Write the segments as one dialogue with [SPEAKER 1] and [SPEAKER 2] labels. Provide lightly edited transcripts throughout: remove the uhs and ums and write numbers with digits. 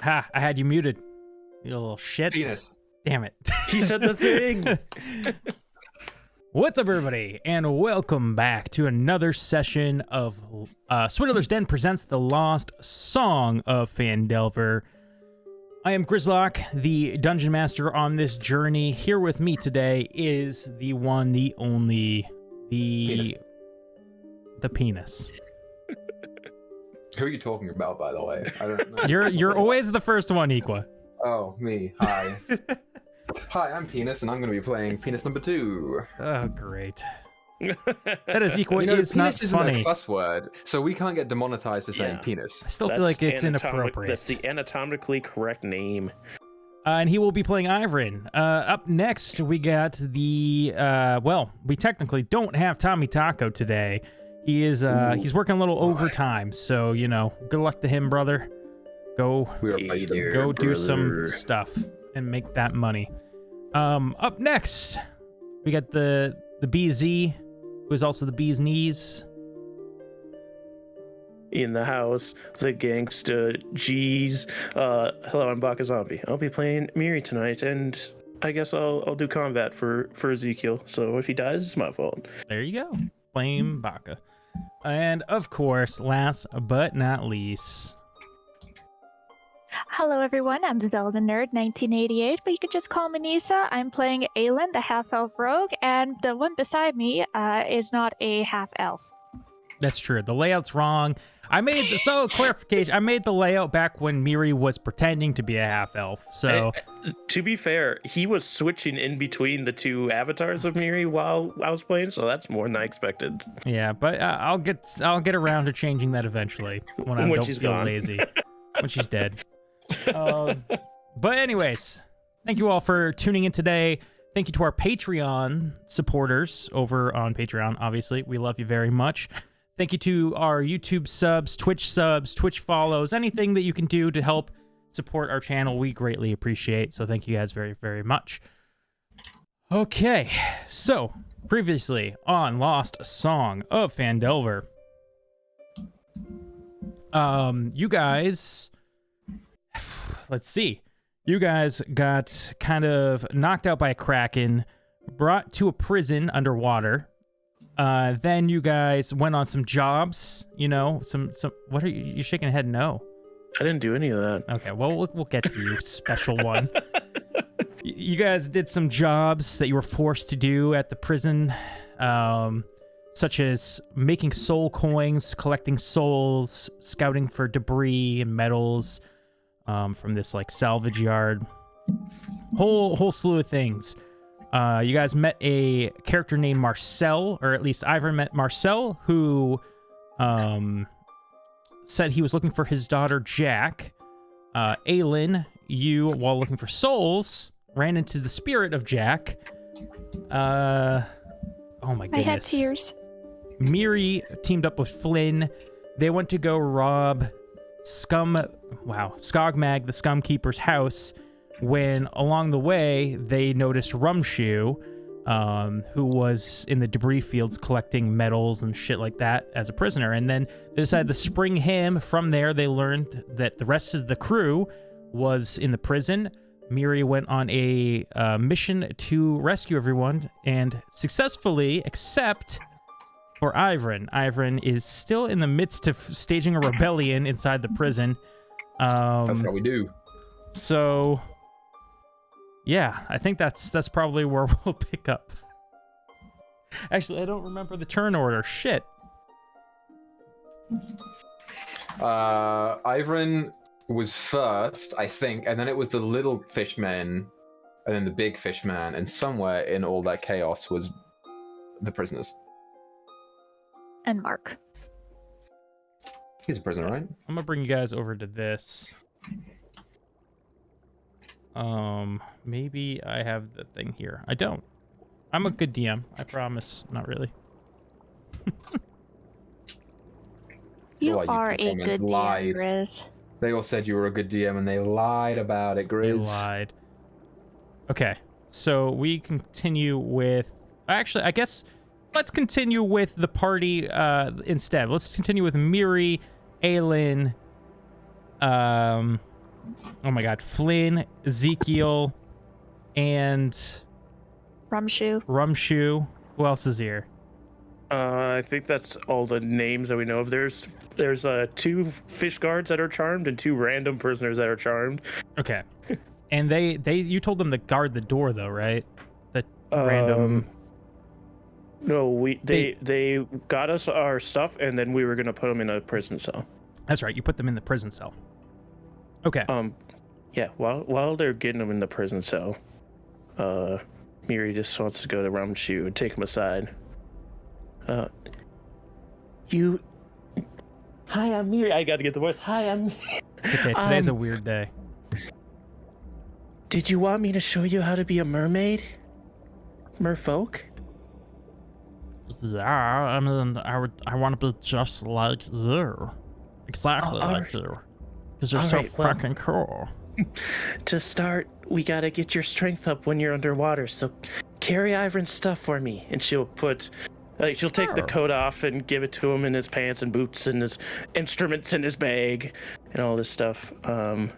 [SPEAKER 1] Ha! I had you muted. You little shit.
[SPEAKER 2] Penis.
[SPEAKER 1] Damn it.
[SPEAKER 3] He said the thing.
[SPEAKER 1] What's up, everybody, and welcome back to another session of Swindler's Den presents the Lost Song of Phandelver. I am Grizlocke, the Dungeon Master on this journey. Here with me today is the one, the only, the penis.
[SPEAKER 2] Who are you talking about, by the way? I don't know.
[SPEAKER 1] You're always the first one, Equa.
[SPEAKER 2] Oh, me. Hi. Hi, I'm Penis, and I'm going to be playing Penis number 2.
[SPEAKER 1] Oh, great. That is Equa.
[SPEAKER 2] You know,
[SPEAKER 1] It's not
[SPEAKER 2] penis isn't
[SPEAKER 1] funny.
[SPEAKER 2] a cuss word, so we can't get demonetized for saying
[SPEAKER 3] Yeah.
[SPEAKER 2] penis.
[SPEAKER 1] I still feel like it's inappropriate.
[SPEAKER 3] That's the anatomically correct name.
[SPEAKER 1] And he will be playing Ivrin. Up next, we got the, well, we technically don't have TommieTaco today. He is, he's working a little overtime, so, you know, good luck to him, brother. Go
[SPEAKER 2] We replaced him.
[SPEAKER 1] do
[SPEAKER 3] brother.
[SPEAKER 1] some stuff and make that money. Up next, we got the BZ, who is also the bee's knees.
[SPEAKER 3] In the house, the gangsta G's. Hello, I'm BakaZombie. I'll be playing Miri tonight, and I guess I'll do combat for Ezekiel. So if he dies, it's my fault.
[SPEAKER 1] There you go. Flame Baka. And, of course, last but not least...
[SPEAKER 4] Hello everyone, I'm Zelda Nerd 1988, but you can just call me Nyssa. I'm playing Aelin, the half-elf rogue, and the one beside me is not a half-elf.
[SPEAKER 1] That's true. The layout's wrong. Clarification, I made the layout back when Miri was pretending to be a half-elf, so...
[SPEAKER 3] To be fair, he was switching in between the two avatars of Miri while I was playing, so that's more than I expected.
[SPEAKER 1] Yeah, but I'll get around to changing that eventually when I
[SPEAKER 3] When
[SPEAKER 1] don't
[SPEAKER 3] she's
[SPEAKER 1] feel
[SPEAKER 3] gone.
[SPEAKER 1] lazy. When she's dead. But anyways, thank you all for tuning in today. Thank you to our Patreon supporters over on Patreon, obviously. We love you very much. Thank you to our YouTube subs, Twitch follows, anything that you can do to help support our channel, we greatly appreciate. So thank you guys very, very much. Okay, so previously on Lost Song of Phandelver, you guys... Let's see. You guys got kind of knocked out by a kraken, brought to a prison underwater. Then you guys went on some jobs, you know, some what are you shaking your head no?
[SPEAKER 3] I didn't do any of that.
[SPEAKER 1] Okay, well we'll get to you, special one. You guys did some jobs that you were forced to do at the prison, such as making soul coins, collecting souls, scouting for debris and metals. From this like salvage yard, whole slew of things. You guys met a character named Marcel, or at least Ivor met Marcel, who said he was looking for his daughter Jack. Aelin, you, while looking for souls, ran into the spirit of Jack. Oh my goodness!
[SPEAKER 4] I had tears.
[SPEAKER 1] Miri teamed up with Flynn. They went to go rob Skogmag, the Scum Keeper's house, when along the way they noticed Rumshoe, who was in the debris fields collecting metals and shit like that as a prisoner, and then they decided to spring him. From there, they learned that the rest of the crew was in the prison. Miri went on a mission to rescue everyone, and successfully, except for Ivrin. Ivrin is still in the midst of staging a rebellion inside the prison.
[SPEAKER 2] That's how we do.
[SPEAKER 1] So, yeah, I think that's probably where we'll pick up. Actually, I don't remember the turn order. Shit.
[SPEAKER 2] Ivrin was first, I think, and then it was the little fishman, and then the big fishman, and somewhere in all that chaos was the prisoners.
[SPEAKER 4] And Mark.
[SPEAKER 2] He's a prisoner, right?
[SPEAKER 1] I'm gonna bring you guys over to this. Maybe I have the thing here. I don't. I'm a good DM. I promise. Not really.
[SPEAKER 4] You
[SPEAKER 2] Well,
[SPEAKER 4] are a
[SPEAKER 2] YouTube
[SPEAKER 4] good
[SPEAKER 2] comments
[SPEAKER 4] DM,
[SPEAKER 2] lied.
[SPEAKER 4] Grizz.
[SPEAKER 2] They all said you were a good DM, and they lied about it,
[SPEAKER 1] They
[SPEAKER 2] Grizz.
[SPEAKER 1] lied. Okay, so we continue with... Actually, I guess let's continue with the party instead. Let's continue with Miri, Aelin, Oh my God, Flynn, Ezekiel, and Rumshoe. Who else is here?
[SPEAKER 3] I think that's all the names that we know of. There's 2 fish guards that are charmed and 2 random prisoners that are charmed.
[SPEAKER 1] Okay. And you told them to guard the door though, right? The random.
[SPEAKER 3] No, they got us our stuff and then we were gonna put them in a prison cell.
[SPEAKER 1] That's right. You put them in the prison cell. Okay.
[SPEAKER 3] Yeah. While they're getting them in the prison cell, Miri just wants to go to Rumshoe and take him aside. Hi, I'm Miri. I gotta get the voice. Hi, I'm.
[SPEAKER 1] Okay, today's a weird day.
[SPEAKER 3] Did you want me to show you how to be a mermaid? Merfolk?
[SPEAKER 1] Yeah, I mean, I want to be just like you. Exactly like you. Because you're so fucking cool.
[SPEAKER 3] To start, we gotta get your strength up when you're underwater, so carry Ivan's stuff for me. And she'll take the coat off and give it to him in his pants and boots and his instruments in his bag and all this stuff. And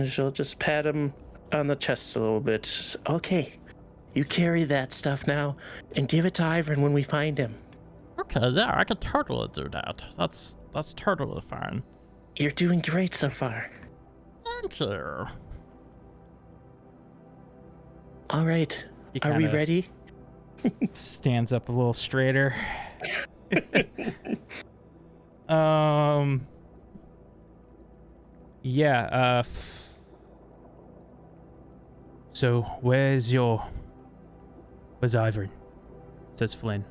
[SPEAKER 3] she'll just pat him on the chest a little bit. Okay, you carry that stuff now and give it to Ivan when we find him.
[SPEAKER 1] Okay, yeah, I could totally do that. That's totally fine.
[SPEAKER 3] You're doing great so far.
[SPEAKER 1] Thank you.
[SPEAKER 3] All right, are we ready?
[SPEAKER 1] Stands up a little straighter. Yeah, so where's Ivan? Says Flynn.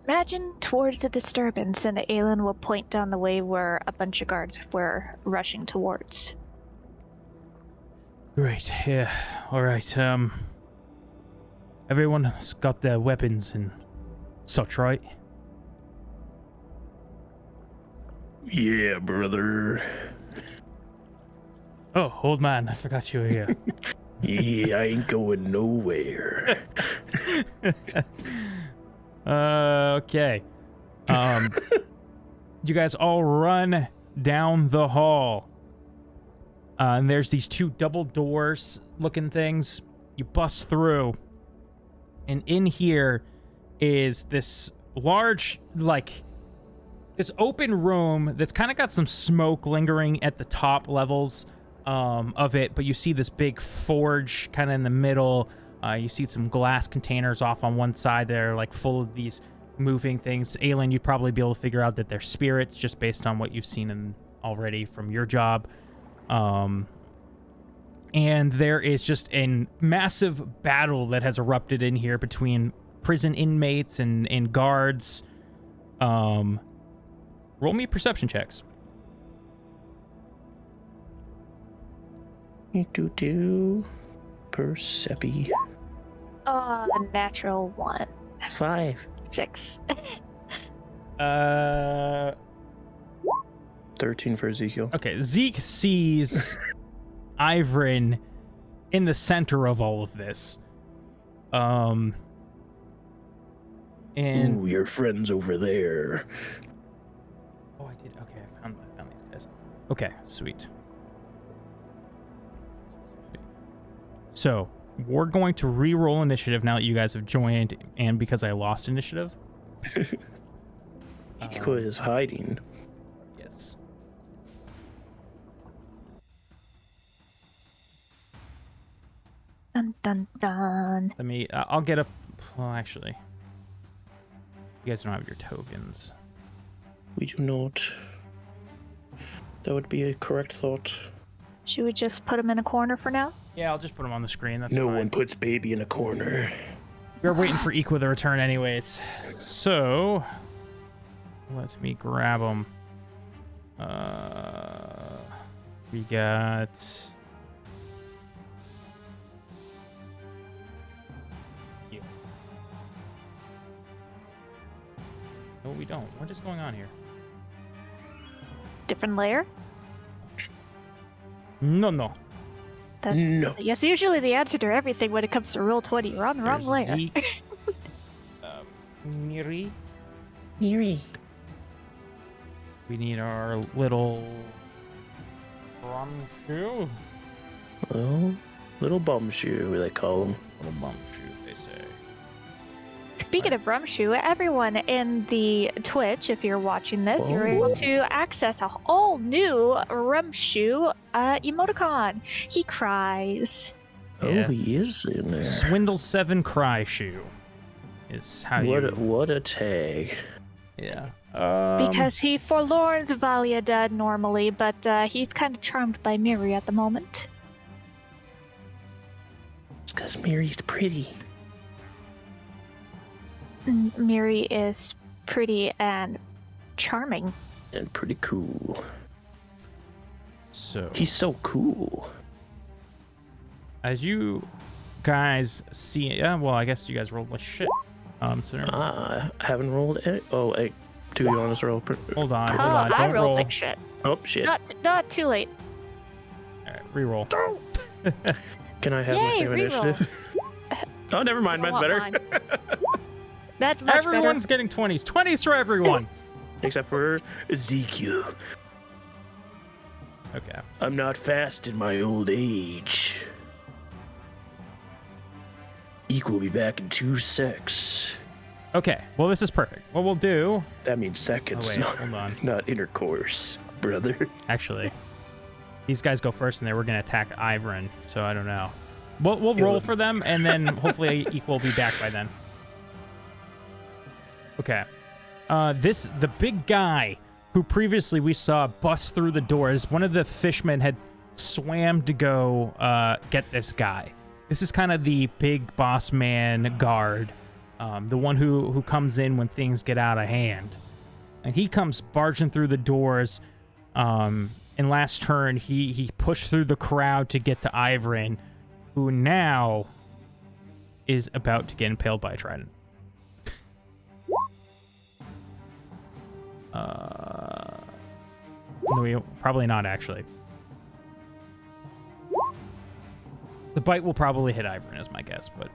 [SPEAKER 4] Imagine towards the disturbance, and Aelin will point down the way where a bunch of guards were rushing towards.
[SPEAKER 1] Great, yeah, alright, everyone's got their weapons and such, right?
[SPEAKER 3] Yeah, brother.
[SPEAKER 1] Oh, old man, I forgot you were here.
[SPEAKER 3] Yeah, I ain't going nowhere.
[SPEAKER 1] Okay. You guys all run down the hall. And there's these 2 double doors looking things. You bust through. And in here is this large, this open room that's kind of got some smoke lingering at the top levels of it. But you see this big forge kind of in the middle. You see some glass containers off on one side that are full of these moving things. Aelin, you'd probably be able to figure out that they're spirits just based on what you've seen already from your job. And there is just a massive battle that has erupted in here between prison inmates and guards. Roll me perception checks.
[SPEAKER 3] Percepi.
[SPEAKER 4] A natural 1.
[SPEAKER 3] 5.
[SPEAKER 4] 6.
[SPEAKER 3] 13 for Ezekiel.
[SPEAKER 1] Okay, Zeke sees Ivan in the center of all of this. And
[SPEAKER 3] ooh, your friend's over there.
[SPEAKER 1] Oh, I did. Okay, I found these guys. Okay, sweet. So we're going to re-roll initiative now that you guys have joined, and because I lost initiative.
[SPEAKER 3] Equa is hiding.
[SPEAKER 1] Yes.
[SPEAKER 4] Dun dun dun.
[SPEAKER 1] Let me. I'll get up. Well, actually, you guys don't have your tokens.
[SPEAKER 3] We do not. That would be a correct thought.
[SPEAKER 4] Should we just put him in a corner for now?
[SPEAKER 1] Yeah, I'll just put them on the screen. That's
[SPEAKER 3] no
[SPEAKER 1] fine.
[SPEAKER 3] one puts baby in a corner.
[SPEAKER 1] We're waiting for Equa to return anyways. So, let me grab them. We got... you. No, we don't. What is going on here?
[SPEAKER 4] Different layer?
[SPEAKER 1] No.
[SPEAKER 3] No.
[SPEAKER 4] Yes, usually the answer to everything when it comes to Roll20. You're on the wrong layer.
[SPEAKER 1] Miri.
[SPEAKER 3] Miri.
[SPEAKER 1] We need our little rum shoe.
[SPEAKER 3] Little bum shoe, they call them.
[SPEAKER 1] Little bum shoe, they say.
[SPEAKER 4] Speaking of Rumshoe, everyone in the Twitch, if you're watching this, you're able to access a all new Rumshoe emoticon. He cries.
[SPEAKER 1] Yeah.
[SPEAKER 3] Oh, he is in there.
[SPEAKER 1] Swindle 7 cry shoe is how
[SPEAKER 3] What a tag.
[SPEAKER 1] Yeah.
[SPEAKER 4] Because he forlorns Valia dead normally, but he's kind of charmed by Miri at the moment.
[SPEAKER 3] It's because Miri's pretty.
[SPEAKER 4] Miri is pretty and charming.
[SPEAKER 3] And pretty cool.
[SPEAKER 1] So
[SPEAKER 3] He's so cool.
[SPEAKER 1] as you guys see, well, I guess you guys rolled like shit. So never-
[SPEAKER 3] I haven't rolled it. Oh, hey, do you want us to roll?
[SPEAKER 1] hold on,
[SPEAKER 4] Oh,
[SPEAKER 1] hold on.
[SPEAKER 4] I
[SPEAKER 1] Don't
[SPEAKER 4] rolled
[SPEAKER 1] roll.
[SPEAKER 4] like shit.
[SPEAKER 3] Oh, shit.
[SPEAKER 4] Not too late.
[SPEAKER 1] All right, reroll.
[SPEAKER 3] Can I have my
[SPEAKER 4] Yay,
[SPEAKER 3] same
[SPEAKER 4] reroll.
[SPEAKER 3] initiative? Oh, never mind.
[SPEAKER 4] I
[SPEAKER 3] Mine's
[SPEAKER 4] want
[SPEAKER 3] better.
[SPEAKER 4] mine. That's much
[SPEAKER 1] Everyone's getting 20s. 20s for everyone.
[SPEAKER 3] Except for Ezekiel.
[SPEAKER 1] Okay.
[SPEAKER 3] I'm not fast in my old age. Eek will be back in 2 secs.
[SPEAKER 1] Okay. Well, this is perfect. What we'll do.
[SPEAKER 3] That means seconds,
[SPEAKER 1] Oh, wait,
[SPEAKER 3] not,
[SPEAKER 1] hold on.
[SPEAKER 3] not intercourse, brother.
[SPEAKER 1] Actually, these guys go first, and they were gonna attack Ivran. So I don't know. We'll roll for them, and then hopefully Equal will be back by then. Okay. The big guy who previously we saw bust through the doors. One of the fishmen had swam to go get this guy. This is kind of the big boss man guard, the one who comes in when things get out of hand. And he comes barging through the doors. In last turn, he pushed through the crowd to get to Ivran, who now is about to get impaled by a trident. No, probably not, actually. The bite will probably hit Ivran, is my guess, but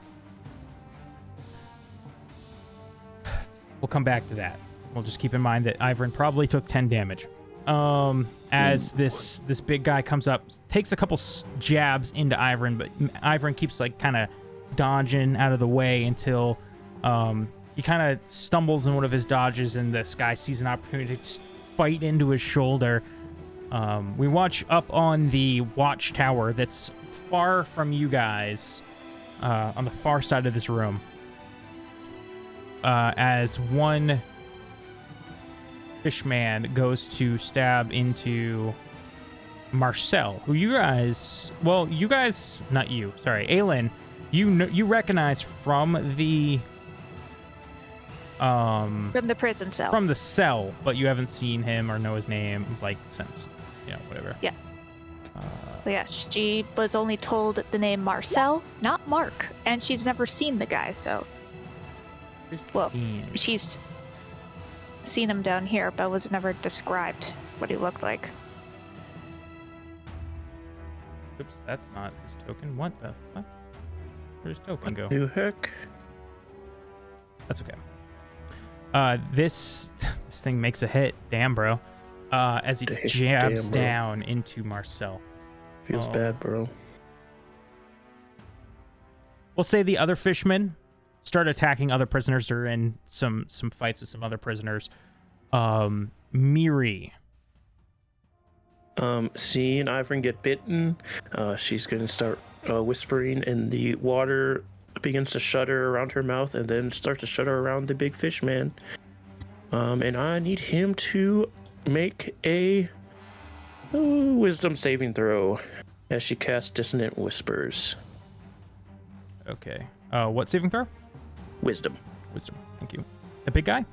[SPEAKER 1] we'll come back to that. We'll just keep in mind that Ivran probably took 10 damage. As this big guy comes up, takes a couple jabs into Ivran, but Ivran keeps like kind of dodging out of the way until he kind of stumbles in one of his dodges, and this guy sees an opportunity to just bite into his shoulder. We watch up on the watchtower that's far from you guys, on the far side of this room, as one fishman goes to stab into Marcel, who you guys, not you, sorry, Aelin, you recognize from the
[SPEAKER 4] From the prison cell.
[SPEAKER 1] from the cell, but you haven't seen him or know his name like since, whatever.
[SPEAKER 4] Yeah. But yeah, she was only told the name Marcel, not Mark, and she's never seen the guy, so well, she's seen him down here, but was never described what he looked like.
[SPEAKER 1] Oops, that's not his token. What the fuck? Where's his token go?
[SPEAKER 3] New heck.
[SPEAKER 1] That's okay. This thing makes a hit. Damn, bro. As he jabs
[SPEAKER 3] damn, bro.
[SPEAKER 1] down into Marcel.
[SPEAKER 3] Feels bad, bro.
[SPEAKER 1] We'll say the other fishmen start attacking other prisoners. They're in some fights with some other prisoners. Miri.
[SPEAKER 3] Seeing Ivran get bitten, she's gonna start whispering, and the water begins to shudder around her mouth, and then starts to shudder around the big fish man. And I need him to make a wisdom saving throw as she casts Dissonant Whispers.
[SPEAKER 1] Okay. What saving throw?
[SPEAKER 3] Wisdom.
[SPEAKER 1] Wisdom. Thank you. The big guy?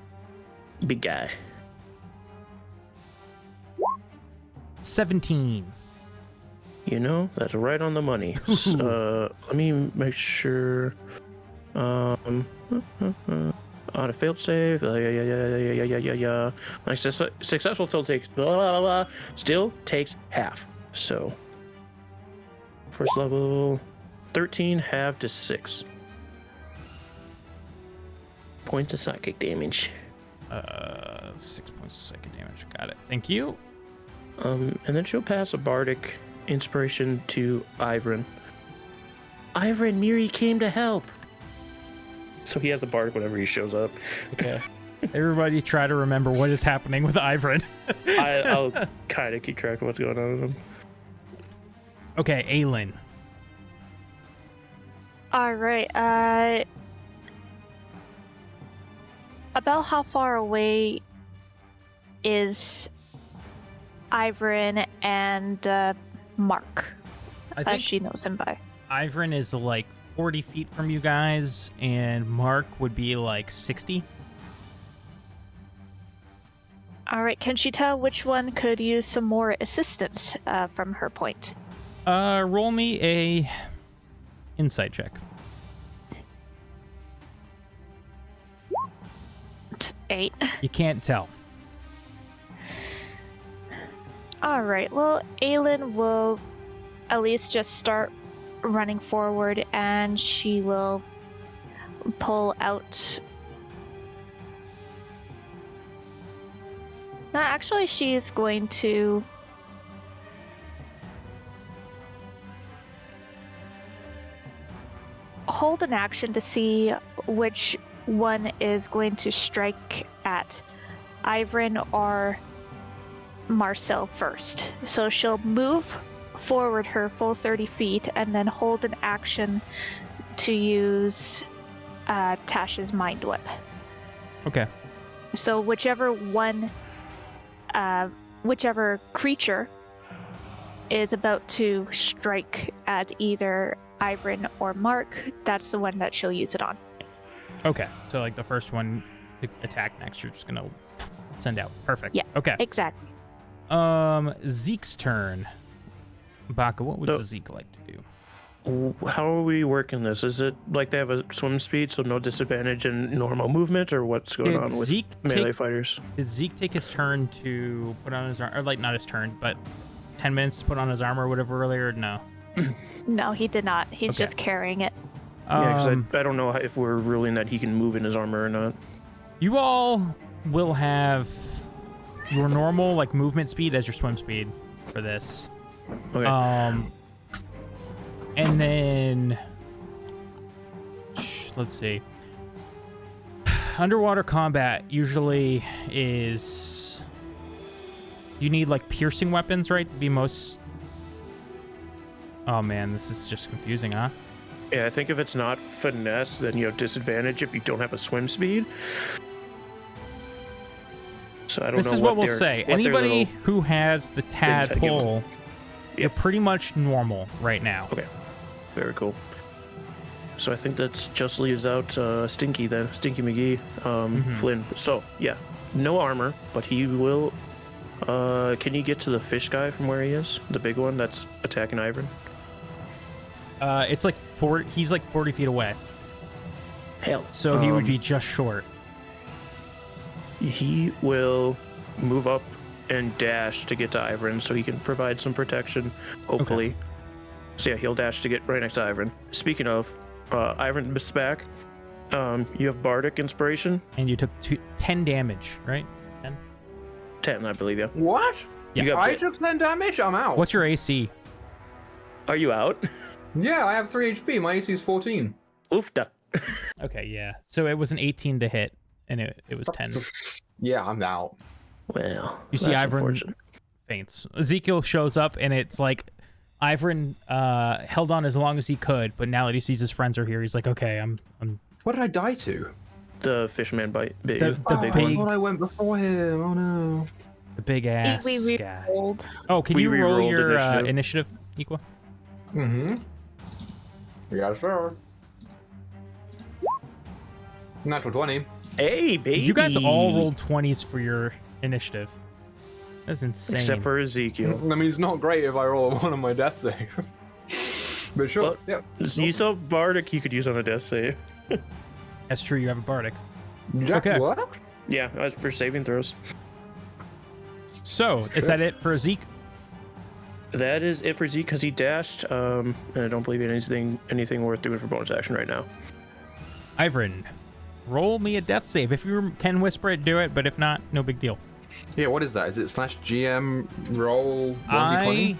[SPEAKER 3] Big guy.
[SPEAKER 1] 17.
[SPEAKER 3] You know, that's right on the money. Let me make sure. On a failed save, like successful still takes still takes half. So first level, 13 half to 6 points of psychic damage.
[SPEAKER 1] 6 points of psychic damage. Got it. Thank you.
[SPEAKER 3] And then she'll pass a bardic inspiration to Ivrin. Ivrin, Miri came to help. So he has a bardic whenever he shows up.
[SPEAKER 1] Okay. Everybody try to remember what is happening with Ivrin.
[SPEAKER 3] I'll kind of keep track of what's going on with him.
[SPEAKER 1] Okay, Aelin.
[SPEAKER 4] All right. About how far away is Ivrin and Mark?
[SPEAKER 1] I think
[SPEAKER 4] She knows him by.
[SPEAKER 1] Ivrin is like 40 feet from you guys, and Mark would be like 60.
[SPEAKER 4] All right. Can she tell which one could use some more assistance from her point?
[SPEAKER 1] Roll me a insight check.
[SPEAKER 4] 8.
[SPEAKER 1] You can't tell.
[SPEAKER 4] All right. Well, Aelin will at least just start running forward, and she will pull out. No, actually, she's going to hold an action to see which one is going to strike at Ivrin or Marcel first. So she'll move forward her full 30 feet and then hold an action to use Tash's Mind Whip.
[SPEAKER 1] Okay.
[SPEAKER 4] So whichever creature is about to strike at either Ivrin or Mark, that's the one that she'll use it on.
[SPEAKER 1] Okay. So like the first one to attack next, you're just gonna send out. Perfect.
[SPEAKER 4] Yeah.
[SPEAKER 1] Okay.
[SPEAKER 4] Exactly.
[SPEAKER 1] Zeke's turn. Baka, what would Zeke like to do?
[SPEAKER 3] How are we working this? Is it like they have a swim speed, so no disadvantage in normal movement, or what's going on with melee fighters?
[SPEAKER 1] Did Zeke take his turn to put on his armor? Or like not his turn, but 10 minutes to put on his armor or whatever earlier? No.
[SPEAKER 4] No, he did not. He's just carrying it.
[SPEAKER 3] Yeah, because I don't know if we're ruling that he can move in his armor or not.
[SPEAKER 1] You all will have your normal like movement speed as your swim speed for this.
[SPEAKER 3] Okay.
[SPEAKER 1] And then let's see. Underwater combat usually is you need like piercing weapons, right? To be most. Oh man, this is just confusing, huh?
[SPEAKER 3] Yeah, I think if it's not finesse, then you have disadvantage if you don't have a swim speed. So I don't know.
[SPEAKER 1] This is what we'll say. Anybody who has the tadpole, you're pretty much normal right now.
[SPEAKER 3] Okay. Very cool. So I think that just leaves out Stinky then. Stinky McGee, Flynn. So, yeah. No armor, but he will... can you get to the fish guy from where he is? The big one that's attacking Ivrin?
[SPEAKER 1] It's like he's like 40 feet away.
[SPEAKER 3] Hell.
[SPEAKER 1] So he would be just short.
[SPEAKER 3] He will move up and dash to get to Ivrin so he can provide some protection, hopefully. Okay. So yeah, he'll dash to get right next to Ivrin. Speaking of, Ivrin is back. You have Bardic Inspiration.
[SPEAKER 1] And you took 10 damage, right?
[SPEAKER 3] 10, I believe, yeah.
[SPEAKER 2] What?
[SPEAKER 1] Yeah.
[SPEAKER 2] I took 10 damage? I'm out.
[SPEAKER 1] What's your AC?
[SPEAKER 3] Are you out?
[SPEAKER 2] Yeah, I have 3 HP. My AC is 14.
[SPEAKER 3] Oofda.
[SPEAKER 1] Okay, yeah. So it was an 18 to hit, and it was 10.
[SPEAKER 2] Yeah, I'm out.
[SPEAKER 3] Well,
[SPEAKER 1] you see Ivrin faints. Ezekiel shows up, and it's like Ivrin held on as long as he could, but now that he sees his friends are here, he's like, okay, I'm...
[SPEAKER 2] What did I die to?
[SPEAKER 3] The fisherman bite.
[SPEAKER 1] The
[SPEAKER 3] big
[SPEAKER 1] big...
[SPEAKER 2] I thought I went before him. Oh, no.
[SPEAKER 1] The big ass guy. Oh, can
[SPEAKER 3] we
[SPEAKER 1] you roll your
[SPEAKER 3] initiative,
[SPEAKER 1] Equa?
[SPEAKER 2] Mm-hmm. Yeah, sure. Natural 20.
[SPEAKER 3] Hey, baby.
[SPEAKER 1] You guys all rolled 20s for your initiative. That's insane.
[SPEAKER 3] Except for Ezekiel.
[SPEAKER 2] I mean, it's not great if I roll one on my death save. But sure.
[SPEAKER 3] Well,
[SPEAKER 2] yep.
[SPEAKER 3] You saw Bardic you could use on a death save.
[SPEAKER 1] That's true, you have a Bardic.
[SPEAKER 2] Okay. What?
[SPEAKER 3] Yeah, for saving throws.
[SPEAKER 1] So, is that it for Zeke?
[SPEAKER 3] That is it for Zeke because he dashed. And I don't believe anything worth doing for bonus action right now.
[SPEAKER 1] Ivrin. roll me a death save. If you can whisper it, do it. But if not, no big deal.
[SPEAKER 2] Yeah, what is that? Is it /GM roll 1d20?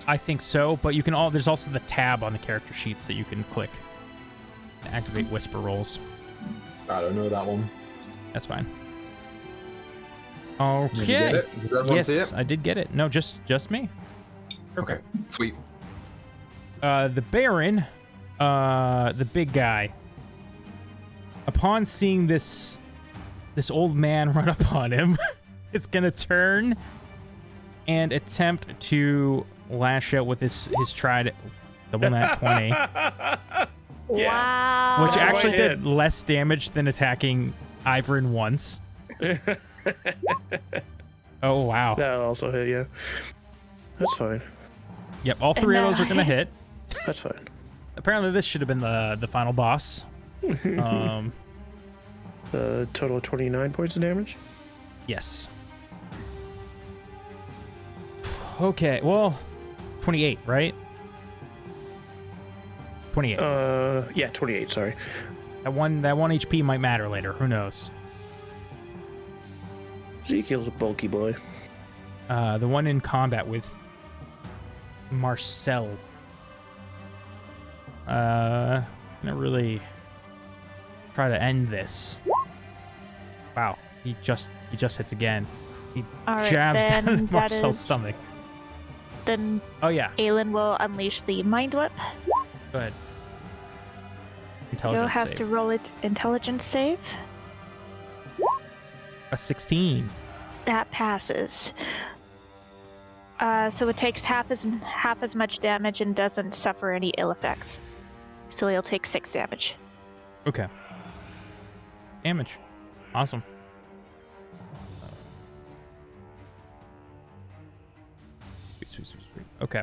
[SPEAKER 1] I think so, but you can there's also the tab on the character sheets that you can click to activate whisper rolls.
[SPEAKER 2] I don't know that one.
[SPEAKER 1] That's fine. Okay.
[SPEAKER 2] Did you get it? Does everyone see it?
[SPEAKER 1] I did get it. No, just me.
[SPEAKER 2] Okay, sweet.
[SPEAKER 1] The Baron, the big guy, upon seeing this old man run up on him, it's gonna turn and attempt to lash out with his tried double nat 20.
[SPEAKER 4] Wow.
[SPEAKER 1] Which actually did less damage than attacking Ivern once. Oh, wow.
[SPEAKER 3] That'll also hit, yeah. That's fine.
[SPEAKER 1] Yep, all three of those are going to hit.
[SPEAKER 3] That's fine.
[SPEAKER 1] Apparently, this should have been the final boss.
[SPEAKER 3] Total of 29 points of damage?
[SPEAKER 1] Yes. Okay, well, 28, right? 28.
[SPEAKER 3] Yeah, 28, sorry.
[SPEAKER 1] That one HP might matter later. Who knows?
[SPEAKER 3] Ezekiel's a bulky boy.
[SPEAKER 1] The one in combat with Marcel. Gonna really try to end this. Wow, he just hits again. He jabs down in Marcel's stomach.
[SPEAKER 4] Then
[SPEAKER 1] oh yeah,
[SPEAKER 4] Aelin will unleash the mind whip.
[SPEAKER 1] Go ahead.
[SPEAKER 4] Leo has to roll it intelligence save.
[SPEAKER 1] A 16.
[SPEAKER 4] That passes. So it takes half as much damage and doesn't suffer any ill effects. So he'll take 6 damage.
[SPEAKER 1] Okay. Damage. Awesome. Sweet. Okay.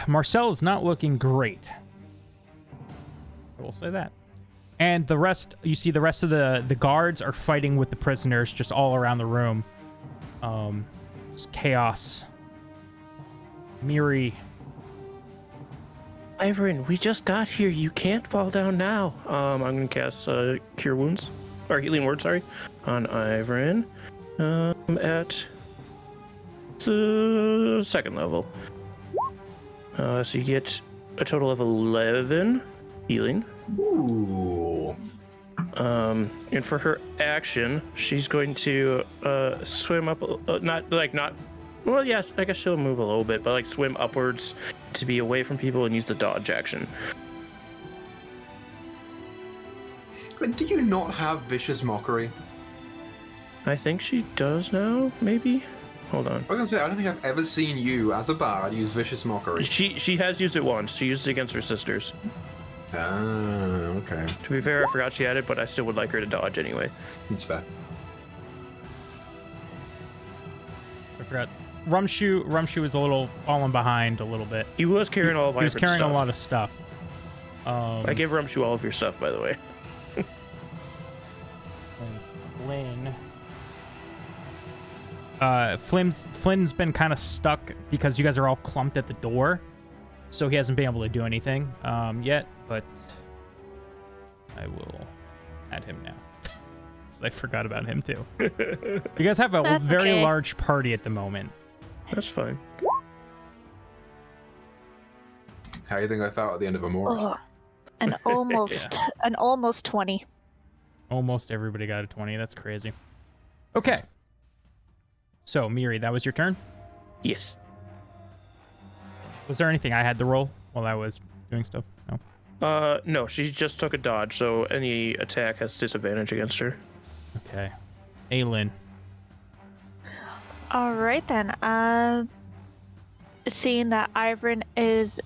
[SPEAKER 1] Marcel is not looking great. I will say that. And the rest, you see the rest of the guards are fighting with the prisoners just all around the room. Just chaos. Miri.
[SPEAKER 3] Ivern, we just got here. You can't fall down now. I'm going to cast Cure Wounds, or Healing Word, sorry, on Ivern at the 2nd level. So you get a total of 11 healing.
[SPEAKER 2] Ooh.
[SPEAKER 3] And for her action, she's going to swim up, well, yeah, I guess she'll move a little bit, but swim upwards to be away from people and use the dodge action.
[SPEAKER 2] Do you not have Vicious Mockery?
[SPEAKER 3] I think she does now, maybe? Hold on.
[SPEAKER 2] I was gonna say, I don't think I've ever seen you as a bard use Vicious Mockery.
[SPEAKER 3] She has used it once. She used it against her sisters.
[SPEAKER 2] Ah, okay.
[SPEAKER 3] To be fair, I forgot she had it, but I still would like her to dodge anyway.
[SPEAKER 2] It's fair.
[SPEAKER 1] I forgot. Rumshoe was a little falling behind a little bit.
[SPEAKER 3] He was carrying all of
[SPEAKER 1] He was carrying
[SPEAKER 3] stuff.
[SPEAKER 1] a lot of stuff.
[SPEAKER 3] I gave Rumshoe all of your stuff, by the way.
[SPEAKER 1] Flynn. Flynn's been kind of stuck because you guys are all clumped at the door, so he hasn't been able to do anything yet. But I will add him now because I forgot about him too. You guys have a very large party at the moment.
[SPEAKER 3] That's fine.
[SPEAKER 2] How do you think I felt at the end of Amorous?
[SPEAKER 4] Oh, an almost 20.
[SPEAKER 1] Almost everybody got a 20. That's crazy. Okay. So, Miri, that was your turn?
[SPEAKER 3] Yes.
[SPEAKER 1] Was there anything I had to roll while I was doing stuff? No.
[SPEAKER 3] No, she just took a dodge, so any attack has disadvantage against her.
[SPEAKER 1] Okay. Aelin.
[SPEAKER 4] All right then. Seeing that Ivern is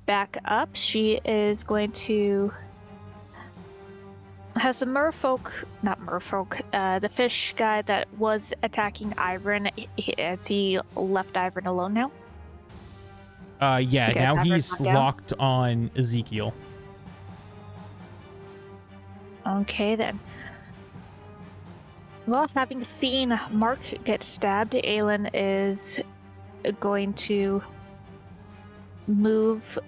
[SPEAKER 4] back up, she is going to. Has the the fish guy that was attacking Ivern, has he left Ivern alone now?
[SPEAKER 1] Yeah,
[SPEAKER 4] Okay,
[SPEAKER 1] now
[SPEAKER 4] Ivern's
[SPEAKER 1] he's
[SPEAKER 4] not down?
[SPEAKER 1] locked on Ezekiel.
[SPEAKER 4] Okay then. Well, having seen Mark get stabbed, Aelin is going to move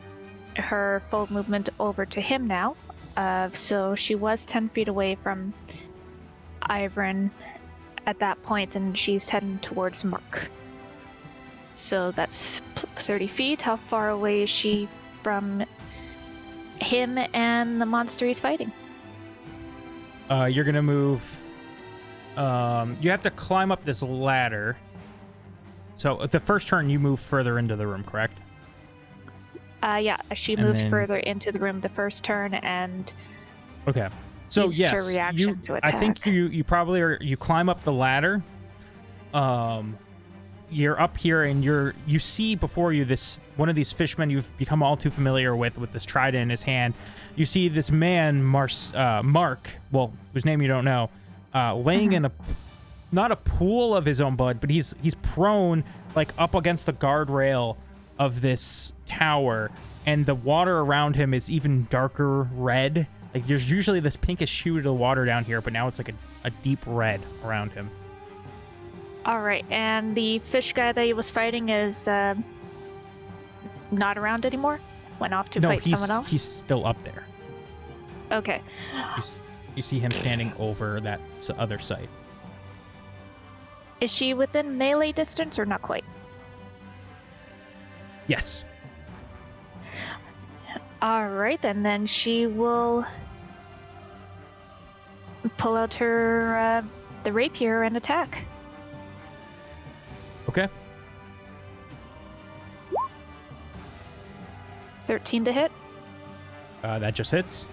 [SPEAKER 4] her full movement over to him now. So she was 10 feet away from Ivern at that point, and she's heading towards Mark. So that's 30 feet. How far away is she from him and the monster he's fighting?
[SPEAKER 1] You're gonna move. You have to climb up this ladder. So the first turn, you move further into the room, correct?
[SPEAKER 4] Yeah, she moved further into the room the first turn, and
[SPEAKER 1] okay. So
[SPEAKER 4] used
[SPEAKER 1] yes,
[SPEAKER 4] her reaction to attack.
[SPEAKER 1] I think you probably are. You climb up the ladder. You're up here, and you see before you this one of these fishmen you've become all too familiar with this trident in his hand. You see this man, Mark, well, whose name you don't know, laying in not a pool of his own blood, but he's prone, like up against the guardrail of this tower, and the water around him is even darker red. Like there's usually this pinkish hue to the water down here, but now it's like a deep red around him.
[SPEAKER 4] All right, and the fish guy that he was fighting is not around anymore? Went off to fight someone else?
[SPEAKER 1] He's still up there.
[SPEAKER 4] Okay.
[SPEAKER 1] You see him standing over that other site.
[SPEAKER 4] Is she within melee distance or not quite?
[SPEAKER 1] Yes.
[SPEAKER 4] All right, and then she will pull out her the rapier and attack.
[SPEAKER 1] Okay.
[SPEAKER 4] 13 to hit.
[SPEAKER 1] That just hits.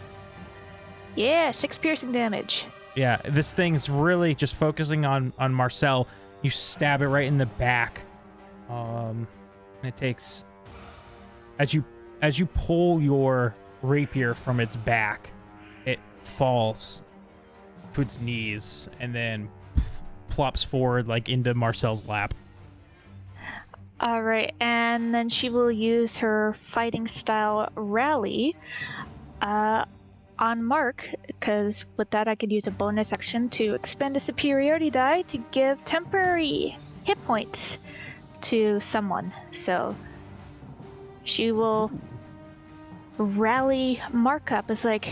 [SPEAKER 4] Yeah, 6 piercing damage.
[SPEAKER 1] Yeah, this thing's really just focusing on Marcel. You stab it right in the back. And it takes as you pull your rapier from its back, it falls to its knees and then plops forward like into Marcel's lap.
[SPEAKER 4] All right, and then she will use her fighting style rally on Mark, because with that I could use a bonus action to expend a superiority die to give temporary hit points to someone. So she will rally Mark up. It's like,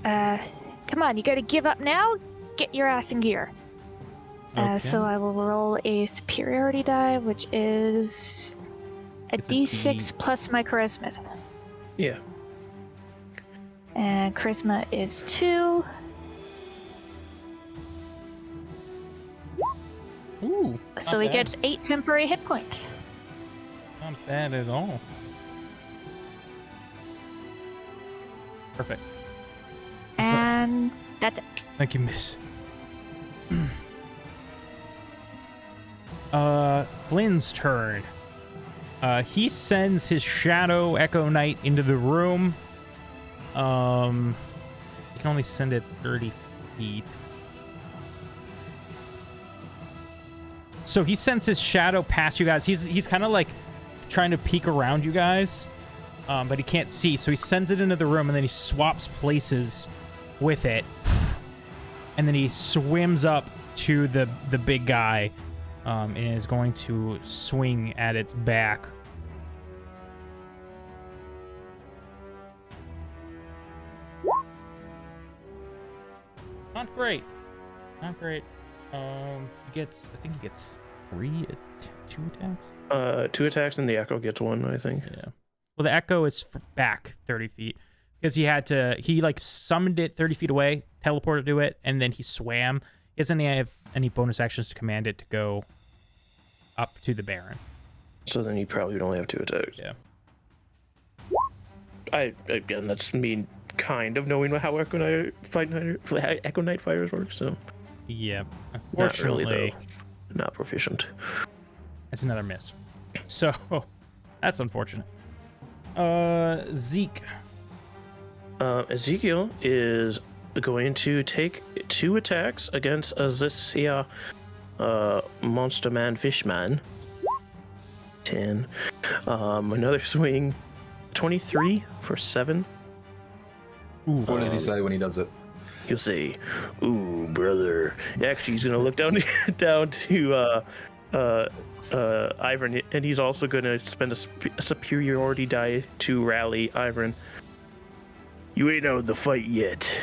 [SPEAKER 4] come on, you gotta give up now? Get your ass in gear.
[SPEAKER 1] Okay.
[SPEAKER 4] So I will roll a superiority die, which is a D6 plus my charisma.
[SPEAKER 3] Yeah.
[SPEAKER 4] And charisma is 2.
[SPEAKER 1] Ooh.
[SPEAKER 4] So he gets 8 temporary hit points.
[SPEAKER 1] Not bad at all. Perfect.
[SPEAKER 4] And that's it.
[SPEAKER 1] Thank you, miss. Flynn's turn. He sends his shadow Echo Knight into the room. He can only send it 30 feet. So he sends his shadow past you guys. He's kind of like trying to peek around you guys, but he can't see. So he sends it into the room, and then he swaps places with it, and then he swims up to the big guy, and is going to swing at its back. Not great. Not great. He gets, I think he gets 2 attacks?
[SPEAKER 3] 2 attacks, and the Echo gets 1, I think.
[SPEAKER 1] Yeah. Well, the Echo is back 30 feet. Because he like summoned it 30 feet away, teleported to it, and then he swam. He doesn't have any bonus actions to command it to go up to the Baron.
[SPEAKER 3] So then you probably would only have 2 attacks.
[SPEAKER 1] Yeah.
[SPEAKER 3] Again, that's me kind of knowing how Echo Knight fires work, so.
[SPEAKER 1] Yeah.
[SPEAKER 3] Not really,
[SPEAKER 1] Unfortunately,
[SPEAKER 3] though. Not proficient.
[SPEAKER 1] it's another miss. So, that's unfortunate. Zeke.
[SPEAKER 3] Ezekiel is going to take 2 attacks against this here monster man fishman. 10. Another swing. 23 for 7.
[SPEAKER 1] Ooh,
[SPEAKER 2] What does he say when he does it?
[SPEAKER 3] He'll say, "Ooh, brother." Actually, he's gonna look down to Ivern, and he's also going to spend a superiority die to rally Ivern. You ain't out of the fight yet.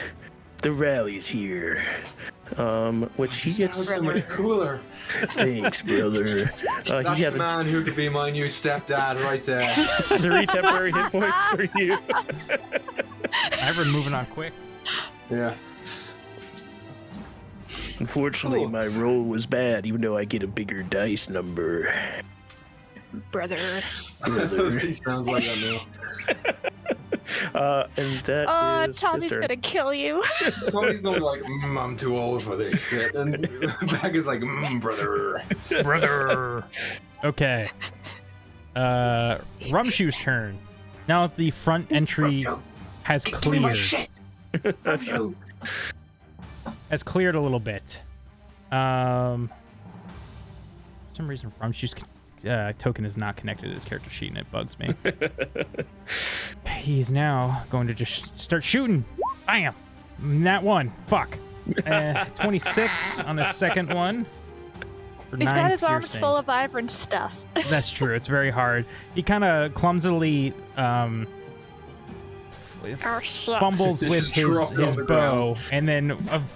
[SPEAKER 3] The rally's here. Which he gets
[SPEAKER 2] so much cooler.
[SPEAKER 3] Thanks, brother.
[SPEAKER 2] That's
[SPEAKER 3] He has
[SPEAKER 2] the man who could be my new stepdad right there.
[SPEAKER 3] 3 temporary hit points for you.
[SPEAKER 1] Ivern moving on quick.
[SPEAKER 2] Yeah.
[SPEAKER 3] Unfortunately,
[SPEAKER 2] Cool.
[SPEAKER 3] my roll was bad, even though I get a bigger dice number.
[SPEAKER 4] Brother.
[SPEAKER 2] He sounds like that now.
[SPEAKER 3] And that is
[SPEAKER 4] Tommy's
[SPEAKER 3] his turn.
[SPEAKER 4] gonna kill you.
[SPEAKER 2] Tommy's not like, I'm too old for this shit. And Bag is like, brother.
[SPEAKER 1] Brother. Okay. Rumshoe's turn. Now that the front entry has cleared. Has cleared a little bit. For some reason, Rumshoe's token is not connected to his character sheet, and it bugs me. He's now going to just start shooting. Bam! That one. Fuck. 26 on the second one.
[SPEAKER 4] He's got his arms
[SPEAKER 1] piercing.
[SPEAKER 4] full of Ivern stuff.
[SPEAKER 1] That's true. It's very hard. He kind of clumsily fumbles
[SPEAKER 2] Just
[SPEAKER 1] with
[SPEAKER 2] drop it on
[SPEAKER 1] his
[SPEAKER 2] the
[SPEAKER 1] bow, and then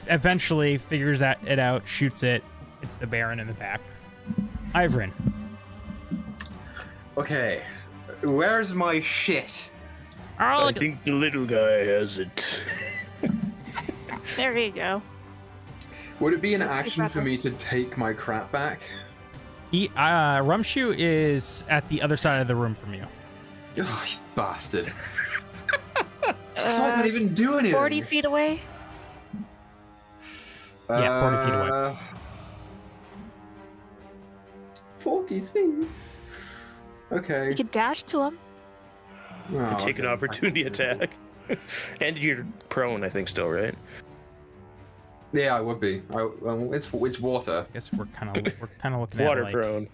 [SPEAKER 1] eventually figures it out, shoots it. It's the Baron in the back. Ivrin.
[SPEAKER 2] Okay. Where's my shit?
[SPEAKER 3] I think the little guy has it.
[SPEAKER 4] There you go.
[SPEAKER 2] Would it be an
[SPEAKER 4] Let's see,
[SPEAKER 2] action for
[SPEAKER 4] brother.
[SPEAKER 2] me to take my crap back?
[SPEAKER 1] Rumshoe is at the other side of the room from you.
[SPEAKER 2] Oh, you bastard. So I can't even do anything.
[SPEAKER 4] 40 feet away?
[SPEAKER 1] Yeah, 40 feet away.
[SPEAKER 2] 40 feet? Okay.
[SPEAKER 4] You could dash to him.
[SPEAKER 2] Oh,
[SPEAKER 3] Take an
[SPEAKER 2] okay.
[SPEAKER 3] opportunity attack. And you're prone, I think, still, right?
[SPEAKER 2] Yeah, I would be. Well, it's water.
[SPEAKER 1] I guess we're kind of looking
[SPEAKER 3] Water
[SPEAKER 1] at
[SPEAKER 3] prone.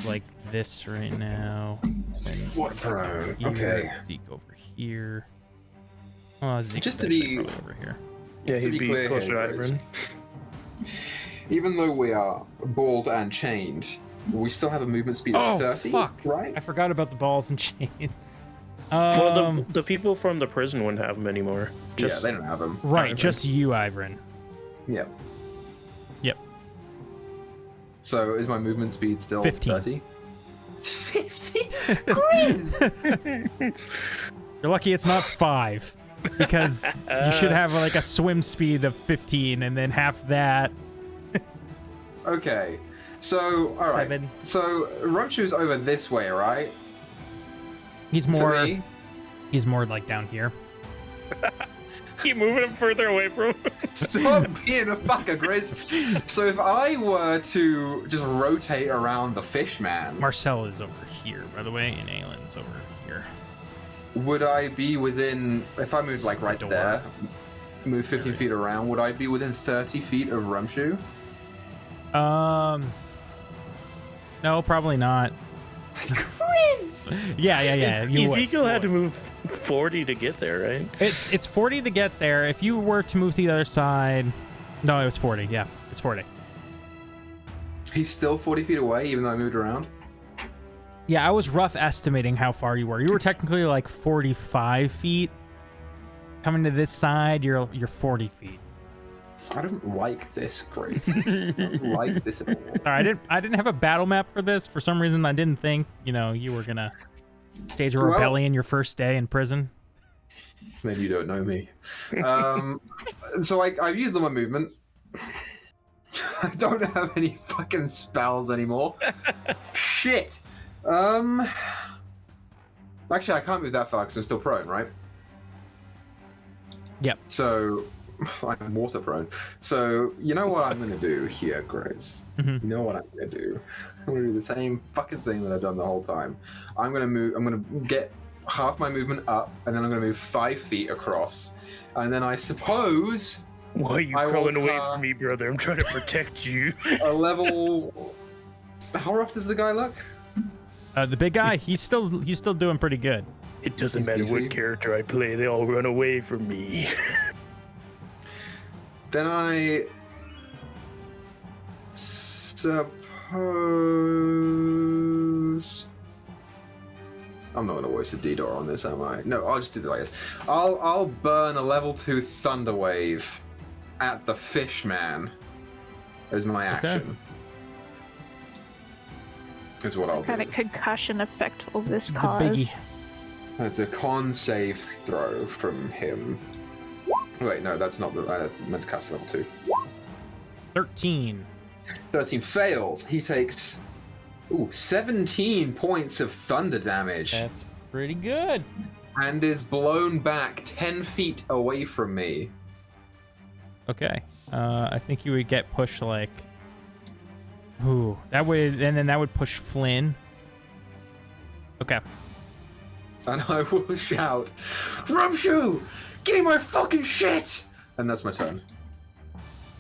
[SPEAKER 1] like this right now. And
[SPEAKER 2] Water prone.
[SPEAKER 1] here,
[SPEAKER 2] Okay.
[SPEAKER 1] Zeke over here. Oh, Zeke
[SPEAKER 2] Just to
[SPEAKER 1] is
[SPEAKER 2] be-
[SPEAKER 1] probably over here.
[SPEAKER 3] Yeah,
[SPEAKER 2] To
[SPEAKER 3] he'd
[SPEAKER 2] be
[SPEAKER 3] be
[SPEAKER 2] clear
[SPEAKER 3] closer
[SPEAKER 2] here,
[SPEAKER 3] to
[SPEAKER 2] guys.
[SPEAKER 3] Ivern.
[SPEAKER 2] Even though we are balled and chained, we still have a movement speed of
[SPEAKER 1] Oh
[SPEAKER 2] 30,
[SPEAKER 1] fuck!
[SPEAKER 2] right?
[SPEAKER 1] I forgot about the balls and chain.
[SPEAKER 3] Well, the people from the prison wouldn't have them anymore.
[SPEAKER 2] Yeah, they don't have them.
[SPEAKER 1] right,
[SPEAKER 3] Ivern.
[SPEAKER 1] just you, Ivrin.
[SPEAKER 2] Yep.
[SPEAKER 1] Yep.
[SPEAKER 2] So is my movement speed still
[SPEAKER 1] 15.
[SPEAKER 2] 30? It's 50? Grizz!
[SPEAKER 1] You're lucky it's not 5, because you should have like a swim speed of 15, and then half that.
[SPEAKER 2] Okay. So, alright.
[SPEAKER 1] 7.
[SPEAKER 2] So, Rumshoe's over this way, right?
[SPEAKER 1] He's
[SPEAKER 2] To
[SPEAKER 1] more.
[SPEAKER 2] me?
[SPEAKER 1] He's more like down here.
[SPEAKER 3] Keep moving him further away from him.
[SPEAKER 2] Stop being a fucker, Grizz. So if I were to just rotate around the fishman,
[SPEAKER 1] Marcel is over here, by the way, and Aylin's over here.
[SPEAKER 2] would I be within, if I moved like
[SPEAKER 1] The
[SPEAKER 2] right
[SPEAKER 1] door.
[SPEAKER 2] there, move 15 feet around, would I be within 30 feet of Rumshoe?
[SPEAKER 1] No, probably not. Yeah. You would.
[SPEAKER 3] Ezekiel had to move 40 to get there, right?
[SPEAKER 1] It's 40 to get there. If you were to move to the other side, no, it was 40. Yeah, it's 40.
[SPEAKER 2] He's still 40 feet away, even though I moved around?
[SPEAKER 1] Yeah, I was rough estimating how far you were. You were technically like 45 feet. Coming to this side, you're 40 feet.
[SPEAKER 2] I don't like this, Grace. I don't like this at all.
[SPEAKER 1] Sorry, I didn't have a battle map for this. For some reason, I didn't think you were gonna stage a
[SPEAKER 2] Well-
[SPEAKER 1] rebellion your first day in prison.
[SPEAKER 2] Maybe you don't know me. So I've used all my movement. I don't have any fucking spells anymore. Shit. Actually, I can't move that far because I'm still prone, right?
[SPEAKER 1] Yep.
[SPEAKER 2] So I'm water prone. So you know what I'm gonna do here, Grace?
[SPEAKER 1] Mhm.
[SPEAKER 2] You know what I'm gonna do? I'm gonna do the same fucking thing that I've done the whole time. I'm gonna get half my movement up, and then I'm gonna move 5 feet across, and then I suppose
[SPEAKER 3] Why are you
[SPEAKER 2] I will
[SPEAKER 3] crawling away
[SPEAKER 2] car-
[SPEAKER 3] from me, brother? I'm trying to protect you.
[SPEAKER 2] a level. How rough does the guy look?
[SPEAKER 1] The big guy, he's still doing pretty good.
[SPEAKER 3] It doesn't
[SPEAKER 2] He's
[SPEAKER 3] matter
[SPEAKER 2] beefy.
[SPEAKER 3] what character I play, they all run away from me.
[SPEAKER 2] Then I suppose suppose I'm not going to waste a D-Door on this, am I? No, I'll just do it like this. I'll burn a level 2 Thunder Wave at the Fishman as my action. Is what I'll do.
[SPEAKER 4] What kind of concussion effect will this
[SPEAKER 1] The
[SPEAKER 4] cause?
[SPEAKER 1] biggie.
[SPEAKER 2] That's a con save throw from him. Wait, no, that's not the. I meant to cast level 2.
[SPEAKER 1] 13.
[SPEAKER 2] 13 fails. He takes 17 points of thunder damage
[SPEAKER 1] That's pretty good.
[SPEAKER 2] and is blown back 10 feet away from me.
[SPEAKER 1] Okay. I think you would get pushed like. Ooh, that would, and then that would push Flynn. Okay.
[SPEAKER 2] And I will shout, Rumshoe! Give me my fucking shit! And that's my turn.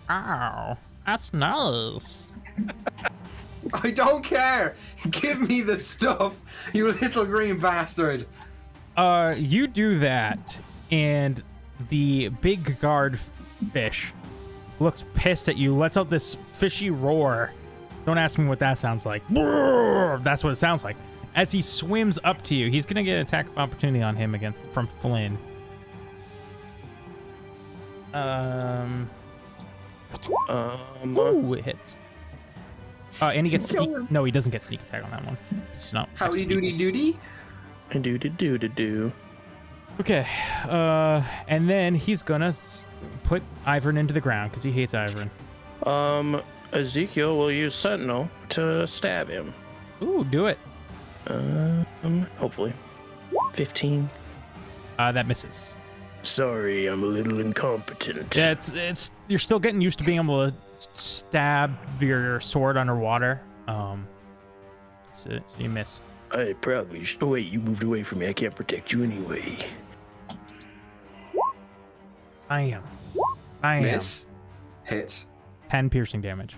[SPEAKER 1] Ow, that's nice.
[SPEAKER 2] I don't care! Give me the stuff, you little green bastard!
[SPEAKER 1] You do that, and the big guard fish looks pissed at you, lets out this fishy roar. Don't ask me what that sounds like. That's what it sounds like. As he swims up to you, he's gonna get an attack of opportunity on him again from Flynn. Ooh, it hits. And he gets sneak. No, he doesn't get sneak attack on that one. It's not.
[SPEAKER 2] Howdy doody doody?
[SPEAKER 3] And do.
[SPEAKER 1] Okay, and then he's gonna put Ivern into the ground because he hates Ivern.
[SPEAKER 3] Ezekiel will use Sentinel to stab him.
[SPEAKER 1] Ooh, do it.
[SPEAKER 3] Hopefully. 15.
[SPEAKER 1] That misses.
[SPEAKER 3] Sorry, I'm a little incompetent.
[SPEAKER 1] Yeah, it's you're still getting used to being able to stab your sword underwater. So you miss.
[SPEAKER 3] I probably should. Oh, wait, you moved away from me. I can't protect you anyway.
[SPEAKER 1] I am.
[SPEAKER 2] Miss. Hit.
[SPEAKER 1] 10 piercing damage.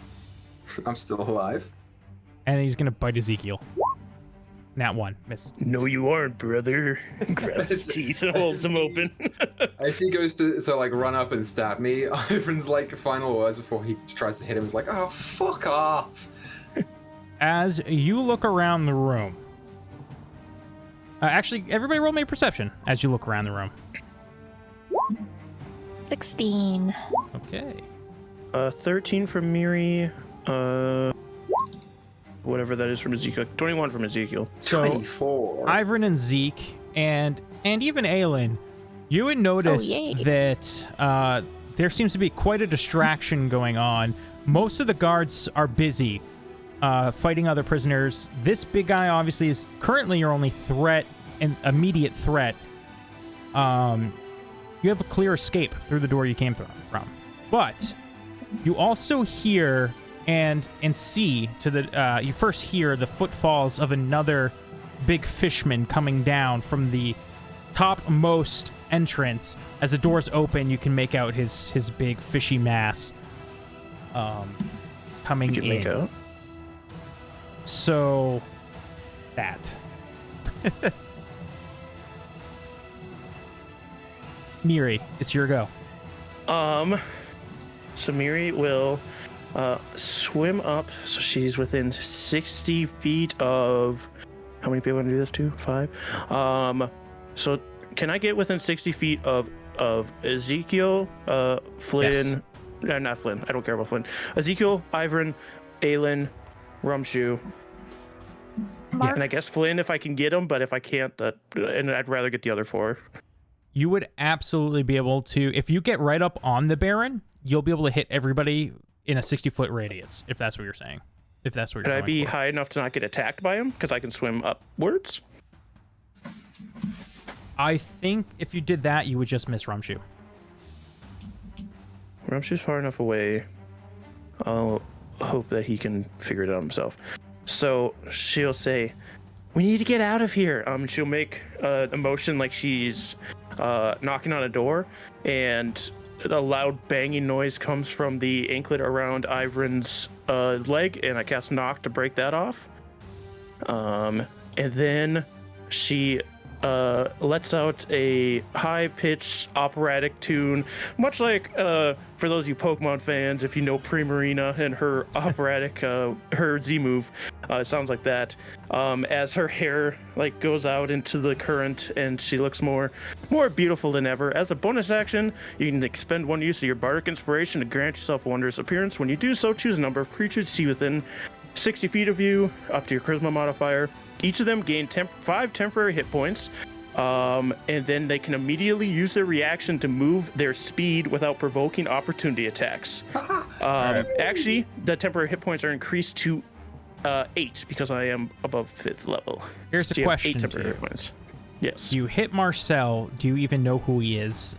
[SPEAKER 2] I'm still alive.
[SPEAKER 1] And he's gonna bite Ezekiel. Nat 1. Miss.
[SPEAKER 3] No, you aren't, brother. Grabs his teeth and holds them open.
[SPEAKER 2] As he goes to like run up and stab me, Ivern's like final words before he tries to hit him is like, "Oh, fuck off!"
[SPEAKER 1] As you look around the room, actually, everybody roll me a perception as you look around the room.
[SPEAKER 4] 16.
[SPEAKER 1] Okay.
[SPEAKER 3] 13 from Miri. Whatever that is from Ezekiel. 21 from Ezekiel.
[SPEAKER 1] So
[SPEAKER 2] 24.
[SPEAKER 1] Ivern and Zeke and even Aelin, you would notice that there seems to be quite a distraction going on. Most of the guards are busy fighting other prisoners. This big guy obviously is currently your only threat, and immediate threat. You have a clear escape through the door you came from. But you also hear and see to the you first hear the footfalls of another big fishman coming down from the topmost entrance. As the doors open, you can make out his big fishy mass coming
[SPEAKER 3] You can
[SPEAKER 1] in.
[SPEAKER 3] make out.
[SPEAKER 1] So that. Miri, it's your go.
[SPEAKER 3] So Miri will swim up, so she's within 60 feet of. How many people want to do this to? 5. So can I get within 60 feet of Ezekiel, Flynn?
[SPEAKER 1] Yes.
[SPEAKER 3] Not Flynn. I don't care about Flynn. Ezekiel, Ivern, Aelin, Rumshoe.
[SPEAKER 4] Mark?
[SPEAKER 3] And I guess Flynn if I can get him, but if I can't, and I'd rather get the other 4.
[SPEAKER 1] You would absolutely be able to, if you get right up on the Baron, you'll be able to hit everybody in a 60-foot radius, if that's what you're saying. If that's what you're
[SPEAKER 3] Could I
[SPEAKER 1] going
[SPEAKER 3] be
[SPEAKER 1] for.
[SPEAKER 3] high enough to not get attacked by him? Because I can swim upwards?
[SPEAKER 1] I think if you did that, you would just miss Rumshoe.
[SPEAKER 3] Rumshoe's far enough away. I'll hope that he can figure it out himself. So she'll say, "We need to get out of here." She'll make a motion like she's knocking on a door, and a loud banging noise comes from the anklet around Ivern's leg, and I cast Knock to break that off. And then she lets out a high-pitched operatic tune, much like for those of you Pokemon fans, if you know Primarina and her operatic, her Z move, it sounds like that. As her hair like goes out into the current and she looks more beautiful than ever. As a bonus action, you can expend one use of your bardic inspiration to grant yourself a wondrous appearance. When you do so, choose a number of creatures you see within 60 feet of you, up to your charisma modifier. Each of them gain 5 temporary hit points, and then they can immediately use their reaction to move their speed without provoking opportunity attacks. Actually, the temporary hit points are increased to 8 because I am above 5th level.
[SPEAKER 1] Here's a question. 8 temporary hit points.
[SPEAKER 3] Yes.
[SPEAKER 1] You hit Marcel. Do you even know who he is?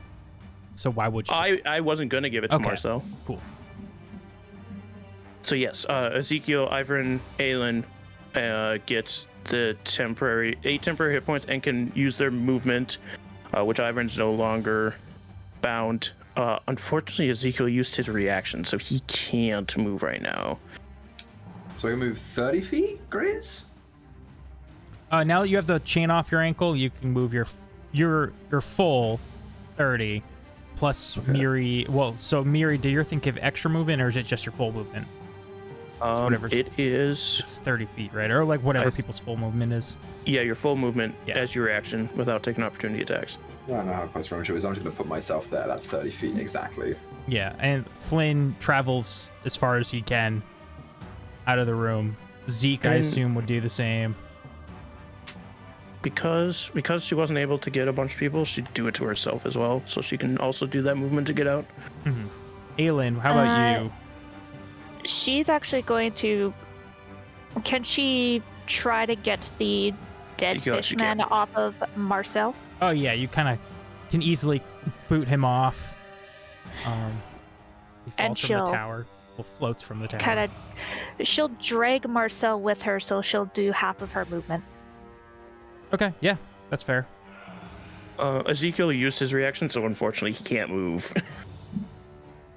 [SPEAKER 1] So why would you?
[SPEAKER 3] I wasn't going to give it to Marcel.
[SPEAKER 1] Cool.
[SPEAKER 3] So yes, Ezekiel, Ivern, Aelin gets the 8 temporary hit points and can use their movement, which Ivern's no longer bound. Unfortunately, Ezekiel used his reaction, so he can't move right now.
[SPEAKER 2] So we move 30 feet, Grizz?
[SPEAKER 1] Now that you have the chain off your ankle, you can move your full 30 plus Miri. Well, so Miri, do you think of extra movement, or is it just your full movement? It's 30 feet, right? Or like whatever people's full movement is.
[SPEAKER 3] Yeah, your full movement as your reaction without taking opportunity attacks.
[SPEAKER 2] I don't know how close Rumshu is. I'm just going to put myself there. That's 30 feet exactly.
[SPEAKER 1] Yeah, and Flynn travels as far as he can out of the room. Zeke, I assume, would do the same.
[SPEAKER 3] Because she wasn't able to get a bunch of people, she'd do it to herself as well, so she can also do that movement to get out.
[SPEAKER 1] Mm-hmm. Aelin, how about you?
[SPEAKER 4] She's actually going to... Can she try to get the dead fishman off of Marcel?
[SPEAKER 1] Oh yeah, you kind of can easily boot him off. He falls from the tower. Well, floats from the tower.
[SPEAKER 4] She'll drag Marcel with her, so she'll do half of her movement.
[SPEAKER 1] Okay, yeah, that's fair.
[SPEAKER 3] Ezekiel used his reaction, so unfortunately he can't move.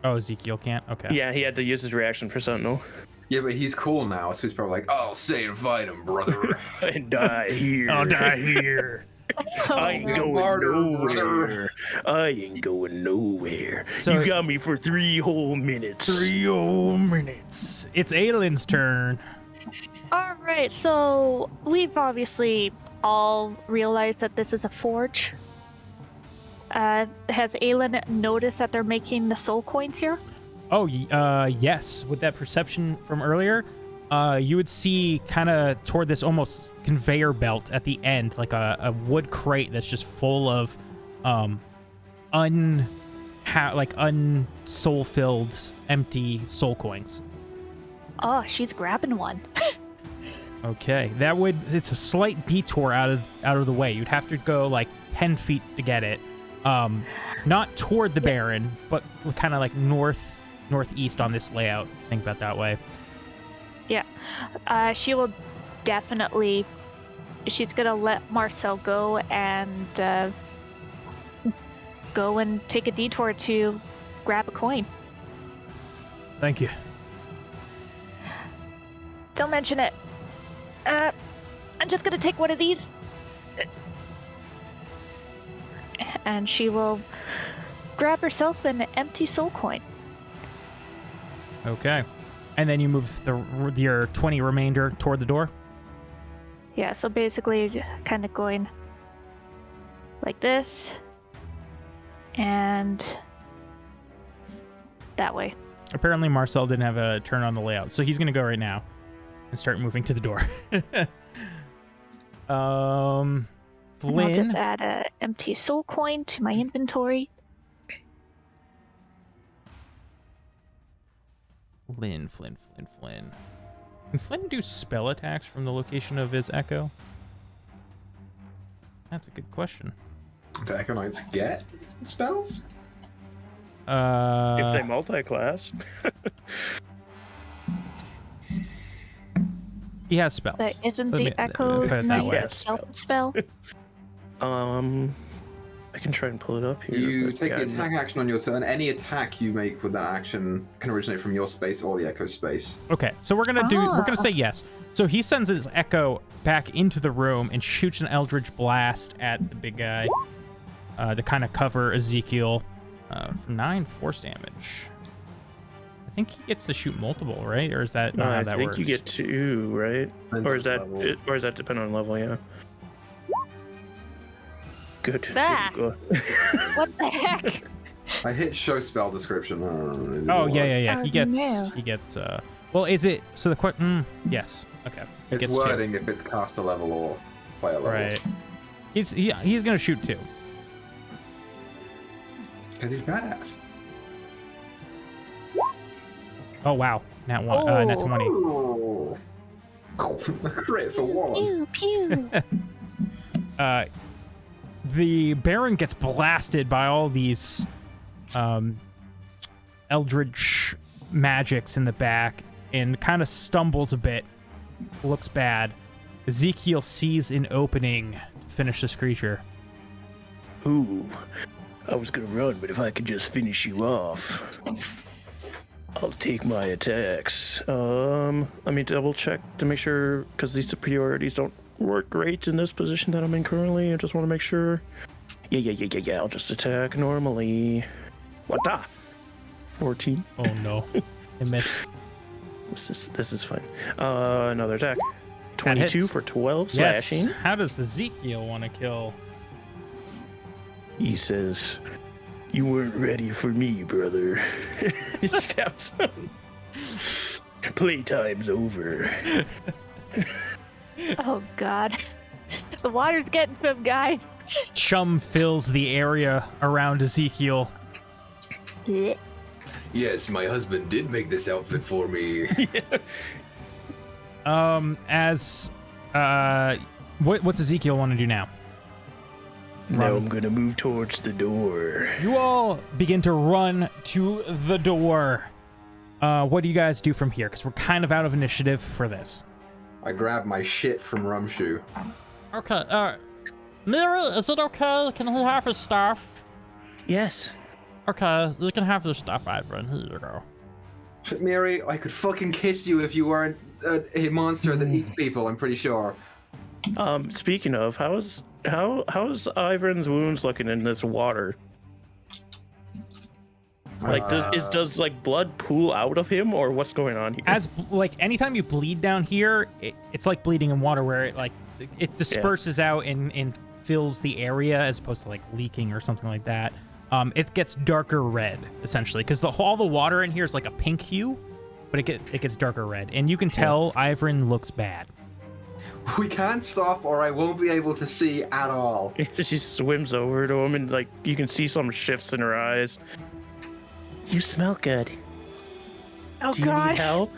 [SPEAKER 1] Oh, Ezekiel can't? Okay.
[SPEAKER 3] Yeah, he had to use his reaction for Sentinel.
[SPEAKER 2] Yeah, but he's cool now, so he's probably like, I'll stay and fight him, brother.
[SPEAKER 3] And die here.
[SPEAKER 1] I'll die here.
[SPEAKER 3] I ain't going nowhere. I ain't going nowhere. So, you got me for 3 whole minutes.
[SPEAKER 1] 3 whole minutes. It's Aelin's turn.
[SPEAKER 4] Alright, so we've obviously all realized that this is a forge. Has Aelin noticed that they're making the soul coins here?
[SPEAKER 1] Oh, yes. With that perception from earlier, you would see kind of toward this almost conveyor belt at the end, like a wood crate that's just full of unsoul-filled, empty soul coins.
[SPEAKER 4] Oh, she's grabbing one.
[SPEAKER 1] Okay, it's a slight detour out of the way. You'd have to go like 10 feet to get it. Not toward the Baron, but kind of like northeast on this layout. Think about that way.
[SPEAKER 4] Yeah. She will definitely... She's going to let Marcel go and go and take a detour to grab a coin.
[SPEAKER 1] Thank you.
[SPEAKER 4] Don't mention it. I'm just going to take one of these. And she will grab herself an empty soul coin.
[SPEAKER 1] Okay. And then you move your 20 remainder toward the door?
[SPEAKER 4] Yeah, so basically kind of going like this and that way.
[SPEAKER 1] Apparently Marcel didn't have a turn on the layout, so he's going to go right now and start moving to the door. Flynn.
[SPEAKER 4] I'll just add an empty soul coin to my inventory.
[SPEAKER 1] Flynn. Can Flynn do spell attacks from the location of his echo? That's a good question.
[SPEAKER 2] Do Echo Knights get spells?
[SPEAKER 3] If they multi-class.
[SPEAKER 1] He has spells.
[SPEAKER 4] But isn't the Echo Knight a stealth spell?
[SPEAKER 3] I can try and pull it up here.
[SPEAKER 2] You take the attack action on your turn. Any attack you make with that action can originate from your space or the Echo space.
[SPEAKER 1] Okay, so we're gonna say yes. So he sends his Echo back into the room and shoots an Eldritch Blast at the big guy to kind of cover Ezekiel for 9 force damage. I think he gets to shoot multiple, right? Or is that not how that works?
[SPEAKER 3] I think you get 2, right?
[SPEAKER 2] Depends
[SPEAKER 3] Or is
[SPEAKER 2] on
[SPEAKER 3] that or is that depend on level? Yeah. Good.
[SPEAKER 4] Ah.
[SPEAKER 3] Good.
[SPEAKER 4] What the heck?
[SPEAKER 2] I hit show spell description.
[SPEAKER 1] Oh yeah.
[SPEAKER 4] Oh,
[SPEAKER 1] He gets.
[SPEAKER 4] no.
[SPEAKER 1] Well, is it so? The question. Yes. Okay. He
[SPEAKER 2] It's
[SPEAKER 1] gets
[SPEAKER 2] wording if it's caster level or player
[SPEAKER 1] 2.
[SPEAKER 2] level.
[SPEAKER 1] Right. He's gonna shoot 2.
[SPEAKER 2] Because he's badass.
[SPEAKER 1] Oh wow. Nat 20.
[SPEAKER 2] Oh. Crit for 1.
[SPEAKER 4] Pew pew.
[SPEAKER 1] The Baron gets blasted by all these eldritch magics in the back and kind of stumbles a bit. Looks bad. Ezekiel sees an opening to finish this creature.
[SPEAKER 3] Ooh, I was gonna run, but if I could just finish you off, I'll take my attacks. Let me double check to make sure, because these superiorities don't work great in this position that I'm in currently. I just want to make sure. Yeah. I'll just attack normally. What the? 14.
[SPEAKER 1] Oh no. I missed.
[SPEAKER 3] This is fine. Another attack. 22 for 12
[SPEAKER 1] Yes.
[SPEAKER 3] slashing.
[SPEAKER 1] How does Ezekiel want to kill?
[SPEAKER 3] He says, "You weren't ready for me, brother." He stabs him. Playtime's over.
[SPEAKER 4] Oh God. The water's getting some guy.
[SPEAKER 1] Chum fills the area around Ezekiel.
[SPEAKER 2] Yes, my husband did make this outfit for me.
[SPEAKER 1] What's Ezekiel want to do now?
[SPEAKER 3] Now I'm gonna move towards the door.
[SPEAKER 1] You all begin to run to the door. What do you guys do from here? Because we're kind of out of initiative for this.
[SPEAKER 2] I grab my shit from Rumshoe.
[SPEAKER 1] Okay, Mira, is it okay? Can he have his stuff?
[SPEAKER 3] Yes.
[SPEAKER 1] Okay, you can have your stuff, Ivan. Here you go.
[SPEAKER 2] Mary, I could fucking kiss you if you weren't a monster that eats people, I'm pretty sure.
[SPEAKER 3] Speaking of, how's Ivan's wounds looking in this water? Like, does like blood pool out of him, or what's going on here?
[SPEAKER 1] Anytime you bleed down here, it's like bleeding in water, where it disperses out and fills the area as opposed to like leaking or something like that. It gets darker red essentially because all the water in here is like a pink hue, but it gets darker red, and you can tell Ivan looks bad.
[SPEAKER 2] We can't stop, or I won't be able to see at all.
[SPEAKER 3] She swims over to him, and like you can see some shifts in her eyes. You smell good.
[SPEAKER 4] Oh
[SPEAKER 3] Do you
[SPEAKER 4] God.
[SPEAKER 3] need help?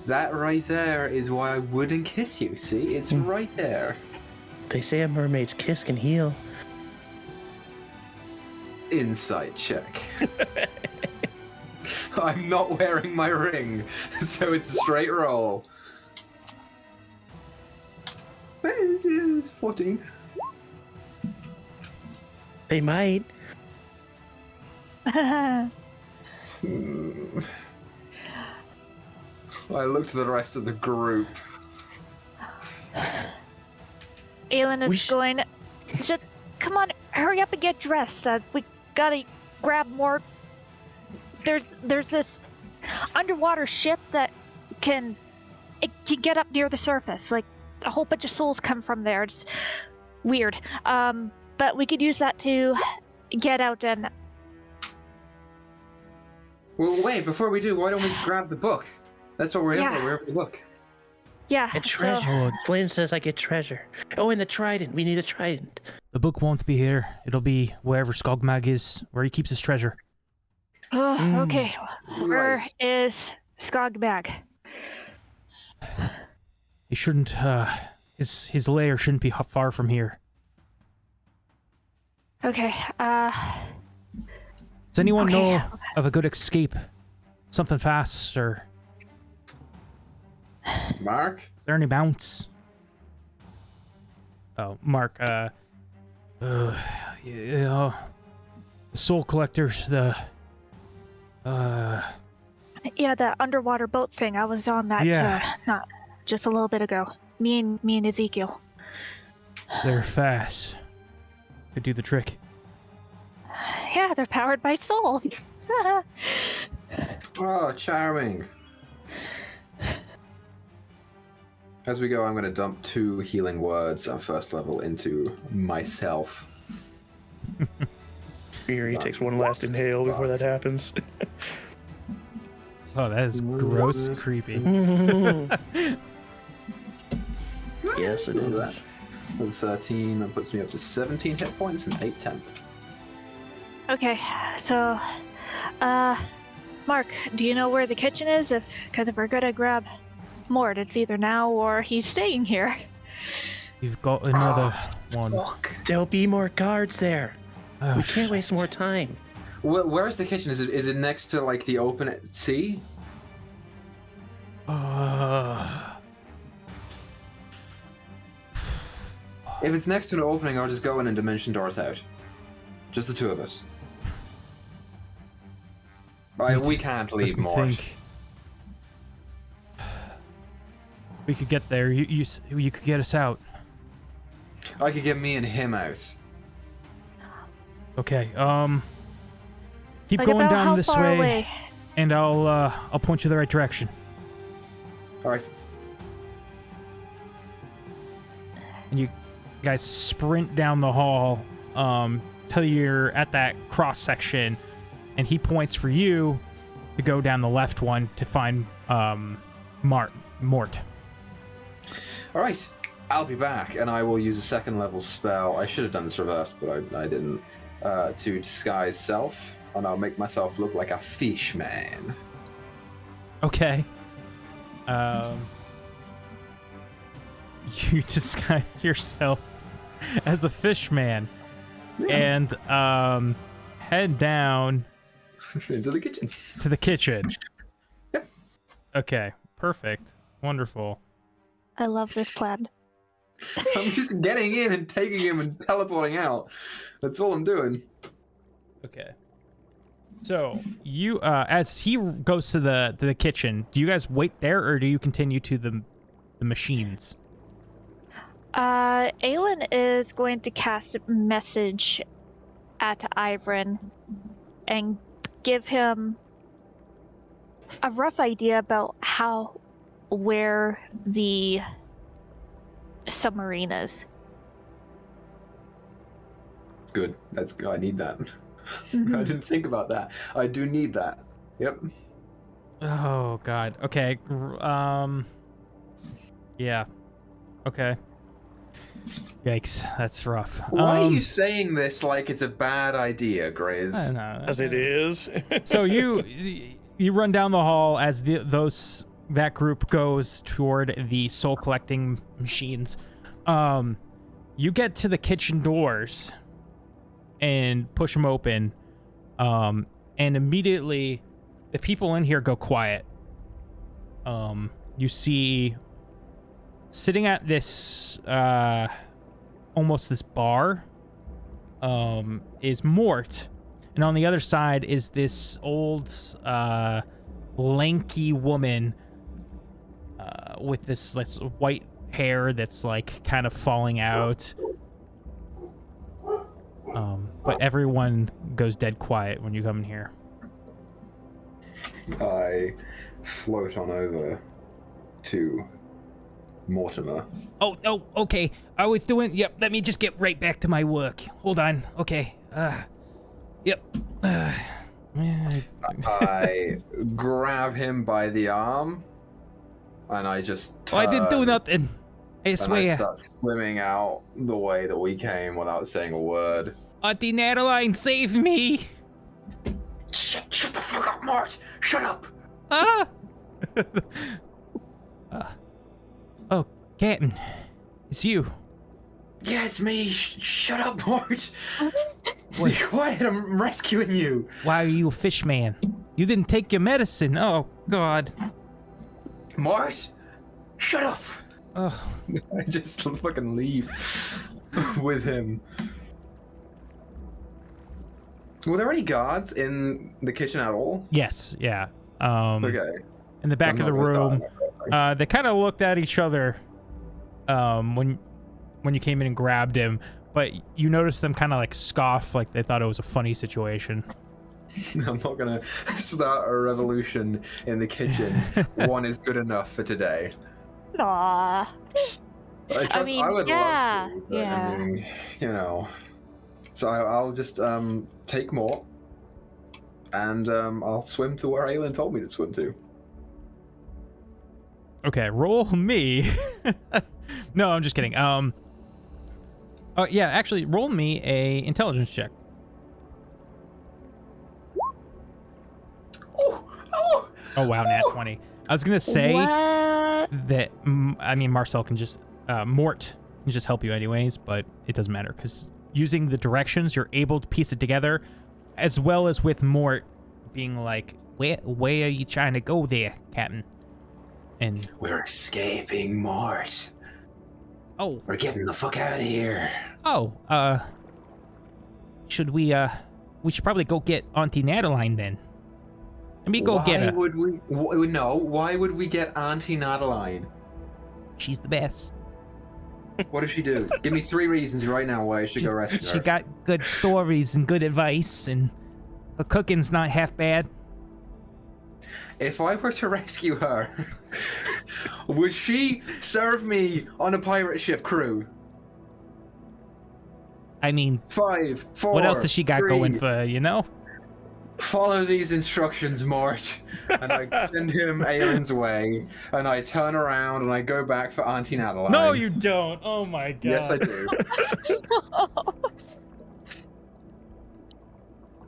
[SPEAKER 2] That right there is why I wouldn't kiss you. See, it's right there.
[SPEAKER 3] They say a mermaid's kiss can heal.
[SPEAKER 2] Insight check. I'm not wearing my ring, so it's a straight roll. It's 14.
[SPEAKER 3] They might.
[SPEAKER 2] I look to the rest of the group.
[SPEAKER 4] Aelin is going. Just come on, hurry up and get dressed. We gotta grab more. There's this underwater ship that can get up near the surface. Like a whole bunch of souls come from there. It's weird. But we could use that to get out and.
[SPEAKER 2] Well, wait, before we do, why don't we grab the book? That's what we're here for. We're here for the book.
[SPEAKER 4] Yeah.
[SPEAKER 3] A treasure. Flame says I get treasure. Oh, and the trident. We need a trident.
[SPEAKER 1] The book won't be here. It'll be wherever Skogmag is, where he keeps his treasure.
[SPEAKER 4] Oh, okay. Where is Skogbag?
[SPEAKER 1] He shouldn't. His lair shouldn't be far from here.
[SPEAKER 4] Okay.
[SPEAKER 1] Does anyone know of a good escape? Something fast, or
[SPEAKER 2] Mark?
[SPEAKER 1] is there any bounce? Oh, Mark, the soul collectors,
[SPEAKER 4] Yeah, the underwater boat thing. I was on that not just a little bit ago. Me and Ezekiel.
[SPEAKER 1] they're fast. Could do the trick.
[SPEAKER 4] Yeah, they're powered by soul.
[SPEAKER 2] Oh, charming. As we go, I'm going to dump 2 healing words on first level into myself.
[SPEAKER 3] Miri takes one last inhale before that happens.
[SPEAKER 1] Oh, that is gross, creepy.
[SPEAKER 3] Yes, it is.
[SPEAKER 2] With 13, that puts me up to 17 hit points and 8 temp.
[SPEAKER 4] Okay, so, Mark, do you know where the kitchen is? Because if we're gonna grab Mort, it's either now or he's staying here.
[SPEAKER 1] You've got another one.
[SPEAKER 2] Fuck.
[SPEAKER 3] There'll be more guards there.
[SPEAKER 1] Oh,
[SPEAKER 3] We can't waste more time.
[SPEAKER 2] Where is the kitchen? Is it next to like the open sea? If it's next to an opening, I'll just go in and dimension doors out. Just the 2 of us. We can't leave Mort.
[SPEAKER 1] We could get there. You could get us out.
[SPEAKER 2] I could get me and him out.
[SPEAKER 1] Okay. Keep
[SPEAKER 4] Like,
[SPEAKER 1] going
[SPEAKER 4] about
[SPEAKER 1] down
[SPEAKER 4] how
[SPEAKER 1] this
[SPEAKER 4] far
[SPEAKER 1] way,
[SPEAKER 4] away?
[SPEAKER 1] and I'll point you the right direction.
[SPEAKER 2] All right.
[SPEAKER 1] And you guys sprint down the hall till you're at that cross section, and he points for you to go down the left one to find Mort.
[SPEAKER 2] All right. I'll be back, and I will use a 2nd level spell. I should have done this reversed, but I didn't. To disguise self, and I'll make myself look like a fish man.
[SPEAKER 1] Okay. You disguise yourself as a fish man, and head down
[SPEAKER 2] Into the kitchen.
[SPEAKER 1] to the kitchen.
[SPEAKER 2] Yep.
[SPEAKER 1] Okay. Perfect. Wonderful.
[SPEAKER 4] I love this plan.
[SPEAKER 2] I'm just getting in and taking him and teleporting out. That's all I'm doing.
[SPEAKER 1] Okay. So you, as he goes to the kitchen, do you guys wait there, or do you continue to the machines?
[SPEAKER 4] Aelin is going to cast a message at Ivrin and give him a rough idea about where the submarine is.
[SPEAKER 2] Good. That's good. I need that. I didn't think about that. I do need that. Yep.
[SPEAKER 1] Oh God. Okay. Yeah. Okay. Yikes. That's rough.
[SPEAKER 2] Why are you saying this like it's a bad idea, Grizz?
[SPEAKER 1] I don't know.
[SPEAKER 3] As it is.
[SPEAKER 1] So you run down the hall as that group goes toward the soul collecting machines. You get to the kitchen doors and push them open, and immediately the people in here go quiet. You see, sitting at this almost this bar is Mort, and on the other side is this old lanky woman with this white hair that's like kind of falling out. But everyone goes dead quiet when you come in here.
[SPEAKER 2] I float on over to Mortimer.
[SPEAKER 1] Oh, okay. I was doing... Yep, let me just get right back to my work. Hold on. Okay. Yep.
[SPEAKER 2] I grab him by the arm, and I just turn,
[SPEAKER 1] I didn't do nothing. I swear.
[SPEAKER 2] and I start swimming out the way that we came without saying a word.
[SPEAKER 1] Auntie Natalie, save me!
[SPEAKER 2] Shut the fuck up, Mort! Shut up!
[SPEAKER 1] Ah! Oh, Captain. It's you.
[SPEAKER 2] Yeah, it's me. Shut up, Mort! Be quiet, I'm rescuing you!
[SPEAKER 1] Why are you a fish man? You didn't take your medicine. Oh, God.
[SPEAKER 2] Mort! Shut up!
[SPEAKER 1] Oh.
[SPEAKER 2] I just fucking leave with him. Were there any guards in the kitchen at all?
[SPEAKER 1] Yes, yeah.
[SPEAKER 2] Okay.
[SPEAKER 1] In the back of the room, they kind of looked at each other when you came in and grabbed him, but you noticed them kind of like scoff, like they thought it was a funny situation.
[SPEAKER 2] I'm not gonna start a revolution in the kitchen. One is good enough for today.
[SPEAKER 4] Aww.
[SPEAKER 2] I mean, I would
[SPEAKER 4] yeah,
[SPEAKER 2] love to, but
[SPEAKER 4] yeah.
[SPEAKER 2] I mean, you know. So I'll just take more, and I'll swim to where Aelin told me to swim to.
[SPEAKER 1] Okay, roll me. No, I'm just kidding. Oh yeah, actually, roll me a intelligence check. Oh wow, nat 20. I was gonna say that I mean Marcel can just Mort can just help you anyways, but it doesn't matter because using the directions you're able to piece it together, as well as with Mort being like, where are you trying to go there, Captain? And
[SPEAKER 2] we're escaping, Mort.
[SPEAKER 1] Oh,
[SPEAKER 2] we're getting the fuck out of here.
[SPEAKER 1] Oh, should we should probably go get Auntie Natalie then. Let me go get her.
[SPEAKER 2] Why would we get Auntie Natalie?
[SPEAKER 1] She's the best.
[SPEAKER 2] What does she do? Give me 3 reasons right now why I should go rescue her.
[SPEAKER 1] She got good stories and good advice, and her cooking's not half bad.
[SPEAKER 2] If I were to rescue her, would she serve me on a pirate ship crew?
[SPEAKER 1] I mean,
[SPEAKER 2] 5, 4,
[SPEAKER 1] what else has she got
[SPEAKER 2] 3,
[SPEAKER 1] going for, you know?
[SPEAKER 2] Follow these instructions, Mort. And I send him Aelin's way, and I turn around and I go back for Auntie Natalie.
[SPEAKER 1] No, you don't. Oh my god.
[SPEAKER 2] Yes, I do.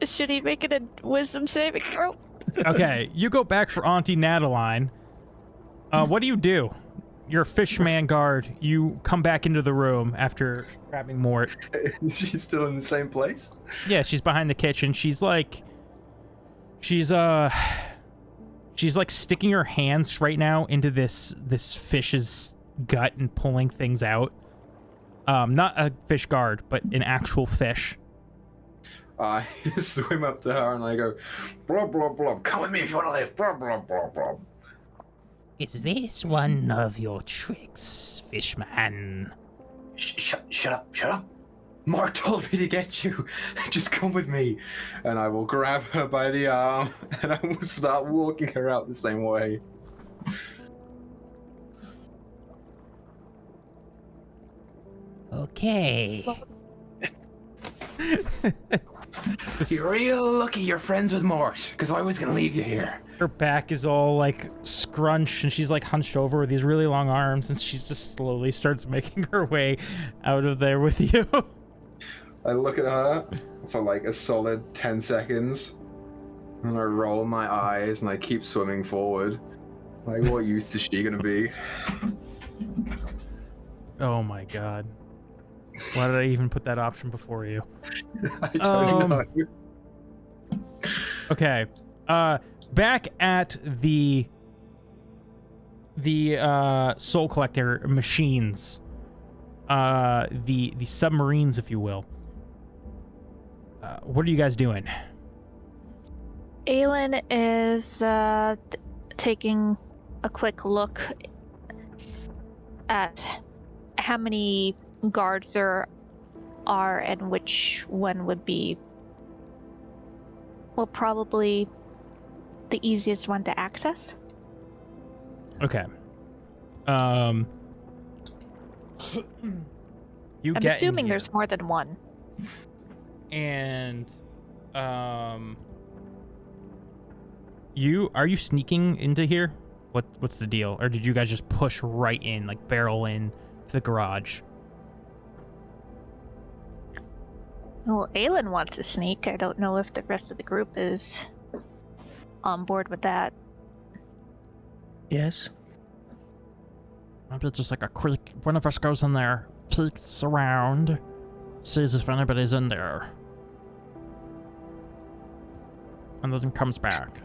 [SPEAKER 4] Should he make it a wisdom saving throw?
[SPEAKER 1] Okay, you go back for Auntie Natalie. What do? You're a fishman guard. You come back into the room after grabbing Mort.
[SPEAKER 2] She's still in the same place?
[SPEAKER 1] Yeah, she's behind the kitchen. She's like sticking her hands right now into this fish's gut and pulling things out. Not a fish guard, but an actual fish.
[SPEAKER 2] I swim up to her and I go, blah, blah, blah. Come with me if you want to live. Blah, blah, blah, blah.
[SPEAKER 1] Is this one of your tricks, fishman?
[SPEAKER 2] Shut up. Mark told me to get you. Just come with me. And I will grab her by the arm and I will start walking her out the same way.
[SPEAKER 1] Okay.
[SPEAKER 2] You're real lucky you're friends with Mort, because I was going to leave you here.
[SPEAKER 1] Her back is all like scrunched and she's like hunched over with these really long arms and she just slowly starts making her way out of there with you.
[SPEAKER 2] I look at her for like a solid 10 seconds and I roll my eyes and I keep swimming forward. Like, what use is she gonna be?
[SPEAKER 1] Oh my god. Why did I even put that option before you?
[SPEAKER 2] I don't know.
[SPEAKER 1] Okay. Back at the soul collector machines. The submarines, if you will. What are you guys doing?
[SPEAKER 4] Aelin is taking a quick look at how many guards there are and which one would be, well, probably the easiest one to access.
[SPEAKER 1] Okay.
[SPEAKER 4] I'm assuming there's more than one.
[SPEAKER 1] And are you sneaking into here? What's the deal? Or did you guys just push right in, like barrel in to the garage?
[SPEAKER 4] Well, Aelin wants to sneak. I don't know if the rest of the group is on board with that.
[SPEAKER 3] Yes.
[SPEAKER 1] Maybe just like a quick, one of us goes in there, peeks around, sees if anybody's in there, and then comes back.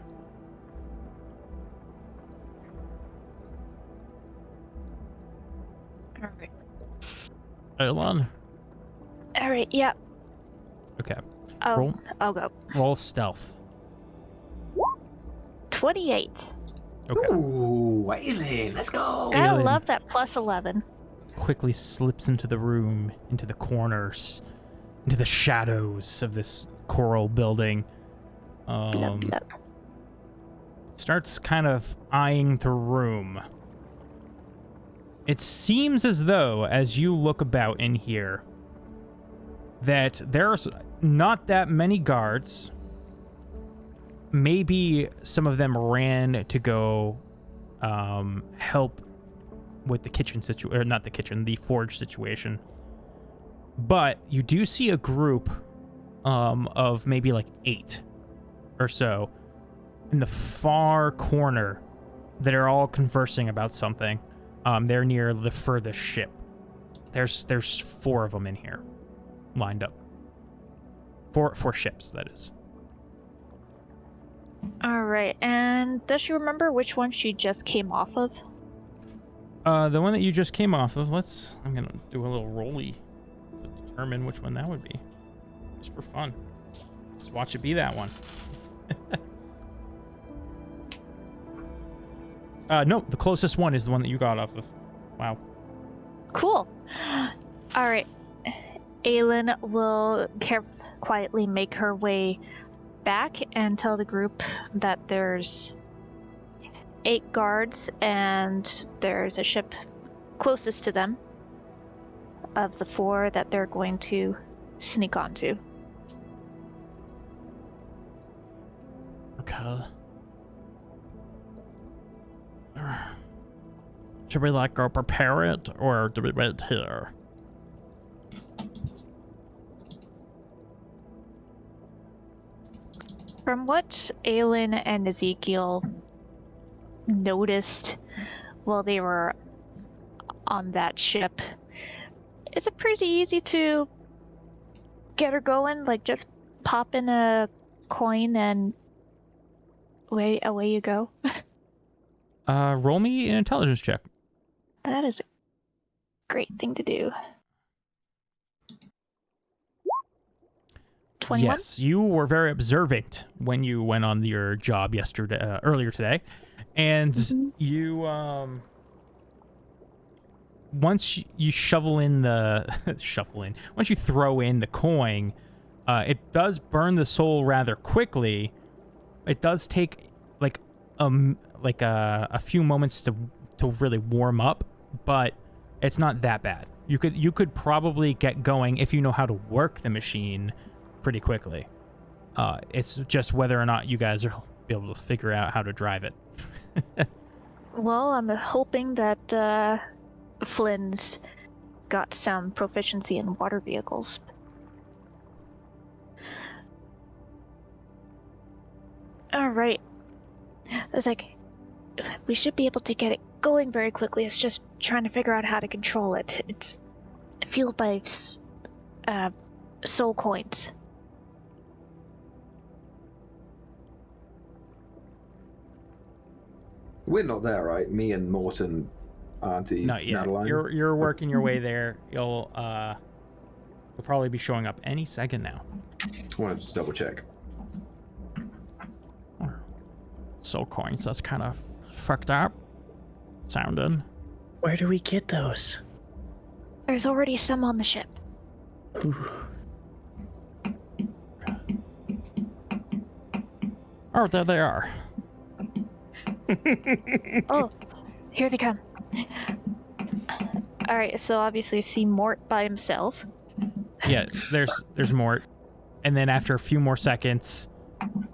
[SPEAKER 4] Alright.
[SPEAKER 1] Aelin?
[SPEAKER 4] Alright, yeah.
[SPEAKER 1] Okay.
[SPEAKER 4] Oh, I'll go.
[SPEAKER 1] Roll stealth.
[SPEAKER 4] 28.
[SPEAKER 2] Okay. Ooh, Aelin, let's go.
[SPEAKER 4] Gotta love that plus 11.
[SPEAKER 1] Quickly slips into the room, into the corners, into the shadows of this coral building.
[SPEAKER 4] Yep.
[SPEAKER 1] Starts kind of eyeing the room. It seems as though, as you look about in here, that there's not that many guards. Maybe some of them ran to go help with the kitchen situation, or not the kitchen, the forge situation. But you do see a group of maybe like 8 or so in the far corner that are all conversing about something. They're near the furthest ship. There's 4 of them in here, lined up. Four ships, that is.
[SPEAKER 4] All right, and does she remember which one she just came off of?
[SPEAKER 1] The one that you just came off of. I'm gonna do a little rolly to determine which one that would be, just for fun. Let's watch it be that one. No, the closest one is the one that you got off of. Wow.
[SPEAKER 4] Cool. All right. Aelin will quietly make her way back and tell the group that there's 8 guards and there's a ship closest to them of the 4 that they're going to sneak onto.
[SPEAKER 1] Okay. Should we go prepare it, or do we wait here?
[SPEAKER 4] From what Aelin and Ezekiel noticed while they were on that ship, is it pretty easy to get her going? Like, just pop in a coin and away you go?
[SPEAKER 1] Roll me an intelligence check.
[SPEAKER 4] That is a great thing to do. 21?
[SPEAKER 1] Yes, you were very observant when you went on your job earlier today, and you once you once you throw in the coin, it does burn the soul rather quickly. It does take like a few moments to really warm up, but it's not that bad. You could probably get going if you know how to work the machine pretty quickly. It's just whether or not you guys are be able to figure out how to drive it.
[SPEAKER 4] Well, I'm hoping that Flynn's got some proficiency in water vehicles. All right. I was like, we should be able to get it going very quickly. It's just trying to figure out how to control it. It's fueled by soul coins.
[SPEAKER 2] We're not there, right? Me and Morton, Auntie
[SPEAKER 1] Not yet.
[SPEAKER 2] Madeline.
[SPEAKER 1] You're working your way there. You'll probably be showing up any second now.
[SPEAKER 2] I wanted to double check.
[SPEAKER 1] Soul coins. That's kind of fucked up sounding.
[SPEAKER 3] Where do we get those?
[SPEAKER 4] There's already some on the ship.
[SPEAKER 3] Ooh.
[SPEAKER 1] Oh, there they are.
[SPEAKER 4] Oh, here they come. Alright, so obviously see Mort by himself.
[SPEAKER 1] Yeah, there's Mort. And then after a few more seconds,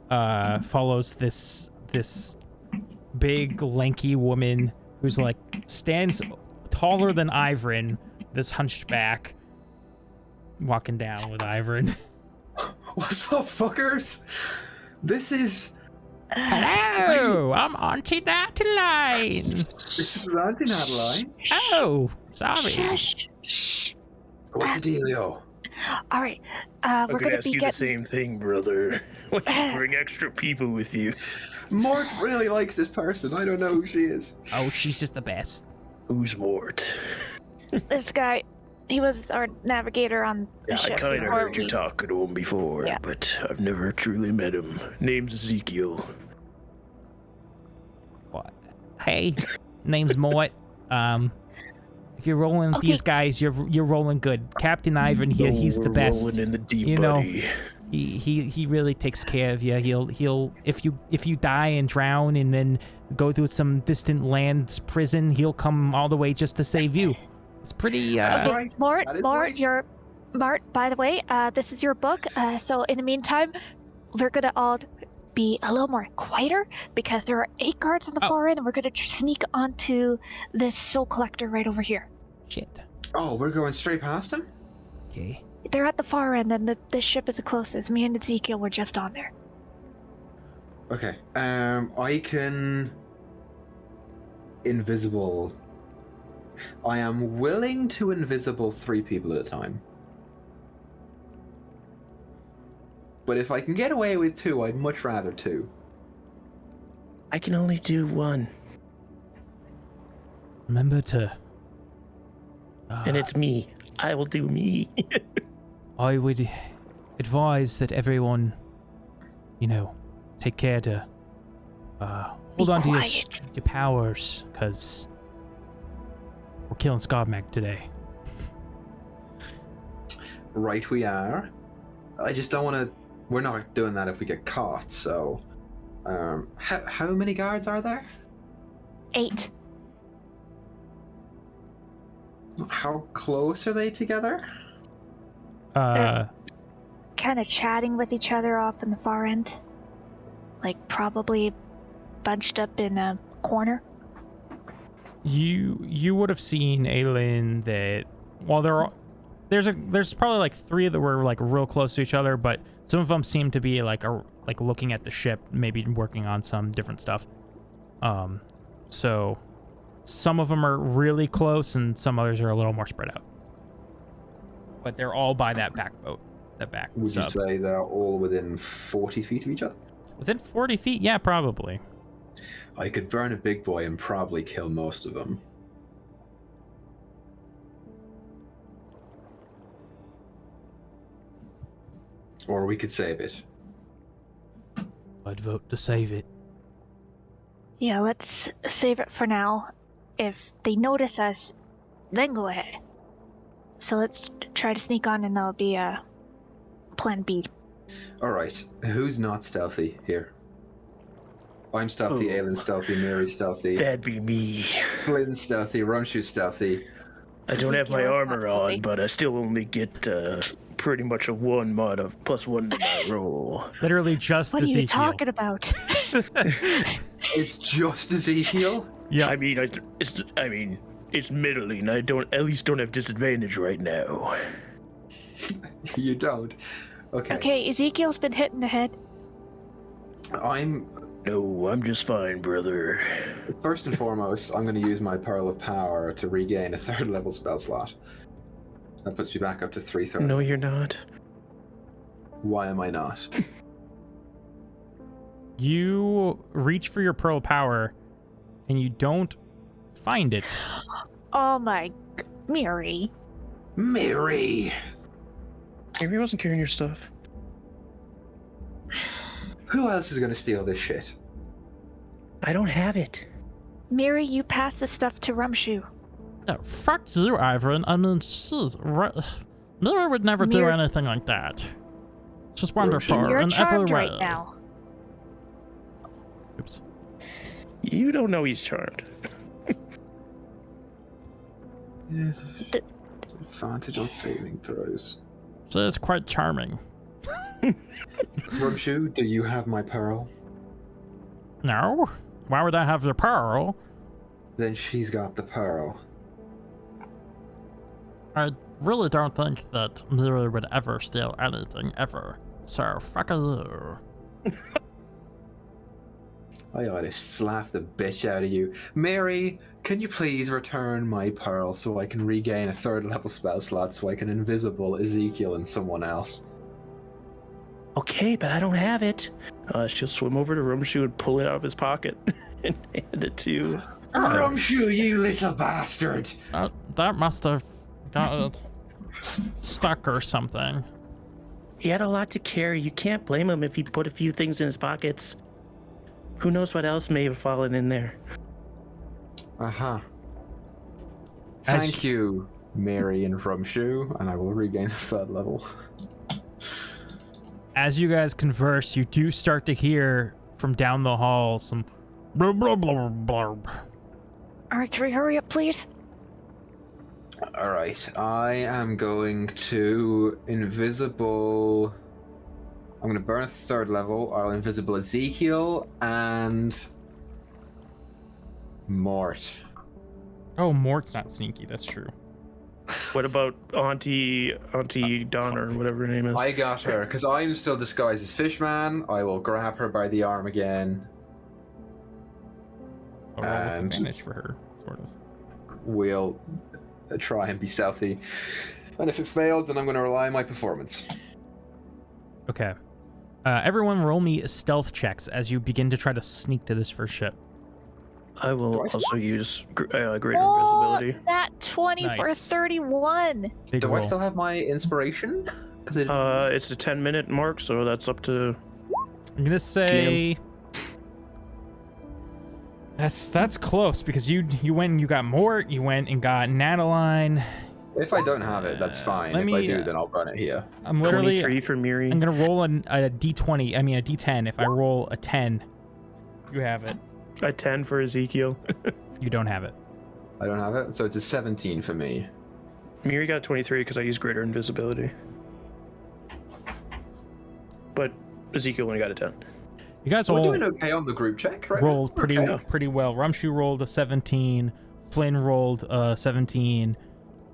[SPEAKER 1] follows this big, lanky woman who's like stands taller than Ivrin, this hunchback, walking down with Ivrin.
[SPEAKER 2] What's up, fuckers? This is...
[SPEAKER 1] Hello, I'm Auntie Natalie.
[SPEAKER 2] This is Auntie Natalie.
[SPEAKER 1] Oh, sorry.
[SPEAKER 4] Shh.
[SPEAKER 2] What's the dealio?
[SPEAKER 4] Alright,
[SPEAKER 3] I
[SPEAKER 4] we're
[SPEAKER 3] could
[SPEAKER 4] gonna
[SPEAKER 3] ask
[SPEAKER 4] be
[SPEAKER 3] you
[SPEAKER 4] getting...
[SPEAKER 3] the same thing, brother. Why don't you bring extra people with you?
[SPEAKER 2] Mort really likes this person. I don't know who she is.
[SPEAKER 1] Oh, she's just the best.
[SPEAKER 3] Who's Mort?
[SPEAKER 4] This guy, He was our navigator on the
[SPEAKER 3] Yeah, I
[SPEAKER 4] ship.
[SPEAKER 3] kind of
[SPEAKER 4] before
[SPEAKER 3] heard you
[SPEAKER 4] we-
[SPEAKER 3] talking to him before,
[SPEAKER 4] Yeah.
[SPEAKER 3] but I've never truly met him. Name's Ezekiel.
[SPEAKER 1] What? Hey, name's Mort. If you're rolling with
[SPEAKER 4] Okay.
[SPEAKER 1] these guys, you're rolling good. Captain Ivan here, he's the
[SPEAKER 3] we're
[SPEAKER 1] best.
[SPEAKER 3] rolling in the deep,
[SPEAKER 1] You know,
[SPEAKER 3] buddy.
[SPEAKER 1] he really takes care of you. He'll if you die and drown and then go to some distant land's prison, he'll come all the way just to save you. It's pretty
[SPEAKER 2] That's right.
[SPEAKER 4] Mort,
[SPEAKER 2] That is
[SPEAKER 4] Mort,
[SPEAKER 2] right.
[SPEAKER 4] Mort, by the way, this is your book. So in the meantime, we're gonna all be a little more quieter because there are 8 guards on the far end, and we're gonna sneak onto this soul collector right over here.
[SPEAKER 1] shit.
[SPEAKER 2] Oh, we're going straight past him?
[SPEAKER 1] Okay.
[SPEAKER 4] They're at the far end, and the ship is the closest. Me and Ezekiel were just on there.
[SPEAKER 2] Okay. I can invisible. I am willing to invisible 3 people at a time. But if I can get away with 2, I'd much rather 2.
[SPEAKER 3] I can only do 1,
[SPEAKER 1] Remember to.
[SPEAKER 3] and it's me. I will do me.
[SPEAKER 1] I would advise that everyone, take care to hold
[SPEAKER 4] Be
[SPEAKER 1] on to
[SPEAKER 4] quiet.
[SPEAKER 1] your powers, because we're killing Scabmag today.
[SPEAKER 2] Right, we are. I just don't want to. We're not doing that if we get caught. So, how many guards are there?
[SPEAKER 4] 8.
[SPEAKER 2] How close are they together?
[SPEAKER 4] Kind of chatting with each other off in the far end. Like, probably bunched up in a corner.
[SPEAKER 1] You would have seen Aelin that while there's probably like 3 that were like real close to each other, but some of them seem to be like looking at the ship, maybe working on some different stuff. So some of them are really close and some others are a little more spread out. But they're all by that back boat, that back
[SPEAKER 2] Would
[SPEAKER 1] sub.
[SPEAKER 2] you say they're all within 40 feet of each other?
[SPEAKER 1] Within 40 feet? Yeah, probably.
[SPEAKER 2] I could burn a big boy and probably kill most of them. Or we could save it.
[SPEAKER 1] I'd vote to save it.
[SPEAKER 4] Yeah, let's save it for now. If they notice us, then go ahead. So let's try to sneak on, and that'll be a plan B.
[SPEAKER 2] Alright, who's not stealthy here? I'm stealthy,
[SPEAKER 3] Oh.
[SPEAKER 2] Aelin's stealthy, Mary's stealthy,
[SPEAKER 3] That'd be me.
[SPEAKER 2] Flynn's stealthy, Rumshoe's stealthy.
[SPEAKER 3] I don't have my
[SPEAKER 4] Ezekiel's
[SPEAKER 3] armor
[SPEAKER 4] not
[SPEAKER 3] on,
[SPEAKER 4] stealthy.
[SPEAKER 3] but I still only get pretty much a 1 mod of +1 to my roll.
[SPEAKER 1] Literally just
[SPEAKER 4] What are
[SPEAKER 1] Ezekiel.
[SPEAKER 4] you talking about?
[SPEAKER 2] It's just Ezekiel?
[SPEAKER 1] Yeah.
[SPEAKER 3] I mean, it's middling. I at least don't have disadvantage right now.
[SPEAKER 2] You don't? Okay.
[SPEAKER 4] Okay, Ezekiel's been hit in the head.
[SPEAKER 3] No, I'm just fine, brother.
[SPEAKER 2] First and foremost, I'm going to use my Pearl of Power to regain a 3rd level spell slot. That puts me back up to 3/3.
[SPEAKER 3] No, you're not.
[SPEAKER 2] Why am I not?
[SPEAKER 1] You reach for your Pearl of Power, and you don't find it.
[SPEAKER 4] Oh my... Mary.
[SPEAKER 2] Mary!
[SPEAKER 3] Maybe he wasn't carrying your stuff.
[SPEAKER 2] Who else is going to steal this shit?
[SPEAKER 3] I don't have it.
[SPEAKER 4] Mary, you pass the stuff to Rumshoe.
[SPEAKER 1] Oh, fuck you, Ivan. I mean, Miller would never do
[SPEAKER 4] Mir-
[SPEAKER 1] anything like that. It's just wonderful.
[SPEAKER 4] You're
[SPEAKER 1] in
[SPEAKER 4] charmed
[SPEAKER 1] every way.
[SPEAKER 4] right now.
[SPEAKER 1] Oops.
[SPEAKER 3] You don't know he's charmed.
[SPEAKER 2] Advantage on saving throws.
[SPEAKER 1] So it's quite charming.
[SPEAKER 2] Rumshoe, do you have my pearl?
[SPEAKER 1] No? Why would I have the pearl?
[SPEAKER 2] Then she's got the pearl.
[SPEAKER 1] I really don't think that Miller would ever steal anything, ever. So, fuck you.
[SPEAKER 2] I ought to slap the bitch out of you. Mary, can you please return my pearl so I can regain a 3rd level spell slot so I can invisible Ezekiel and someone else?
[SPEAKER 3] Okay, but I don't have it. She'll swim over to Rumshoe and pull it out of his pocket and hand it to you.
[SPEAKER 2] Rumshoe, you little bastard!
[SPEAKER 1] That must have got it. stuck or something.
[SPEAKER 3] He had a lot to carry. You can't blame him if he put a few things in his pockets. Who knows what else may have fallen in there?
[SPEAKER 2] Uh-huh. Thank you, Mary and Rumshoe, and I will regain the 3rd level.
[SPEAKER 1] As you guys converse, you do start to hear from down the hall some blah blah blah blah.
[SPEAKER 4] All right, can we hurry up, please?
[SPEAKER 2] All right, I am going to invisible. I'm going to burn a 3rd level. I'll invisible Ezekiel and Mort.
[SPEAKER 1] Oh, Mort's not sneaky. That's true.
[SPEAKER 3] What about Auntie Donna or whatever her name is?
[SPEAKER 2] I got her because I'm still disguised as Fishman. I will grab her by the arm again.
[SPEAKER 1] A roll with advantage for her, sort of.
[SPEAKER 2] We'll try and be stealthy, and if it fails, then I'm going to rely on my performance.
[SPEAKER 1] Okay. Everyone roll me stealth checks as you begin to try to sneak to this first ship.
[SPEAKER 3] I will also use greater invisibility.
[SPEAKER 4] That 20 for a
[SPEAKER 1] Nice.
[SPEAKER 4] 31.
[SPEAKER 1] Big
[SPEAKER 2] Do
[SPEAKER 1] roll.
[SPEAKER 2] I still have my inspiration? Because
[SPEAKER 3] It's a 10-minute mark, so that's up to...
[SPEAKER 1] I'm gonna say that's close because you went and you got Mort, you went and got Nataline.
[SPEAKER 2] if I don't have it, that's fine.
[SPEAKER 1] let
[SPEAKER 2] If I
[SPEAKER 1] me,
[SPEAKER 2] do, then I'll burn it here.
[SPEAKER 1] I'm literally
[SPEAKER 3] 23 for Miri.
[SPEAKER 1] I'm gonna roll a d20. I mean a d10. If I roll a 10, you have it.
[SPEAKER 3] A 10 for Ezekiel.
[SPEAKER 1] You don't have it.
[SPEAKER 2] I don't have it, so it's a 17 for me.
[SPEAKER 3] Miri got 23 because I used greater invisibility. But Ezekiel only got a 10.
[SPEAKER 1] You guys
[SPEAKER 2] We're
[SPEAKER 1] all
[SPEAKER 2] doing okay on the group check, right?
[SPEAKER 1] rolled
[SPEAKER 2] We're okay.
[SPEAKER 1] pretty well. Rumshoe rolled a 17. Flynn rolled a 17.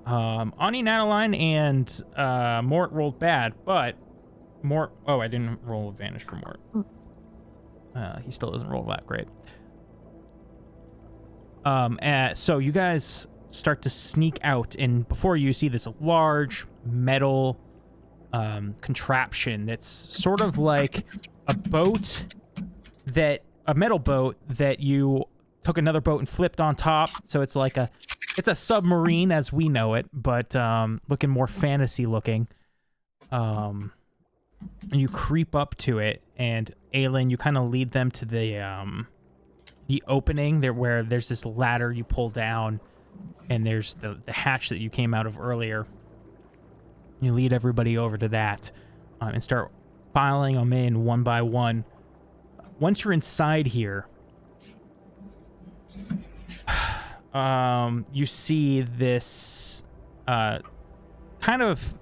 [SPEAKER 1] Ani, Nataline, and Mort rolled bad, but Mort... Oh, I didn't roll advantage for Mort. He still doesn't roll that great. So you guys start to sneak out, and before you see this large metal contraption that's sort of like a metal boat that you took another boat and flipped on top. So it's like it's a submarine as we know it, but looking more fantasy looking. And you creep up to it, and Aelin, you kind of lead them to the opening there where there's this ladder you pull down, and there's the hatch that you came out of earlier. You lead everybody over to that and start filing them in one by one. Once you're inside here, you see this kind of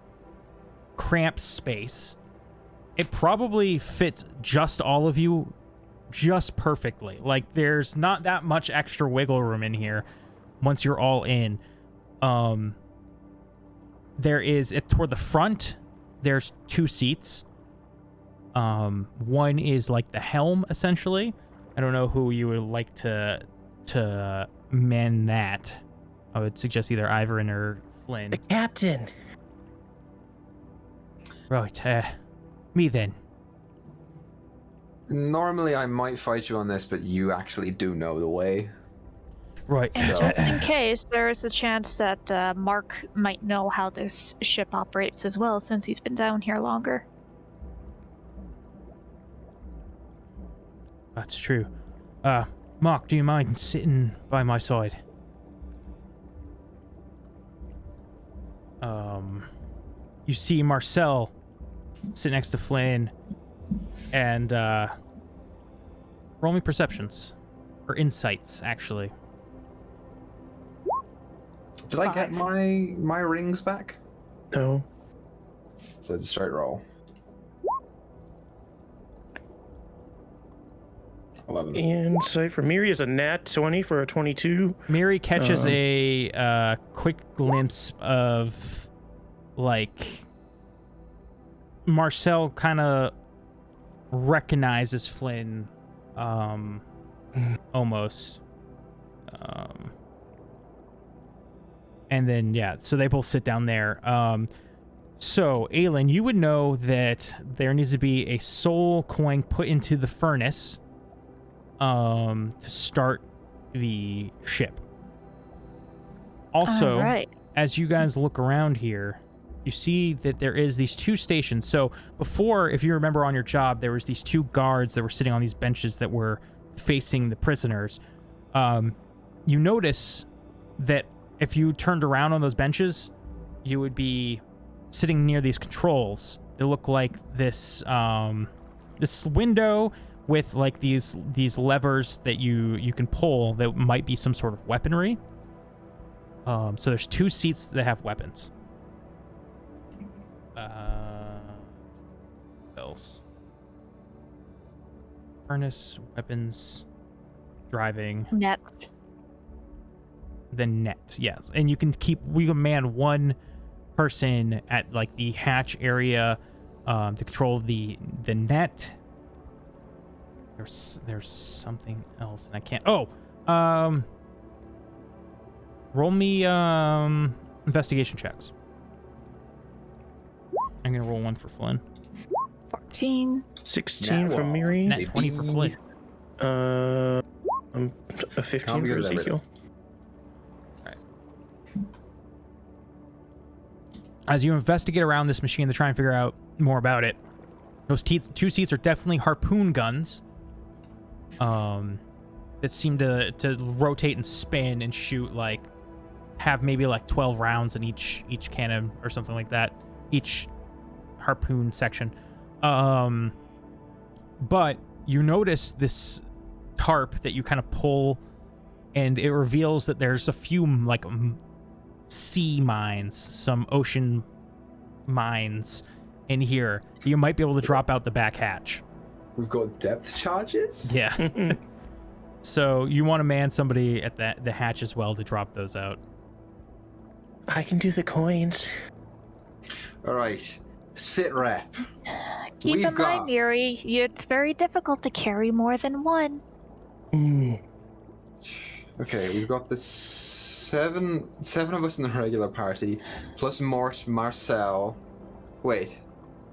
[SPEAKER 1] cramped space. It probably fits just all of you just perfectly. Like, there's not that much extra wiggle room in here once you're all in. There is, toward the front, there's 2 seats. One is like the helm, essentially. I don't know who you would like to man that. I would suggest either Ivorin or Flynn.
[SPEAKER 3] The captain.
[SPEAKER 1] Right, me then.
[SPEAKER 2] Normally, I might fight you on this, but you actually do know the way.
[SPEAKER 1] Right.
[SPEAKER 4] And just in case, there is a chance that Mark might know how this ship operates as well, since he's been down here longer.
[SPEAKER 1] That's true. Mark, do you mind sitting by my side? You see Marcel sit next to Flynn, and roll me perceptions. Or insights, actually.
[SPEAKER 2] Did I get my rings back?
[SPEAKER 3] No.
[SPEAKER 2] So it's a straight roll. 11.
[SPEAKER 3] Insight for Miri is a nat 20 for a 22.
[SPEAKER 1] Miri catches a quick glimpse of, like, Marcel kind of recognizes Flynn, almost. And then, yeah, so they both sit down there. So, Aelin, you would know that there needs to be a soul coin put into the furnace to start the ship. Also,
[SPEAKER 4] All right.
[SPEAKER 1] as you guys look around here, you see that there is these two stations. So before, if you remember on your job, there was these two guards that were sitting on these benches that were facing the prisoners. You notice that if you turned around on those benches, you would be sitting near these controls. They look like this this window with like these levers that you can pull that might be some sort of weaponry. So there's two seats that have weapons. What else? Furnace, weapons, driving.
[SPEAKER 4] Next.
[SPEAKER 1] The net, yes. And we can man one person at like the hatch area to control the net. There's something else and I can't. Roll me investigation checks. I'm gonna roll one for Flynn.
[SPEAKER 4] 14.
[SPEAKER 3] 16 from Miri.
[SPEAKER 1] Net 20 for Flynn.
[SPEAKER 3] I'm a 15 for Ezekiel.
[SPEAKER 1] Right. As you investigate around this machine to try and figure out more about it, those two seats are definitely harpoon guns. That seem to rotate and spin and shoot have maybe 12 rounds in each cannon or something like that. Each harpoon section. But you notice this tarp that you kind of pull, and it reveals that there's a few sea mines, some ocean mines in here. You might be able to drop out the back hatch.
[SPEAKER 2] We've got depth charges?
[SPEAKER 1] Yeah. So you want to man somebody at the hatch as well to drop those out.
[SPEAKER 3] I can do the coins.
[SPEAKER 2] All right. Sit rep.
[SPEAKER 4] Keep in mind, Yuri, it's very difficult to carry more than one.
[SPEAKER 2] Okay, we've got the seven of us in the regular party, plus Mort, Marcel. Wait,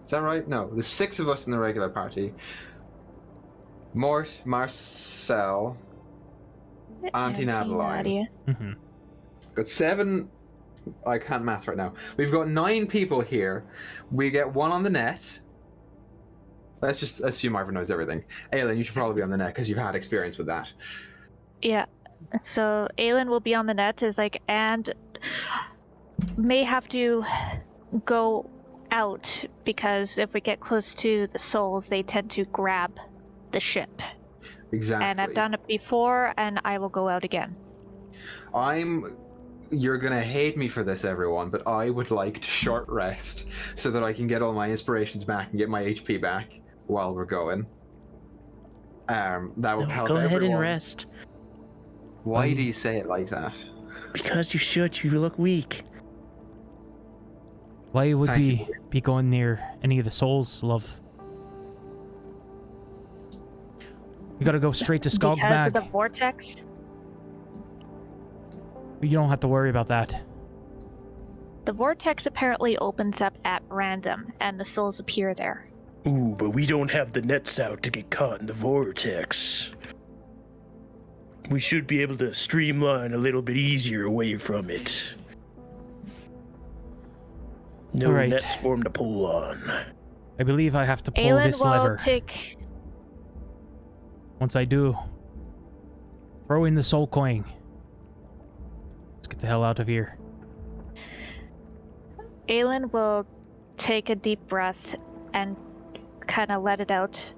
[SPEAKER 2] is that right? No, the 6 of us in the regular party. Mort, Marcel, Auntie Nadeline.
[SPEAKER 1] Mm-hmm.
[SPEAKER 2] Got 7. I can't math right now. We've got 9 people here. We get 1 on the net. Let's just assume Marvin knows everything. Aylin, you should probably be on the net because you've had experience with that.
[SPEAKER 4] Yeah. So Aylin will be on the net and may have to go out because if we get close to the souls, they tend to grab the ship.
[SPEAKER 2] Exactly.
[SPEAKER 4] And I've done it before, and I will go out again.
[SPEAKER 2] You're gonna hate me for this, everyone, but I would like to short rest so that I can get all my inspirations back and get my HP back while we're going. That will help everyone.
[SPEAKER 3] Go ahead and rest.
[SPEAKER 2] Why do you say it like that?
[SPEAKER 3] Because you should. You look weak.
[SPEAKER 1] Why would we be going near any of the souls, love? You gotta go straight to Skogmag.
[SPEAKER 4] Because of the vortex?
[SPEAKER 1] You don't have to worry about that.
[SPEAKER 4] The vortex apparently opens up at random, and the souls appear there.
[SPEAKER 3] Ooh, but we don't have the nets out to get caught in the vortex. We should be able to streamline a little bit easier away from it. No nets for him to pull on.
[SPEAKER 1] I believe I have to pull
[SPEAKER 4] Aylin
[SPEAKER 1] this
[SPEAKER 4] will
[SPEAKER 1] lever. Once I do, throw in the soul coin. Let's get the hell out of here.
[SPEAKER 4] Aylin will take a deep breath and kind of let it out.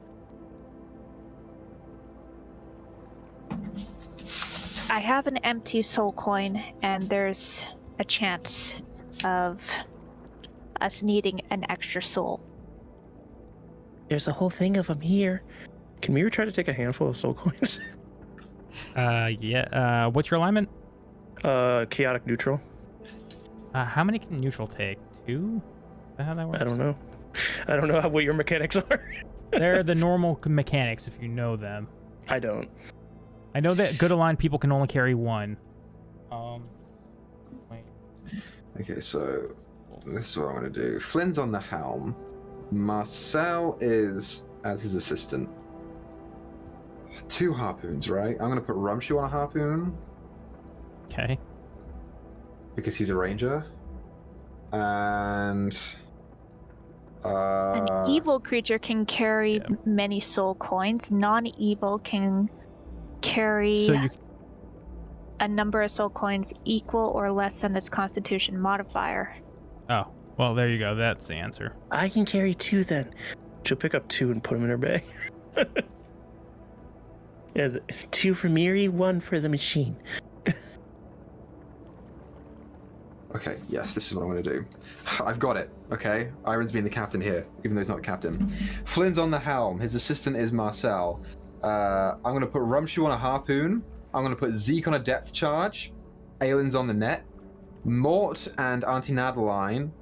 [SPEAKER 4] I have an empty soul coin, and there's a chance of us needing an extra soul.
[SPEAKER 3] There's a whole thing of them here. Can Mira try to take a handful of soul coins?
[SPEAKER 1] Yeah. What's your alignment?
[SPEAKER 3] Chaotic neutral.
[SPEAKER 1] How many can neutral take? 2? Is that how that works?
[SPEAKER 3] I don't know. I don't know what your mechanics are.
[SPEAKER 1] They're the normal mechanics if you know them.
[SPEAKER 3] I don't.
[SPEAKER 1] I know that good aligned people can only carry 1. Wait.
[SPEAKER 2] Okay, so this is what I'm going to do. Flynn's on the helm. Marcel is as his assistant. 2 harpoons, right? I'm going to put Rumshoe on a harpoon.
[SPEAKER 1] Okay.
[SPEAKER 2] Because he's a ranger. And
[SPEAKER 4] An evil creature can carry many soul coins. Non-evil can carry a number of soul coins equal or less than its constitution modifier.
[SPEAKER 1] Oh, well, there you go. That's the answer.
[SPEAKER 3] I can carry 2 then. She'll pick up 2 and put them in her bag. Yeah, 2 for Miri, 1 for the machine.
[SPEAKER 2] Okay, yes, this is what I'm going to do. I've got it, okay? Iron's being the captain here, even though he's not the captain. Flynn's on the helm. His assistant is Marcel. I'm going to put Rumshoe on a harpoon. I'm going to put Zeke on a depth charge. Aylin's on the net. Mort and Auntie Nadaline.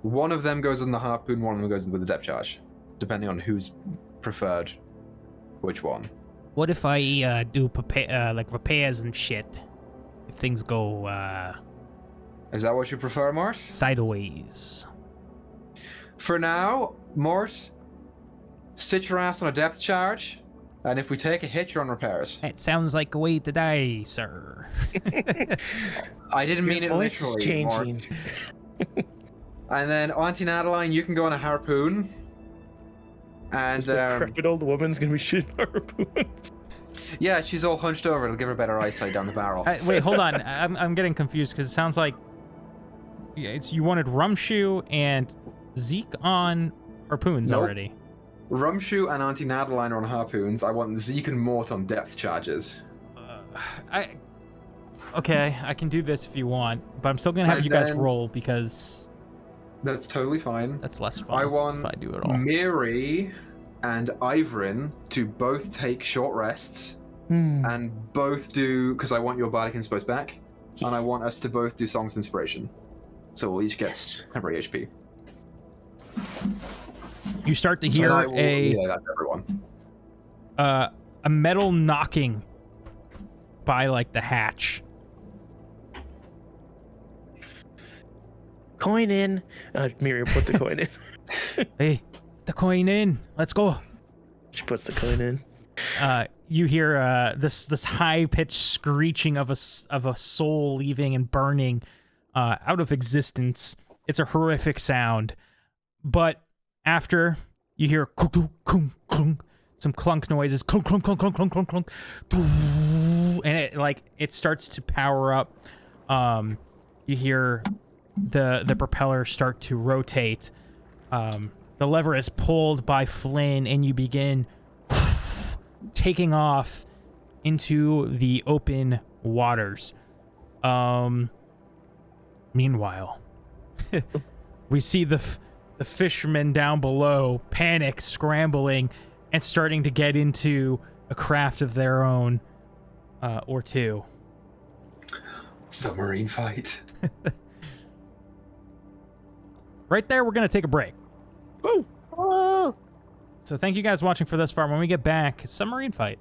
[SPEAKER 2] One of them goes on the harpoon, one of them goes with the depth charge, depending on who's preferred which one.
[SPEAKER 1] What if I do like repairs and shit? If things go
[SPEAKER 2] Is that what you prefer, Mort?
[SPEAKER 1] sideways.
[SPEAKER 2] For now, Mort, sit your ass on a depth charge, and if we take a hit, you're on repairs.
[SPEAKER 1] It sounds like a way to die, sir.
[SPEAKER 2] I didn't mean it
[SPEAKER 3] Voice
[SPEAKER 2] literally,
[SPEAKER 3] changing.
[SPEAKER 2] Mort. And then Auntie Nadaline, you can go on a harpoon. And
[SPEAKER 3] Just a decrepit old woman's gonna be shooting harpoons.
[SPEAKER 2] yeah, she's all hunched over. It'll give her better eyesight down the barrel.
[SPEAKER 1] Wait, hold on. I'm getting confused because it sounds like you wanted Rumshoe and Zeke on harpoons
[SPEAKER 2] Nope.
[SPEAKER 1] already.
[SPEAKER 2] Rumshoe and Auntie Nadaline are on harpoons. I want Zeke and Mort on depth charges.
[SPEAKER 1] Okay, I can do this if you want, but I'm still gonna have
[SPEAKER 2] And
[SPEAKER 1] you guys
[SPEAKER 2] then-
[SPEAKER 1] roll because
[SPEAKER 2] That's totally fine.
[SPEAKER 1] that's less fun.
[SPEAKER 2] I want
[SPEAKER 1] if I do it all.
[SPEAKER 2] Miri and Ivrin to both take short rests and both do, because I want your Bardic Inspo back, and I want us to both do Songs of Inspiration. So we'll each get temporary HP.
[SPEAKER 1] You start to
[SPEAKER 2] And
[SPEAKER 1] hear
[SPEAKER 2] I will relay that to everyone.
[SPEAKER 1] a metal knocking by like the hatch.
[SPEAKER 3] Coin in. Miri put the coin in.
[SPEAKER 1] Hey, the coin in. Let's go.
[SPEAKER 3] She puts the coin in.
[SPEAKER 1] You hear this high pitched screeching of a soul leaving and burning out of existence. It's a horrific sound, but after you hear clunk, clunk, clunk, some clunk noises, clunk, clunk, clunk, clunk, clunk, clunk, clunk, and it starts to power up. You hear the propeller start to rotate. The lever is pulled by Flynn, and you begin taking off into the open waters. Meanwhile, we see the fishermen down below panic, scrambling, and starting to get into a craft of their own, or two.
[SPEAKER 2] Submarine fight.
[SPEAKER 1] Right there, we're going to take a break.
[SPEAKER 3] Woo!
[SPEAKER 4] Oh,
[SPEAKER 1] So thank you guys watching for this far. When we get back, submarine fight.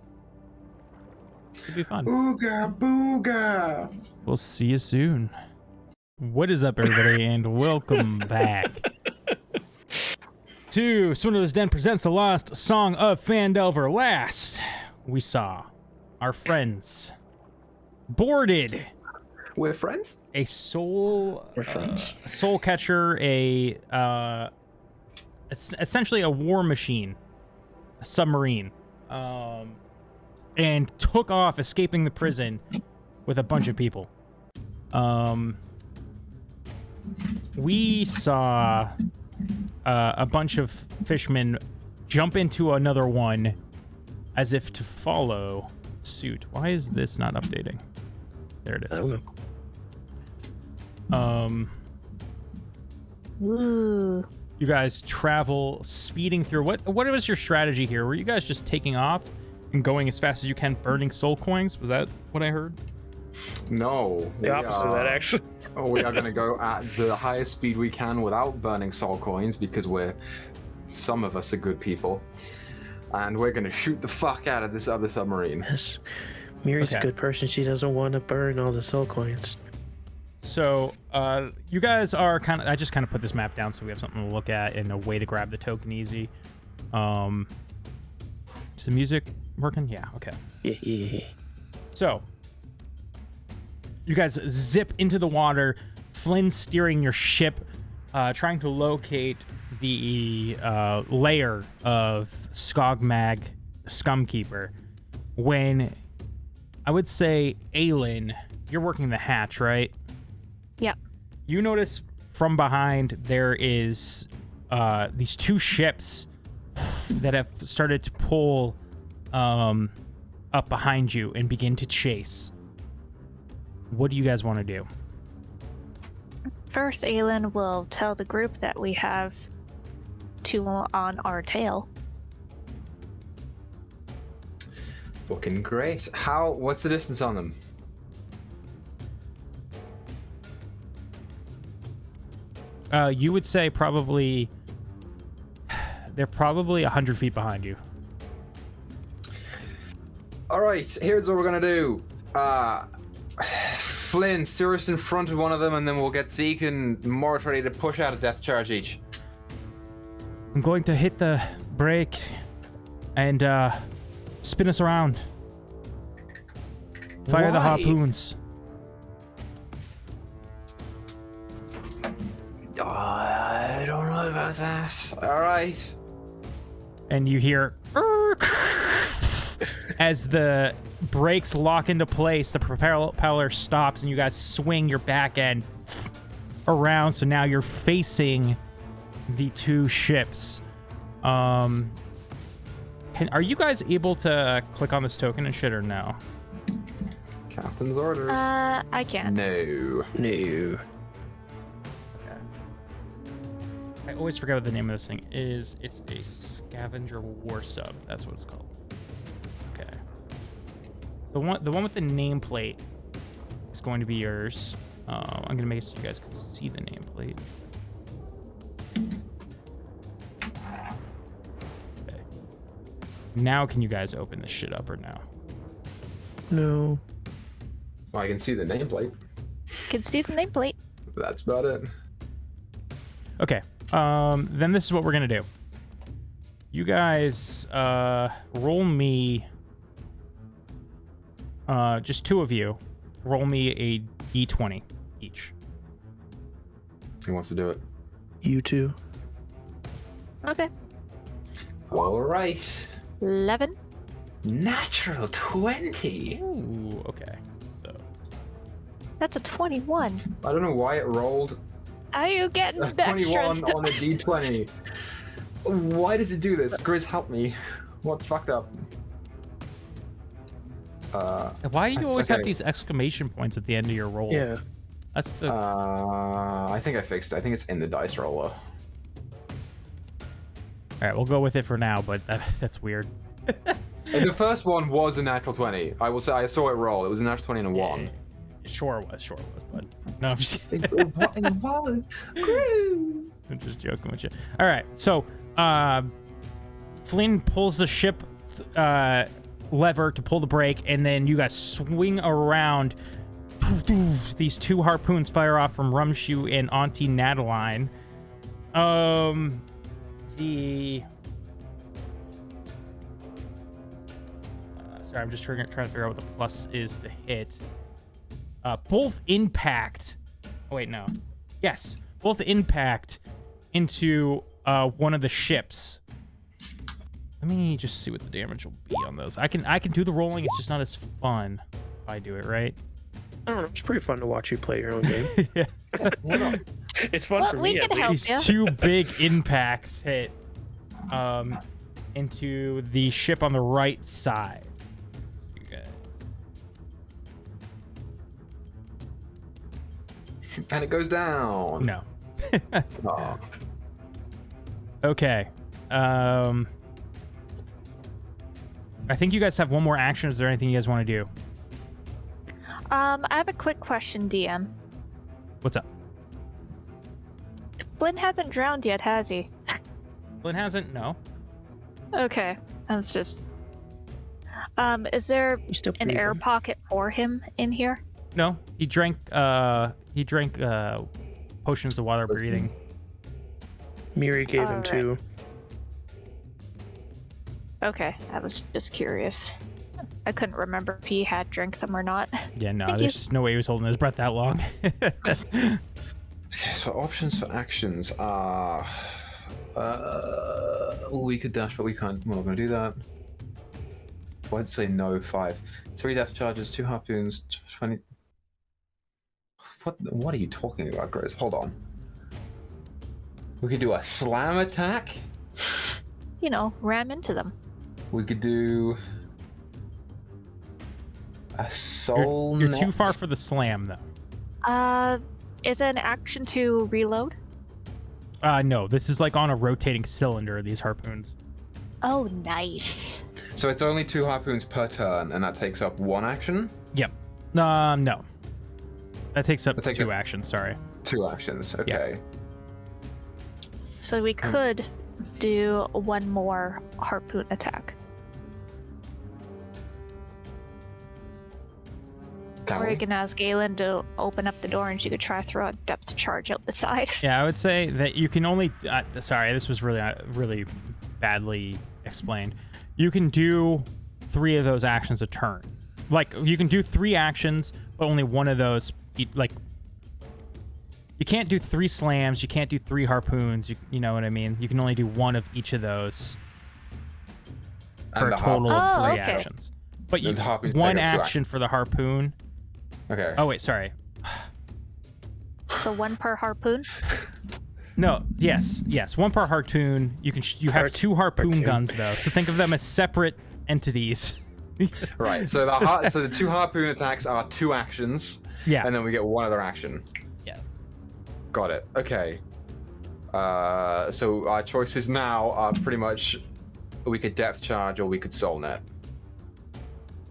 [SPEAKER 1] It'll be fun.
[SPEAKER 2] Booga booga.
[SPEAKER 1] We'll see you soon. What is up, everybody, and welcome back to Swindler's Den presents the Lost Song of Phandelver. Last, we saw our friends boarded
[SPEAKER 2] We're friends?
[SPEAKER 1] a soul
[SPEAKER 3] We're friends.
[SPEAKER 1] a soul catcher, it's essentially a war machine, a submarine, and took off, escaping the prison with a bunch of people. We saw a bunch of fishermen jump into another one as if to follow suit. Why is this not updating? There it
[SPEAKER 3] I
[SPEAKER 1] is.
[SPEAKER 3] don't know.
[SPEAKER 4] ooh.
[SPEAKER 1] You guys travel, speeding through. What was your strategy here? Were you guys just taking off and going as fast as you can, burning soul coins? Was that what I heard?
[SPEAKER 2] No.
[SPEAKER 3] The opposite of that, actually.
[SPEAKER 2] We are going to go at the highest speed we can without burning soul coins because some of us are good people. And we're going to shoot the fuck out of this other submarine.
[SPEAKER 3] Yes. Miri's
[SPEAKER 1] Okay.
[SPEAKER 3] a good person. She doesn't want to burn all the soul coins.
[SPEAKER 1] So, you guys are I just kind of put this map down so we have something to look at and a way to grab the token easy. Is the music working? Yeah, okay.
[SPEAKER 3] Yeah.
[SPEAKER 1] So, you guys zip into the water, Flynn steering your ship trying to locate the lair of Skogmag Scumkeeper, when I would say, Aelin, you're working the hatch, right?
[SPEAKER 4] Yep.
[SPEAKER 1] You notice from behind there is these two ships that have started to pull up behind you and begin to chase. What do you guys want to do?
[SPEAKER 4] First, Aelin will tell the group that we have two on our tail.
[SPEAKER 2] Fucking great. What's the distance on them?
[SPEAKER 1] You would say probably... They're probably 100 feet behind you.
[SPEAKER 2] Alright, here's what we're gonna do. Flynn, steer us in front of one of them, and then we'll get Zeke and Mort ready to push out a death charge each.
[SPEAKER 1] I'm going to hit the brake and spin us around. Fire the
[SPEAKER 2] Why?
[SPEAKER 1] harpoons.
[SPEAKER 2] I don't know about that. Alright.
[SPEAKER 1] And you hear as the brakes lock into place, the propeller stops, and you guys swing your back end around. So now you're facing the two ships. Are you guys able to click on this token and shit, or no?
[SPEAKER 2] Captain's orders.
[SPEAKER 4] I can't.
[SPEAKER 2] No.
[SPEAKER 1] I always forget what the name of this thing is. It's a scavenger war sub. That's what it's called. Okay. The one with the nameplate is going to be yours. I'm gonna make it so you guys can see the nameplate. Okay. Now can you guys open this shit up or no?
[SPEAKER 3] No.
[SPEAKER 2] Well, I can see the nameplate.
[SPEAKER 4] Can see the nameplate.
[SPEAKER 2] That's about it.
[SPEAKER 1] Okay. Then this is what we're gonna do. You guys roll me just two of you roll me a d20 each.
[SPEAKER 2] Who wants to do it?
[SPEAKER 3] You two.
[SPEAKER 4] Okay.
[SPEAKER 2] All right.
[SPEAKER 4] 11.
[SPEAKER 2] Natural 20.
[SPEAKER 1] Ooh, okay. So
[SPEAKER 4] That's a 21.
[SPEAKER 2] I don't know why it rolled
[SPEAKER 4] Are you getting
[SPEAKER 2] a
[SPEAKER 4] the
[SPEAKER 2] 21
[SPEAKER 4] extras?
[SPEAKER 2] on a d20. Why does it do this? Grizz, help me. What fucked up?
[SPEAKER 1] why do you
[SPEAKER 2] That's
[SPEAKER 1] always have
[SPEAKER 2] okay.
[SPEAKER 1] these exclamation points at the end of your roll?
[SPEAKER 3] Yeah.
[SPEAKER 1] That's the
[SPEAKER 2] I think I fixed it. I think it's in the dice roller.
[SPEAKER 1] All right, we'll go with it for now, but that's weird.
[SPEAKER 2] And the first one was a natural 20. I will say I saw it roll. It was a natural 20 and a 1.
[SPEAKER 1] Sure it was, but no, I'm just
[SPEAKER 2] Grizz!
[SPEAKER 1] I'm just joking with you. All right, so Flynn pulls the ship lever to pull the brake, and then you guys swing around. These two harpoons fire off from Rumshoe and Auntie Nataline. Sorry, I'm just trying to figure out what the plus is to hit. Both impact. Oh wait, no. Yes, both impact into one of the ships. Let me just see what the damage will be on those. I can do the rolling. It's just not as fun if I do it right.
[SPEAKER 3] I don't know. It's pretty fun to watch you play your own game.
[SPEAKER 1] Yeah.
[SPEAKER 3] It's fun
[SPEAKER 4] Well,
[SPEAKER 3] for
[SPEAKER 4] we
[SPEAKER 3] me.
[SPEAKER 4] can
[SPEAKER 3] At
[SPEAKER 4] help
[SPEAKER 3] least.
[SPEAKER 1] These two big impacts hit into the ship on the right side. You guys.
[SPEAKER 2] And it goes down.
[SPEAKER 1] No.
[SPEAKER 2] Oh.
[SPEAKER 1] Okay. I think you guys have one more action. Is there anything you guys want to do?
[SPEAKER 4] I have a quick question, DM.
[SPEAKER 1] What's up?
[SPEAKER 4] Flynn hasn't drowned yet, has he?
[SPEAKER 1] Flynn hasn't? No.
[SPEAKER 4] Okay. I was just... is there
[SPEAKER 3] He's still
[SPEAKER 4] an air
[SPEAKER 3] breathing.
[SPEAKER 4] pocket for him in here?
[SPEAKER 1] No. He drank potions of water breathing.
[SPEAKER 3] Miri gave him
[SPEAKER 4] Alright.
[SPEAKER 3] 2.
[SPEAKER 4] Okay, I was just curious. I couldn't remember if he had drank them or not.
[SPEAKER 1] Yeah, no,
[SPEAKER 4] Thank
[SPEAKER 1] there's
[SPEAKER 4] you.
[SPEAKER 1] just no way he was holding his breath that long.
[SPEAKER 2] Okay, so options for actions are... we could dash, but we can't. We're not going to do that. Why'd it say no? 5. 3 death charges, 2 harpoons, 20... What are you talking about, Grizz? Hold on. We could do a slam attack?
[SPEAKER 4] You know, ram into them.
[SPEAKER 2] We could do... a soul
[SPEAKER 1] You're
[SPEAKER 2] net?
[SPEAKER 1] too far for the slam, though.
[SPEAKER 4] Is it an action to reload?
[SPEAKER 1] No, this is like on a rotating cylinder, these harpoons.
[SPEAKER 4] Oh, nice.
[SPEAKER 2] So it's only 2 harpoons per turn, and that takes up 1 action?
[SPEAKER 1] Yep. No. That takes up
[SPEAKER 2] That takes
[SPEAKER 1] 2
[SPEAKER 2] up-
[SPEAKER 1] actions, sorry.
[SPEAKER 2] 2 actions, okay.
[SPEAKER 4] So we could do one more harpoon attack.
[SPEAKER 2] Can
[SPEAKER 4] Or
[SPEAKER 2] we?
[SPEAKER 4] you can ask Galen to open up the door and she could try to throw a depth charge out the side.
[SPEAKER 1] Yeah, I would say that you can only... sorry, this was really badly explained. You can do 3 of those actions a turn. Like, you can do 3 actions, but only one of those... Like, you can't do 3 slams, you can't do 3 harpoons, you know what I mean? You can only do 1 of each of those for a total of 3
[SPEAKER 4] okay.
[SPEAKER 1] actions. But
[SPEAKER 2] The
[SPEAKER 1] you
[SPEAKER 2] harpoons
[SPEAKER 1] one
[SPEAKER 2] take up 2
[SPEAKER 1] action for the harpoon.
[SPEAKER 2] Okay.
[SPEAKER 1] Oh, wait, sorry.
[SPEAKER 4] So 1 per harpoon?
[SPEAKER 1] No, yes, 1 per harpoon. You have 2 harpoon guns though, so think of them as separate entities.
[SPEAKER 2] Right, so the 2 harpoon attacks are 2 actions,
[SPEAKER 1] Yeah.
[SPEAKER 2] and then we get 1 other action.
[SPEAKER 1] Yeah.
[SPEAKER 2] Got it. Okay. So our choices now are pretty much we could depth charge or we could soul net.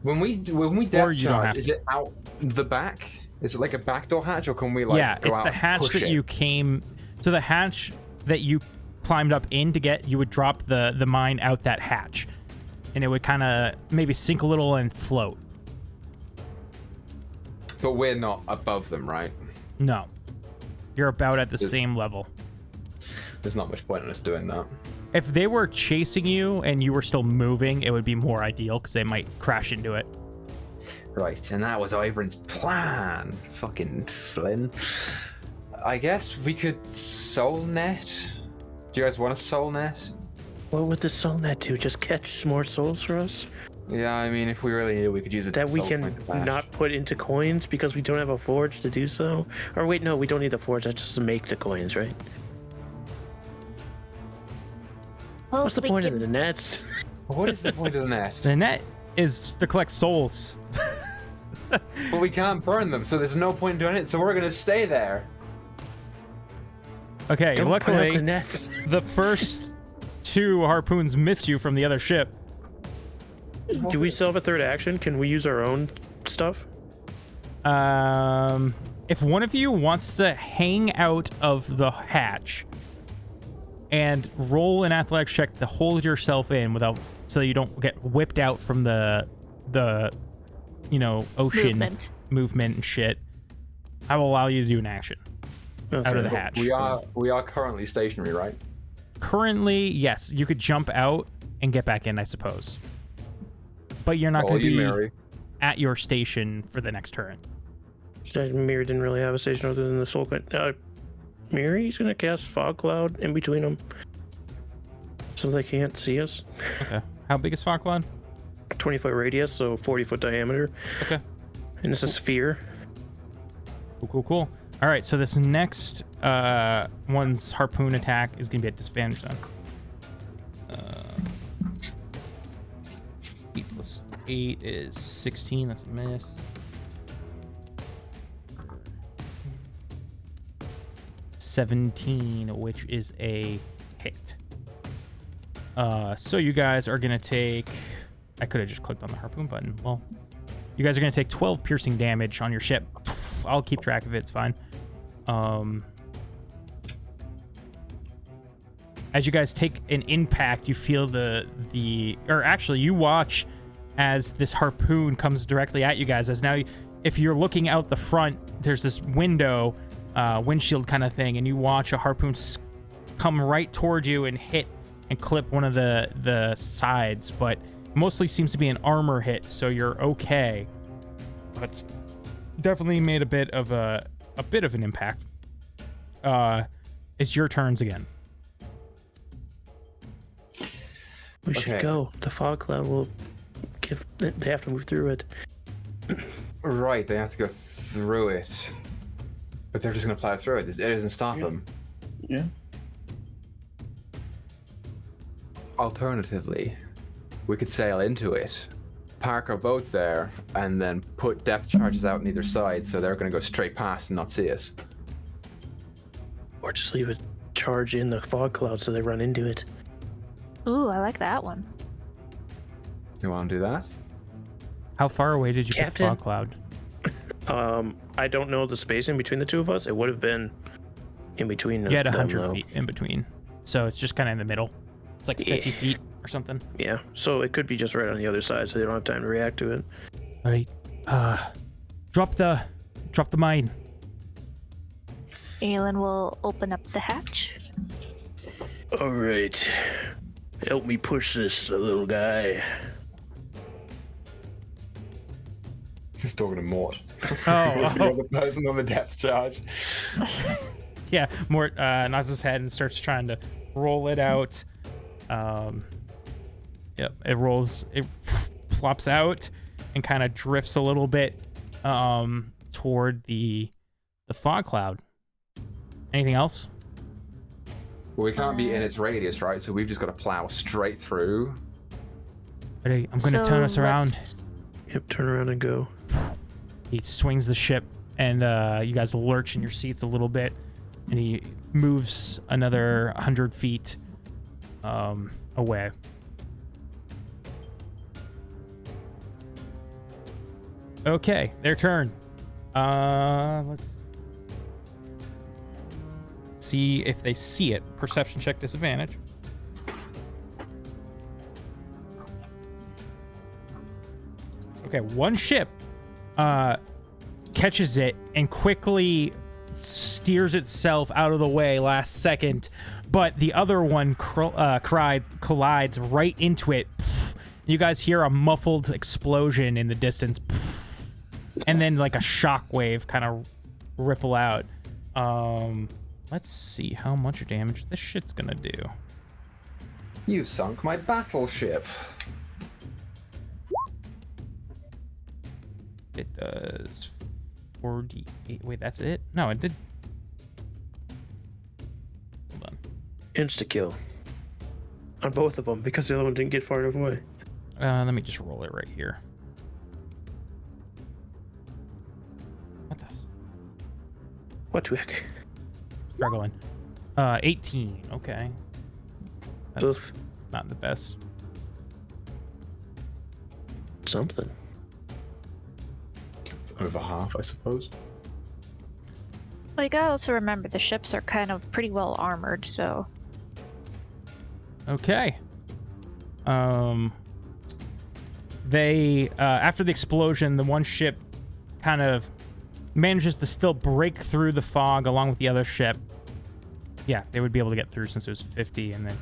[SPEAKER 2] When we depth
[SPEAKER 1] you don't have
[SPEAKER 2] charge, is it out the back? Is it like a backdoor hatch, or can we like
[SPEAKER 1] Yeah,
[SPEAKER 2] go
[SPEAKER 1] it's
[SPEAKER 2] out
[SPEAKER 1] the
[SPEAKER 2] and
[SPEAKER 1] hatch
[SPEAKER 2] push
[SPEAKER 1] that
[SPEAKER 2] it?
[SPEAKER 1] you came. So the hatch that you climbed up in to get, you would drop the mine out that hatch, and it would kind of maybe sink a little and float.
[SPEAKER 2] But we're not above them, right?
[SPEAKER 1] No, you're about at the same level.
[SPEAKER 2] There's not much point in us doing that.
[SPEAKER 1] If they were chasing you and you were still moving, it would be more ideal because they might crash into it.
[SPEAKER 2] Right, and that was Oberon's plan. Fucking Flynn. I guess we could soul net. Do you guys want a soul net?
[SPEAKER 3] What would the soul net do? Just catch more souls for us?
[SPEAKER 2] Yeah, I mean, if we really needed, we could use it.
[SPEAKER 3] That we can not put into coins because we don't have a forge to do so? Or wait, no, we don't need the forge. That's just to make the coins, right?
[SPEAKER 4] Well,
[SPEAKER 3] What's the
[SPEAKER 4] we
[SPEAKER 3] point
[SPEAKER 4] can-
[SPEAKER 3] of the nets?
[SPEAKER 2] What is the point of the net?
[SPEAKER 1] The net is to collect souls.
[SPEAKER 2] But we can't burn them, so there's no point in doing it. So we're gonna stay there.
[SPEAKER 1] Okay,
[SPEAKER 3] Don't put out
[SPEAKER 1] luckily
[SPEAKER 3] the nets.
[SPEAKER 1] the first 2 harpoons missed you from the other ship.
[SPEAKER 3] Do we still have a third action? Can we use our own stuff?
[SPEAKER 1] If one of you wants to hang out of the hatch and roll an athletics check to hold yourself in without, so you don't get whipped out from the ocean movement and shit, I will allow you to do an action out of the hatch.
[SPEAKER 2] We are currently stationary, right?
[SPEAKER 1] Currently, yes, you could jump out and get back in, I suppose. But you're not going to be
[SPEAKER 2] Mary.
[SPEAKER 1] at your station for the next turn.
[SPEAKER 3] Miri didn't really have a station other than the soul coin. Miri's gonna cast fog cloud in between them, so they can't see us.
[SPEAKER 1] Okay. How big is Fog Cloud?
[SPEAKER 3] 20-foot radius, so 40-foot diameter,
[SPEAKER 1] Okay.
[SPEAKER 3] and it's a sphere.
[SPEAKER 1] Cool. All right, so this next one's harpoon attack is going to be at disadvantage then. 8 plus 8 is 16. That's a miss. 17, which is a hit. So you guys are going to take... I could have just clicked on the harpoon button. Well, you guys are going to take 12 piercing damage on your ship. I'll keep track of it. It's fine. As you guys take an impact, you feel or actually you watch as this harpoon comes directly at you guys. As now, if you're looking out the front, there's this window, windshield kind of thing, and you watch a harpoon come right toward you and hit and clip one of the sides, but mostly seems to be an armor hit, so you're okay. But definitely made a bit of an impact. it's your turns again.
[SPEAKER 3] We should go. The fog cloud will give. They have to move through it.
[SPEAKER 2] Right, they have to go through it. But they're just going to plow through it. It doesn't stop them.
[SPEAKER 5] Yeah.
[SPEAKER 2] Alternatively, we could sail into it, park our boat there, and then put depth charges out on either side, so they're going to go straight past and not see us.
[SPEAKER 3] Or just leave a charge in the fog cloud so they run into it.
[SPEAKER 4] Ooh, I like that one.
[SPEAKER 2] You want to do that?
[SPEAKER 1] How far away did you get
[SPEAKER 3] Captain?
[SPEAKER 1] fog cloud?
[SPEAKER 3] I don't know the spacing between the two of us. It would have been in between.
[SPEAKER 1] You had
[SPEAKER 3] them,
[SPEAKER 1] 100
[SPEAKER 3] though.
[SPEAKER 1] feet in between. So it's just kind of in the middle. It's like 50 feet or something.
[SPEAKER 3] Yeah, so it could be just right on the other side, so they don't have time to react to it.
[SPEAKER 1] All right. Drop the mine.
[SPEAKER 4] Aelin will open up the hatch.
[SPEAKER 3] All right, help me push this little guy.
[SPEAKER 2] He's talking to Mort.
[SPEAKER 1] Oh.
[SPEAKER 2] You're the person on the depth charge.
[SPEAKER 1] Yeah, Mort nods his head and starts trying to roll it out. Yep, it flops out and kind of drifts a little bit toward the fog cloud. Anything else?
[SPEAKER 2] Well, we can't be in its radius, right? So we've just got to plow straight through.
[SPEAKER 1] Ready? I'm going to turn us around.
[SPEAKER 3] Yep, turn around and go.
[SPEAKER 1] He swings the ship, and you guys lurch in your seats a little bit, and he moves another 100 feet away. Okay, their turn. Let's see if they see it. Perception check disadvantage. Okay, one ship catches it and quickly steers itself out of the way last second, but the other one collides right into it. You guys hear a muffled explosion in the distance, and then like a shockwave kind of ripple out. Let's see how much damage this shit's gonna do.
[SPEAKER 2] You sunk my battleship.
[SPEAKER 1] It does 48. Wait, that's it? No, it did. Hold on.
[SPEAKER 3] Insta kill on both of them because the other one didn't get far enough away.
[SPEAKER 1] Let me just roll it right here. What the?
[SPEAKER 3] What twick?
[SPEAKER 1] Struggling. 18. Okay. That's
[SPEAKER 3] Oof.
[SPEAKER 1] not the best.
[SPEAKER 3] Something.
[SPEAKER 2] It's over half, I suppose.
[SPEAKER 4] Well, you gotta also remember the ships are kind of pretty well armored, so.
[SPEAKER 1] Okay. They after the explosion, the one ship kind of manages to still break through the fog along with the other ship. Yeah, they would be able to get through since it was 50, and then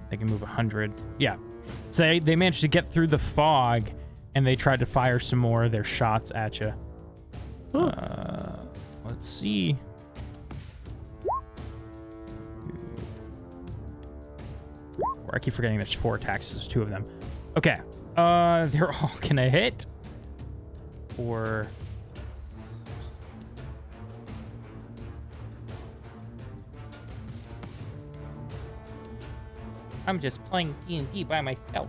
[SPEAKER 1] they can move 100. Yeah. So they managed to get through the fog, and they tried to fire some more of their shots at you. Let's see. I keep forgetting there's 4 attacks. There's 2 of them. Okay. They're all gonna hit. For... I'm just playing D&D by myself.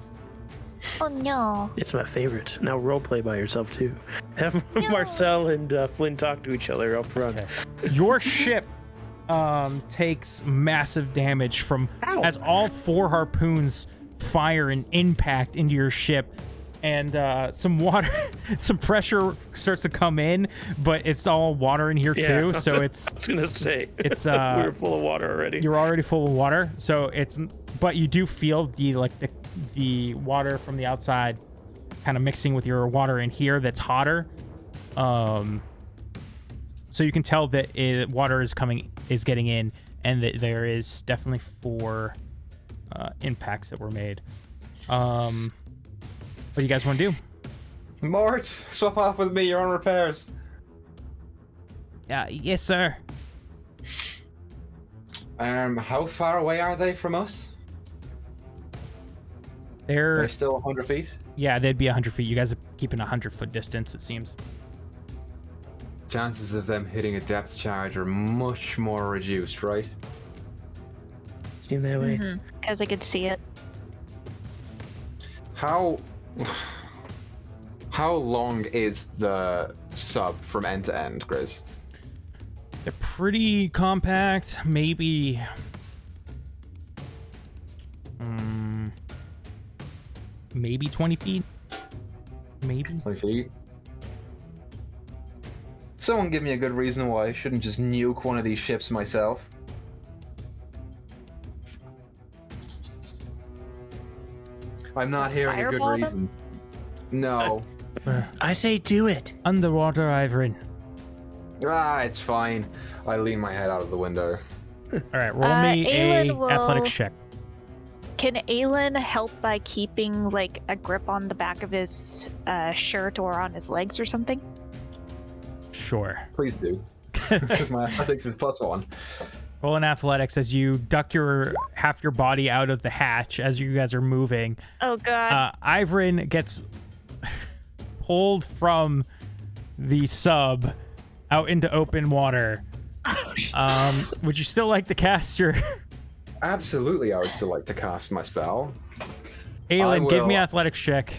[SPEAKER 4] Oh no.
[SPEAKER 3] It's my favorite. Now roleplay by yourself too. Have Marcel and Flynn talk to each other up front.
[SPEAKER 1] Okay. Your ship takes massive damage from as all 4 harpoons fire and impact into your ship, and some water, some pressure starts to come in, but it's all water in here too. So it's.
[SPEAKER 3] I was gonna say
[SPEAKER 1] it's
[SPEAKER 3] we were full of water already.
[SPEAKER 1] You're already full of water, so it's. But you do feel the water from the outside kind of mixing with your water in here that's hotter. So you can tell that water is getting in, and that there is definitely 4 impacts that were made. What do you guys want to do?
[SPEAKER 2] Mort, swap off with me. You're on repairs.
[SPEAKER 1] Yes, sir.
[SPEAKER 2] How far away are they from us?
[SPEAKER 1] They're
[SPEAKER 2] still 100 feet?
[SPEAKER 1] Yeah, they'd be 100 feet. You guys are keeping a 100-foot distance, it seems.
[SPEAKER 2] Chances of them hitting a depth charge are much more reduced, right?
[SPEAKER 3] Seem that way.
[SPEAKER 4] Because I could see it.
[SPEAKER 2] How long is the sub from end to end, Grizz?
[SPEAKER 1] They're pretty compact. Maybe... maybe 20 feet? Maybe?
[SPEAKER 2] 20 feet? Someone give me a good reason why I shouldn't just nuke one of these ships myself. I'm not hearing a good
[SPEAKER 4] Fireball them?
[SPEAKER 2] reason. No.
[SPEAKER 3] I say do it.
[SPEAKER 1] Underwater, Ivorin.
[SPEAKER 2] It's fine. I lean my head out of the window.
[SPEAKER 1] All right, roll me
[SPEAKER 4] Aelin will-
[SPEAKER 1] athletics check.
[SPEAKER 4] Can Aelin help by keeping like a grip on the back of his shirt or on his legs or something?
[SPEAKER 1] Sure.
[SPEAKER 2] Please do. Because my athletics is +1.
[SPEAKER 1] Roll in athletics as you duck half your body out of the hatch as you guys are moving.
[SPEAKER 4] Oh god.
[SPEAKER 1] Ivorin gets pulled from the sub out into open water. Would you still like to cast your...
[SPEAKER 2] Absolutely, I would still like to cast my spell.
[SPEAKER 1] Aelin, give me athletics check.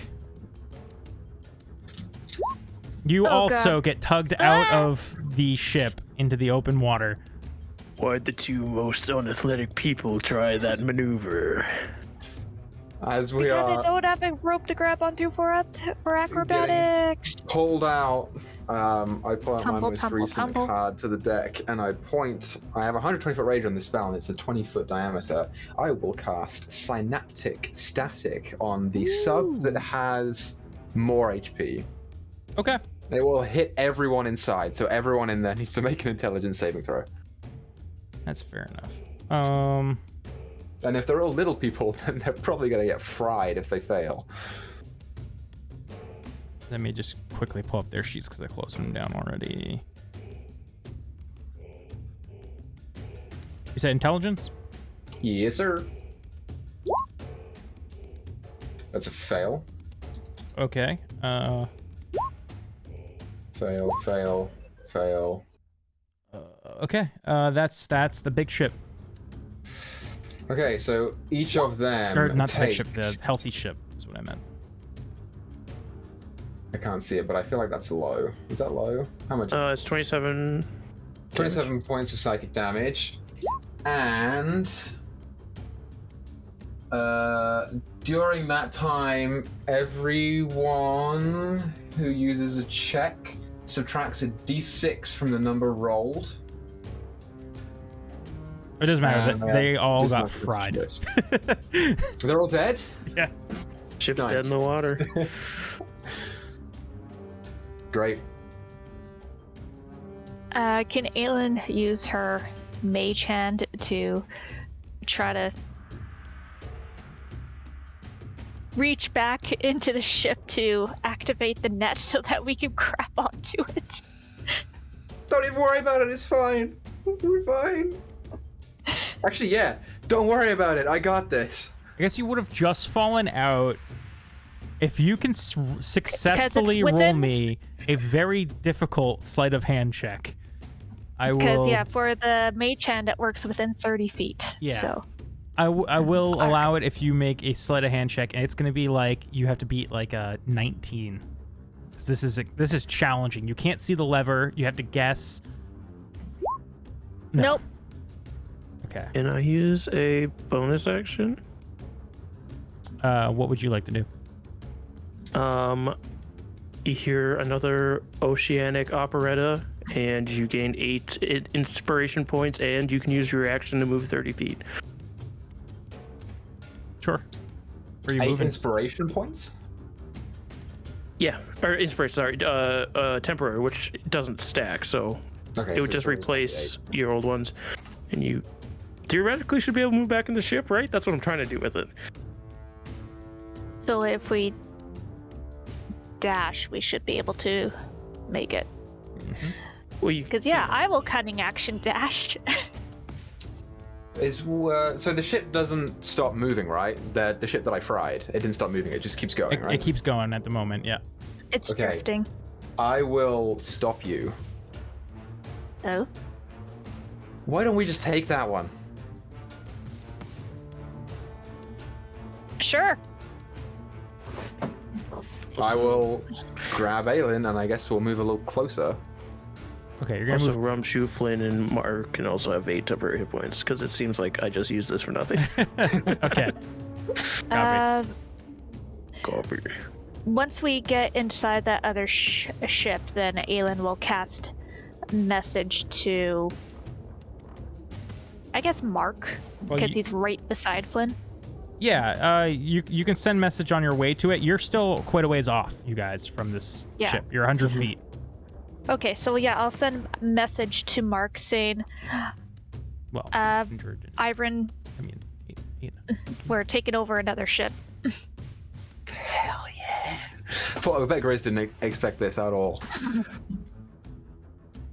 [SPEAKER 1] You also get tugged out of the ship into the open water.
[SPEAKER 3] Why'd the two most unathletic people try that maneuver?
[SPEAKER 2] As we
[SPEAKER 4] because
[SPEAKER 2] are
[SPEAKER 4] I don't have a rope to grab onto for acrobatics.
[SPEAKER 2] pulled out, I pull out my most recent
[SPEAKER 4] tumble.
[SPEAKER 2] card to the deck, and I point. I have a 120-foot range on this spell, and it's a 20-foot diameter. I will cast Synaptic Static on the sub that has more HP.
[SPEAKER 1] Okay.
[SPEAKER 2] It will hit everyone inside, so everyone in there needs to make an intelligence saving throw.
[SPEAKER 1] That's fair enough.
[SPEAKER 2] And if they're all little people, then they're probably going to get fried if they fail.
[SPEAKER 1] Let me just quickly pull up their sheets because I closed them down already. You said intelligence?
[SPEAKER 2] Yes, sir. That's a fail.
[SPEAKER 1] Okay.
[SPEAKER 2] Fail.
[SPEAKER 1] Okay. That's the big ship.
[SPEAKER 2] Okay, so each of them
[SPEAKER 1] Or not the big
[SPEAKER 2] takes...
[SPEAKER 1] ship, the healthy ship is what I meant.
[SPEAKER 2] I can't see it, but I feel like that's low. Is that low? How much?
[SPEAKER 3] It's 27.
[SPEAKER 2] 27 points of psychic damage. And... during that time, everyone who uses a check subtracts a d6 from the number rolled.
[SPEAKER 1] It doesn't matter. They all got
[SPEAKER 2] just
[SPEAKER 1] fried.
[SPEAKER 2] They're all dead?
[SPEAKER 1] Yeah.
[SPEAKER 3] Ship's
[SPEAKER 2] Nice.
[SPEAKER 3] dead in the water.
[SPEAKER 2] Great.
[SPEAKER 4] Can Aelin use her mage hand to try to reach back into the ship to activate the net so that we can grab onto it?
[SPEAKER 2] Don't even worry about it, it's fine. We're fine. Actually, yeah, don't worry about it. I got this.
[SPEAKER 1] I guess you would have just fallen out if you can successfully roll
[SPEAKER 4] within-
[SPEAKER 1] me a very difficult sleight of hand check. I will.
[SPEAKER 4] Because, yeah, for the mage hand, it works within 30 feet.
[SPEAKER 1] Yeah.
[SPEAKER 4] So.
[SPEAKER 1] I will allow it if you make a sleight of hand check, and it's going to be like you have to beat like a 19. 'Cause this is challenging. You can't see the lever. You have to guess. No.
[SPEAKER 4] Nope.
[SPEAKER 1] Okay.
[SPEAKER 3] Can I use a bonus action?
[SPEAKER 1] What would you like to do?
[SPEAKER 3] You hear another oceanic operetta, and you gain 8 inspiration points, and you can use your action to move 30 feet.
[SPEAKER 1] Sure. Where are you
[SPEAKER 2] 8
[SPEAKER 1] moving?
[SPEAKER 2] inspiration points?
[SPEAKER 3] Yeah, or inspiration, sorry, temporary, which doesn't stack, so
[SPEAKER 2] Okay,
[SPEAKER 3] it would just replace your old ones, and you theoretically should be able to move back in the ship, right? That's what I'm trying to do with it.
[SPEAKER 4] So if we dash, we should be able to make it.
[SPEAKER 3] Well, you
[SPEAKER 4] Because, yeah, I will cunning action dash.
[SPEAKER 2] So the ship doesn't stop moving, right? The ship that I fried, it didn't stop moving. It just keeps going, right?
[SPEAKER 1] It keeps going at the moment. Yeah.
[SPEAKER 4] It's
[SPEAKER 2] Okay.
[SPEAKER 4] drifting.
[SPEAKER 2] I will stop you.
[SPEAKER 4] Oh.
[SPEAKER 2] Why don't we just take that one?
[SPEAKER 4] Sure.
[SPEAKER 2] I will grab Aelin, and I guess we'll move a little closer.
[SPEAKER 1] Okay, you're gonna
[SPEAKER 3] Also,
[SPEAKER 1] move.
[SPEAKER 3] Rumshoe, Flynn, and Mark can also have 8 temporary hit points because it seems like I just used this for nothing.
[SPEAKER 1] Okay. Copy.
[SPEAKER 3] Copy.
[SPEAKER 4] Once we get inside that other ship, then Aelin will cast message to, I guess, Mark,
[SPEAKER 1] Well,
[SPEAKER 4] because he's right beside Flynn.
[SPEAKER 1] Yeah, you can send message on your way to it. You're still quite a ways off, you guys, from this ship. You're 100 feet.
[SPEAKER 4] Okay, so yeah, I'll send a message to Mark saying,
[SPEAKER 1] Well,
[SPEAKER 4] Ivrin, we're taking over another ship.
[SPEAKER 2] Hell yeah! I bet Grace didn't expect this at all.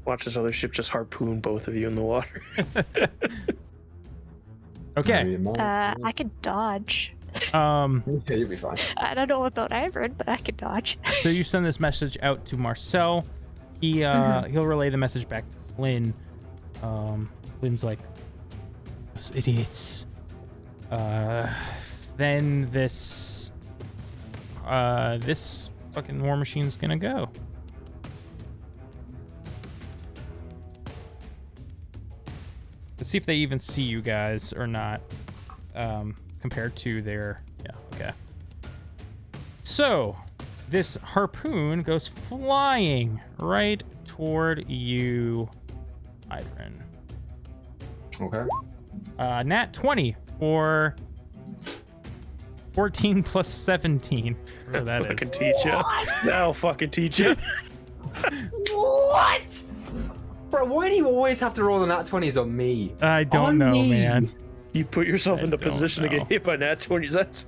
[SPEAKER 3] Watch this other ship just harpoon both of you in the water.
[SPEAKER 1] Okay.
[SPEAKER 4] I could dodge.
[SPEAKER 2] Yeah, you'll be fine.
[SPEAKER 4] I don't know about Ivrin, but I could dodge.
[SPEAKER 1] So you send this message out to Marcel. He'll relay the message back to Flynn. Flynn's like, those idiots. Then this fucking war machine's gonna go. Let's see if they even see you guys or not, compared to their, okay. So, this harpoon goes flying right toward you, Ivrin.
[SPEAKER 2] Okay.
[SPEAKER 1] Nat 20 for 14 plus 17. Whatever that
[SPEAKER 3] Fucking
[SPEAKER 1] is.
[SPEAKER 3] teach ya. That'll fucking teach ya.
[SPEAKER 2] What? Bro, why do you always have to roll the nat 20s on me?
[SPEAKER 1] I don't
[SPEAKER 2] On
[SPEAKER 1] know,
[SPEAKER 2] me.
[SPEAKER 1] man.
[SPEAKER 3] You put yourself
[SPEAKER 1] I
[SPEAKER 3] in the
[SPEAKER 1] don't
[SPEAKER 3] position to
[SPEAKER 1] know.
[SPEAKER 3] get hit by nat 20s. That's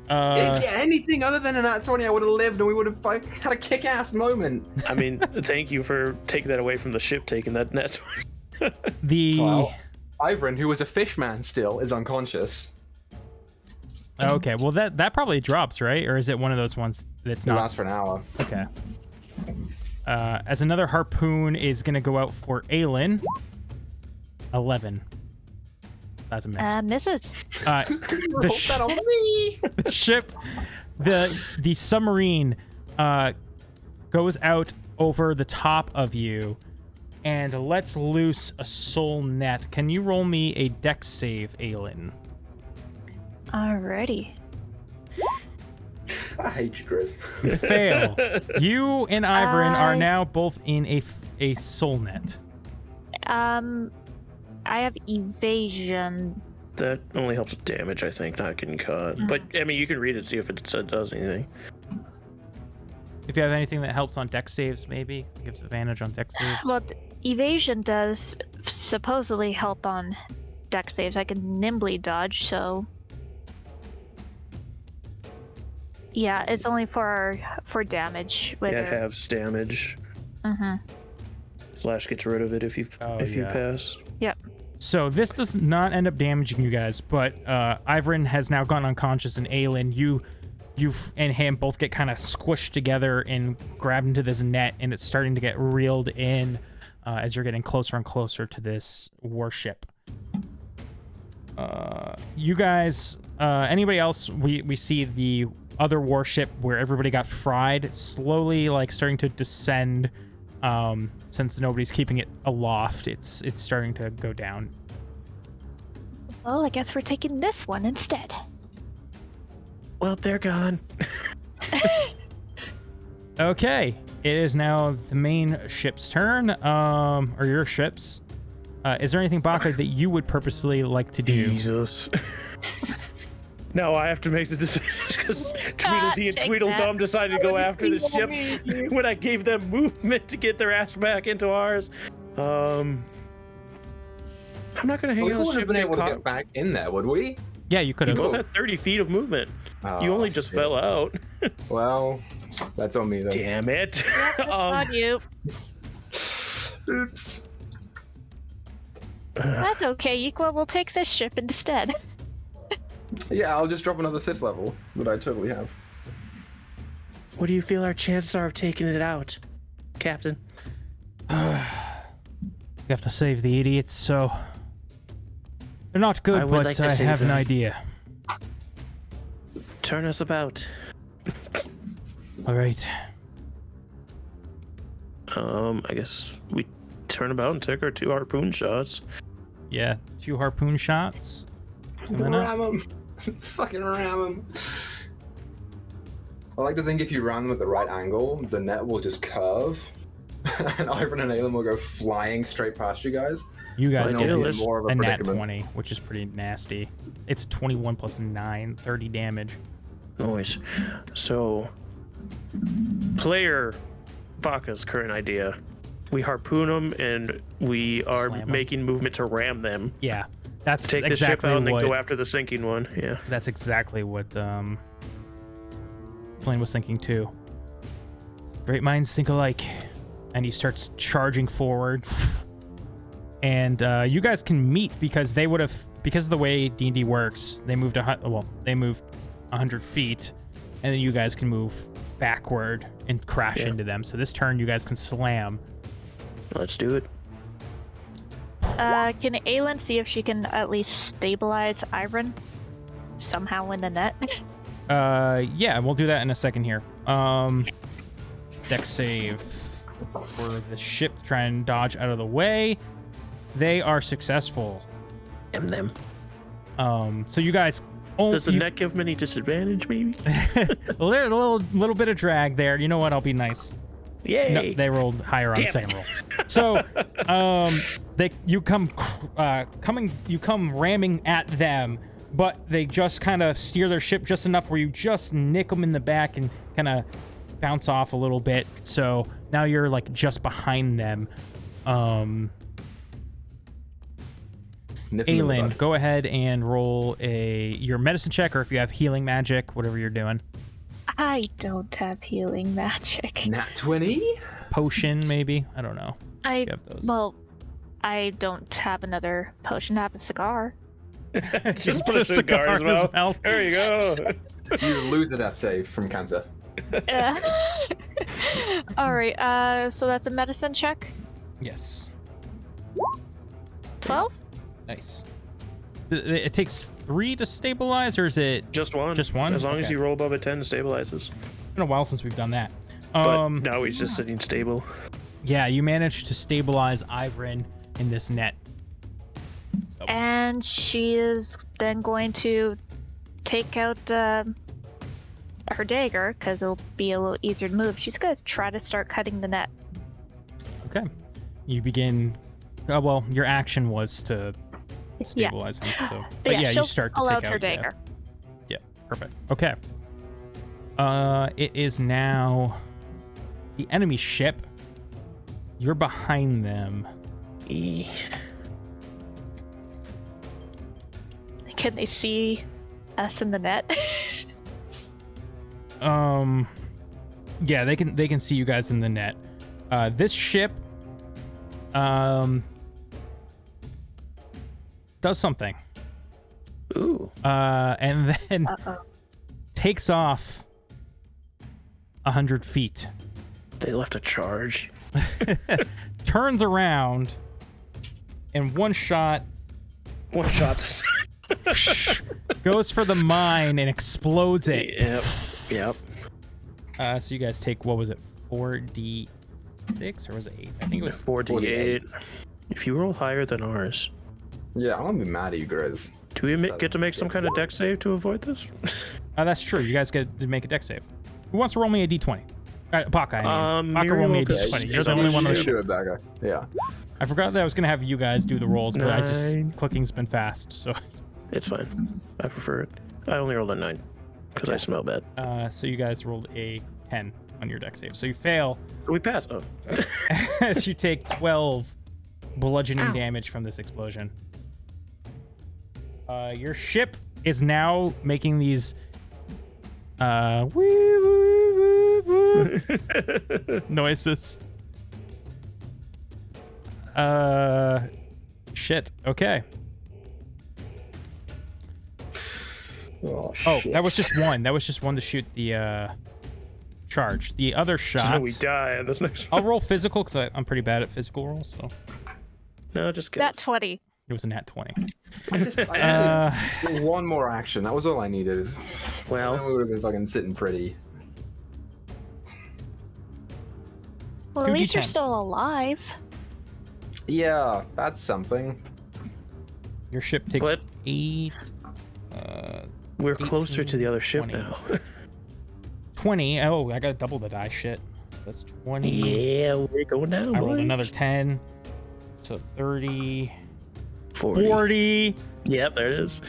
[SPEAKER 2] If anything other than a nat 20, I would have lived and we would have had a kick-ass moment.
[SPEAKER 3] I mean, thank you for taking that away from the ship taking that nat 20.
[SPEAKER 2] Well, Ivrin, who was a fishman still, is unconscious.
[SPEAKER 1] Okay, well that probably drops, right? Or is it one of those ones that's
[SPEAKER 2] It
[SPEAKER 1] not?
[SPEAKER 2] lasts for an hour.
[SPEAKER 1] Okay. As another harpoon is gonna go out for Aelin. 11. That's a miss.
[SPEAKER 4] Misses.
[SPEAKER 1] The ship, the submarine, goes out over the top of you, and lets loose a soul net. Can you roll me a dex save, Aelin?
[SPEAKER 4] Alrighty.
[SPEAKER 2] I hate you, Chris.
[SPEAKER 1] Fail. You and Ivrin are now both in a soul net.
[SPEAKER 4] I have evasion.
[SPEAKER 3] That only helps with damage, I think, not getting caught. But, I mean, you can read it, see if it does anything.
[SPEAKER 1] If you have anything that helps on dex saves, maybe gives advantage on dex saves.
[SPEAKER 4] Well, evasion does supposedly help on deck saves. I can nimbly dodge, so yeah, it's only for damage.
[SPEAKER 3] Yeah, it halves damage. Slash gets rid of it if you pass.
[SPEAKER 4] Yep.
[SPEAKER 1] So this does not end up damaging you guys, but Ivrin has now gone unconscious, and Aelin, you and him both get kind of squished together and grabbed into this net, and it's starting to get reeled in as you're getting closer and closer to this warship. You guys, anybody else? We see the other warship where everybody got fried slowly, like starting to descend. Since nobody's keeping it aloft, it's starting to go down.
[SPEAKER 4] Well, I guess we're taking this one instead.
[SPEAKER 3] Well, they're gone.
[SPEAKER 1] Okay, it is now the main ship's turn, or your ship's. Is there anything, Baka, that you would purposely like to do?
[SPEAKER 3] Jesus. No, I have to make the decision because Tweedledee and
[SPEAKER 4] take
[SPEAKER 3] Tweedledum decided to go after the ship when I gave them movement to get their ass back into ours. I'm not going to hang
[SPEAKER 2] We
[SPEAKER 3] out on
[SPEAKER 2] wouldn't
[SPEAKER 3] the
[SPEAKER 2] have
[SPEAKER 3] ship.
[SPEAKER 2] been able to get back in there, would we?
[SPEAKER 1] Yeah, you could
[SPEAKER 3] You
[SPEAKER 1] have.
[SPEAKER 3] both had 30 feet of movement.
[SPEAKER 2] Oh,
[SPEAKER 3] You only just
[SPEAKER 2] shit.
[SPEAKER 3] fell out.
[SPEAKER 2] Well, that's on me then.
[SPEAKER 3] Damn it.
[SPEAKER 4] On you.
[SPEAKER 2] Oops.
[SPEAKER 4] That's okay, Equa. We'll take this ship instead.
[SPEAKER 2] Yeah, I'll just drop another 5th level that I totally have.
[SPEAKER 3] What do you feel our chances are of taking it out, Captain?
[SPEAKER 1] We have to save the idiots, so they're not good, but
[SPEAKER 3] like to
[SPEAKER 1] I
[SPEAKER 3] save
[SPEAKER 1] have an
[SPEAKER 3] them.
[SPEAKER 1] idea.
[SPEAKER 3] Turn us about.
[SPEAKER 1] All right.
[SPEAKER 3] I guess we turn about and take our 2 harpoon shots.
[SPEAKER 1] Yeah, 2 harpoon shots. Coming up.
[SPEAKER 2] Ram them. Fucking ram them. I like to think if you ram them at the right angle, the net will just curve, and Ivan and Aelin will go flying straight past you guys.
[SPEAKER 1] You guys
[SPEAKER 2] And
[SPEAKER 1] get
[SPEAKER 2] it'll be more of
[SPEAKER 1] a nat
[SPEAKER 2] predicament.
[SPEAKER 1] 20, which is pretty nasty. It's 21 plus 9, 30 damage.
[SPEAKER 3] Nice. So, player Baka's current idea. We harpoon them and we are
[SPEAKER 1] Slam 'em.
[SPEAKER 3] making movement to ram them.
[SPEAKER 1] Yeah, that's
[SPEAKER 3] Take the ship
[SPEAKER 1] exactly
[SPEAKER 3] out and then
[SPEAKER 1] what.
[SPEAKER 3] go after the sinking one. Yeah.
[SPEAKER 1] That's exactly what Blaine was thinking too. Great minds think alike. And he starts charging forward. And you guys can meet because they would have, because of the way D&D works, they moved 100 feet, and then you guys can move backward and crash into them. So this turn, you guys can slam.
[SPEAKER 3] Let's do it.
[SPEAKER 4] Can Aelin see if she can at least stabilize Iron somehow in the net?
[SPEAKER 1] Yeah, we'll do that in a second here. Dex save for the ship to try and dodge out of the way. They are successful.
[SPEAKER 3] Damn them.
[SPEAKER 1] So you guys only
[SPEAKER 3] Does the net give them any disadvantage, maybe?
[SPEAKER 1] a little bit of drag there. You know what? I'll be nice.
[SPEAKER 3] Yay!
[SPEAKER 1] No, they rolled higher on the
[SPEAKER 3] Damn
[SPEAKER 1] same roll. So, you come ramming at them, but they just kind of steer their ship just enough where you just nick them in the back and kind of bounce off a little bit. So now you're like just behind them.
[SPEAKER 2] Nip 'em in the
[SPEAKER 1] Aelin,
[SPEAKER 2] bud.
[SPEAKER 1] go ahead and roll your medicine check, or if you have healing magic, whatever you're doing.
[SPEAKER 4] I don't have healing magic.
[SPEAKER 2] Nat 20?
[SPEAKER 1] Potion, maybe? I don't know. You have those.
[SPEAKER 4] Well, I don't have another potion. I have a cigar.
[SPEAKER 3] Just put a cigar as well. There you go.
[SPEAKER 2] You lose a death save from cancer.
[SPEAKER 4] All right. So that's a medicine check.
[SPEAKER 1] Yes.
[SPEAKER 4] 12.
[SPEAKER 1] Nice. It takes 3 to stabilize, or is it
[SPEAKER 3] Just one.
[SPEAKER 1] Just one?
[SPEAKER 3] As long as
[SPEAKER 1] Okay.
[SPEAKER 3] you roll above a 10, it stabilizes.
[SPEAKER 1] It's been a while since we've done that.
[SPEAKER 3] But now he's just sitting stable.
[SPEAKER 1] Yeah, you managed to stabilize Ivrin in this net.
[SPEAKER 4] And she is then going to take out her dagger because it'll be a little easier to move. She's going to try to start cutting the net.
[SPEAKER 1] Okay. You begin. Well, your action was to stabilize him. So, but yeah,
[SPEAKER 4] she'll
[SPEAKER 1] you start to
[SPEAKER 4] pull
[SPEAKER 1] take
[SPEAKER 4] out her
[SPEAKER 1] yeah.
[SPEAKER 4] dagger.
[SPEAKER 1] Yeah, perfect. Okay. It is now the enemy ship. You're behind them.
[SPEAKER 4] Can they see us in the net?
[SPEAKER 1] Yeah, they can see you guys in the net. This ship does something.
[SPEAKER 3] Ooh.
[SPEAKER 1] And then
[SPEAKER 4] Uh-oh.
[SPEAKER 1] takes off 100 feet.
[SPEAKER 3] They left a charge.
[SPEAKER 1] Turns around and one shot
[SPEAKER 3] One shot.
[SPEAKER 1] goes for the mine and explodes it.
[SPEAKER 3] Yep.
[SPEAKER 1] So you guys take, what was it, 4d6 or was it 8? I think it was
[SPEAKER 3] 48. If you roll higher than ours,
[SPEAKER 2] Yeah, I'm gonna be mad at you, Grizz.
[SPEAKER 3] do we get to make some kind of deck save to avoid this?
[SPEAKER 1] That's true. You guys get to make a deck save. Who wants to roll me a d20? Baka, I mean. Baka,
[SPEAKER 3] Miri
[SPEAKER 1] roll me a
[SPEAKER 3] will, 'cause
[SPEAKER 1] d20.
[SPEAKER 3] she's
[SPEAKER 1] You're the
[SPEAKER 3] on
[SPEAKER 1] only
[SPEAKER 3] the
[SPEAKER 1] one on the
[SPEAKER 3] ship.
[SPEAKER 1] ship.
[SPEAKER 2] Do it, Bagger. Yeah.
[SPEAKER 1] I forgot that I was going to have you guys do the rolls, but I
[SPEAKER 3] Nine.
[SPEAKER 1] just, clicking's been fast, so.
[SPEAKER 3] It's fine. I prefer it. I only rolled a 9 because I smell bad.
[SPEAKER 1] So you guys rolled a 10 on your deck save. So you fail
[SPEAKER 3] We passed. Oh.
[SPEAKER 1] as you take 12 bludgeoning damage from this explosion. Your ship is now making these woo, woo, woo, noises. Shit. Okay.
[SPEAKER 2] Oh,
[SPEAKER 1] Oh,
[SPEAKER 2] shit.
[SPEAKER 1] that was just one. That was just one to shoot the charge. The other shot.
[SPEAKER 3] No, we die in this next
[SPEAKER 1] I'll
[SPEAKER 3] one.
[SPEAKER 1] roll physical because I'm pretty bad at physical rolls. So
[SPEAKER 3] No, just kidding.
[SPEAKER 4] That 20.
[SPEAKER 1] it was a nat 20.
[SPEAKER 2] I needed one more action. That was all I needed. Then
[SPEAKER 3] Well,
[SPEAKER 2] we would have been fucking sitting pretty.
[SPEAKER 4] Well, at least you're
[SPEAKER 1] 2d10.
[SPEAKER 4] still alive.
[SPEAKER 2] Yeah, that's something.
[SPEAKER 1] Your ship takes
[SPEAKER 3] But-
[SPEAKER 1] 8.
[SPEAKER 3] we're closer to the other ship
[SPEAKER 1] 20.
[SPEAKER 3] now.
[SPEAKER 1] 20. Oh, I gotta double the die. Shit. That's 20.
[SPEAKER 3] Yeah, we're going down.
[SPEAKER 1] I rolled
[SPEAKER 3] boys.
[SPEAKER 1] another 10. So 30.
[SPEAKER 3] 40.
[SPEAKER 1] 40.
[SPEAKER 3] Yep, there it is.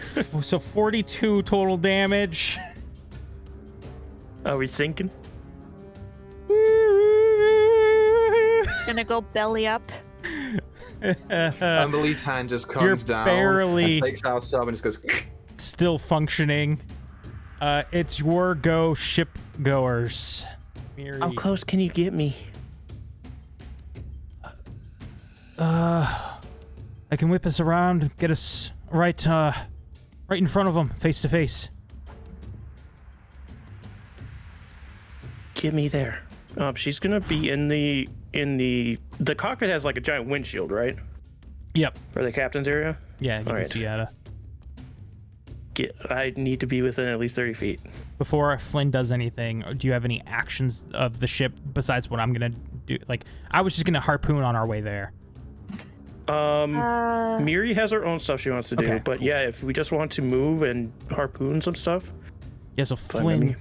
[SPEAKER 1] So 42 total damage.
[SPEAKER 3] Are we sinking?
[SPEAKER 4] Gonna go belly up.
[SPEAKER 2] Umberlee's hand just comes
[SPEAKER 1] You're
[SPEAKER 2] down
[SPEAKER 1] barely-
[SPEAKER 2] and takes our sub and just goes.
[SPEAKER 1] Still functioning. It's your go, ship goers. Miri.
[SPEAKER 3] How close can you get me?
[SPEAKER 1] I can whip us around, get us right in front of them, face to face.
[SPEAKER 3] Get me there. She's gonna be in the cockpit has like a giant windshield, right?
[SPEAKER 1] Yep.
[SPEAKER 3] For the captain's area.
[SPEAKER 1] Yeah, you can
[SPEAKER 3] Alright.
[SPEAKER 1] see Ada.
[SPEAKER 3] I need to be within at least 30 feet.
[SPEAKER 1] Before Flynn does anything, do you have any actions of the ship besides what I'm gonna do? Like, I was just gonna harpoon on our way there.
[SPEAKER 3] Miri has her own stuff she wants to do,
[SPEAKER 1] Okay,
[SPEAKER 3] but
[SPEAKER 1] cool.
[SPEAKER 3] yeah, if we just want to move and harpoon some stuff,
[SPEAKER 1] Yeah, so
[SPEAKER 3] fine by
[SPEAKER 1] Flynn
[SPEAKER 3] me.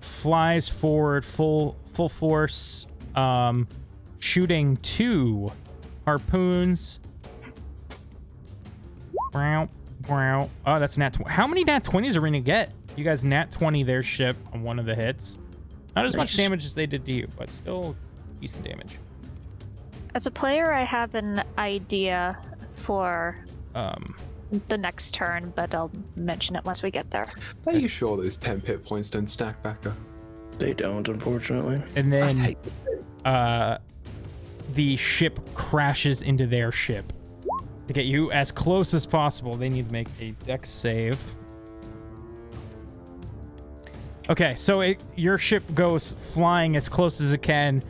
[SPEAKER 1] flies forward full force, shooting 2 harpoons. Wow, wow. Oh, that's nat 20. How many nat 20s are we gonna get? You guys nat 20 their ship on one of the hits. Not as much
[SPEAKER 3] Nice.
[SPEAKER 1] damage as they did to you, but still decent damage.
[SPEAKER 4] As a player, I have an idea for the next turn, but I'll mention it once we get there.
[SPEAKER 2] Are you sure those 10 hit points don't stack back up?
[SPEAKER 3] They don't, unfortunately.
[SPEAKER 1] And
[SPEAKER 2] I
[SPEAKER 1] then
[SPEAKER 2] hate this game.
[SPEAKER 1] the ship crashes into their ship. To get you as close as possible, they need to make a dex save. Okay, so your ship goes flying as close as it can,